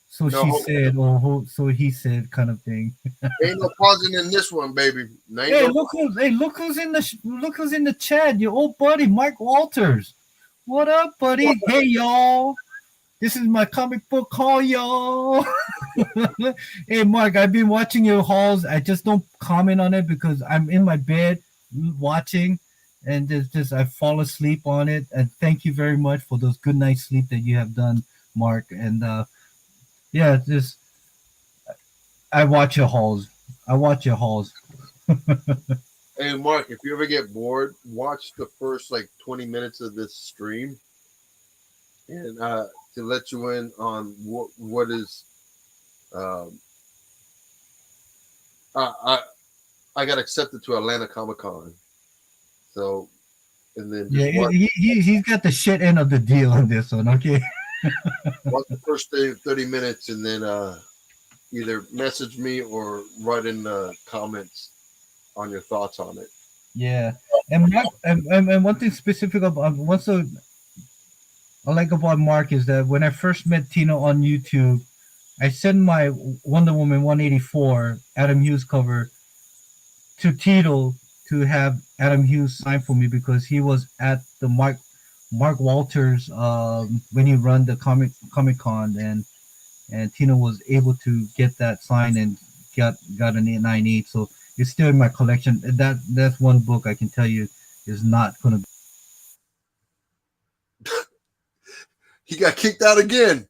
S1: So she
S2: No,
S1: said, or so he said, kind of thing.
S2: ain't no pausing in this one, baby. Ain't
S1: Hey,
S2: no.
S1: look who's in the chat. Your old buddy Mike Walters. What up, buddy? Hey, y'all. This is my comic book haul, y'all. Hey, Mark, I've been watching your hauls. I just don't comment on it because I'm in my bed watching, and just I fall asleep on it. And thank you very much for those good night's sleep that you have done, Mark. And yeah, just I watch your hauls. I watch your hauls.
S2: Hey, Mark, if you ever get bored, watch the first like 20 minutes of this stream, and to let you in on what is Um, I I got accepted to Atlanta Comic Con. So, and then
S1: Yeah,
S2: just watch,
S1: he's got the shit end of the deal on this one. Okay.
S2: watch the first 30 minutes and then either message me or write in the comments on your thoughts on it.
S1: Yeah, and Mark, and one thing specific about what's so I like about Mark is that when I first met Tino on YouTube, I sent my Wonder Woman 184 Adam Hughes cover to Tito to have Adam Hughes sign for me because he was at the Mark Walters when he run the Comic Con, and Tino was able to get that signed and got an 898. So it's still in my collection. That's one book I can tell you is not gonna.
S2: He got kicked out again.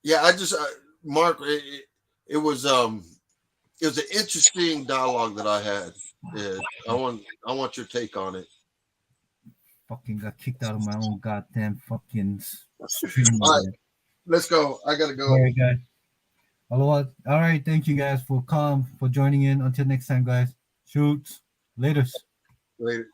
S2: Yeah, Mark. It was an interesting dialogue that I had. Yeah, I want your take on it.
S1: Fucking got kicked out of my own goddamn fucking stream.
S2: All right, let's go. I gotta go.
S1: All right, guys. All right. Thank you guys for joining in. Until next time, guys. Shoot. Latest.
S2: Later.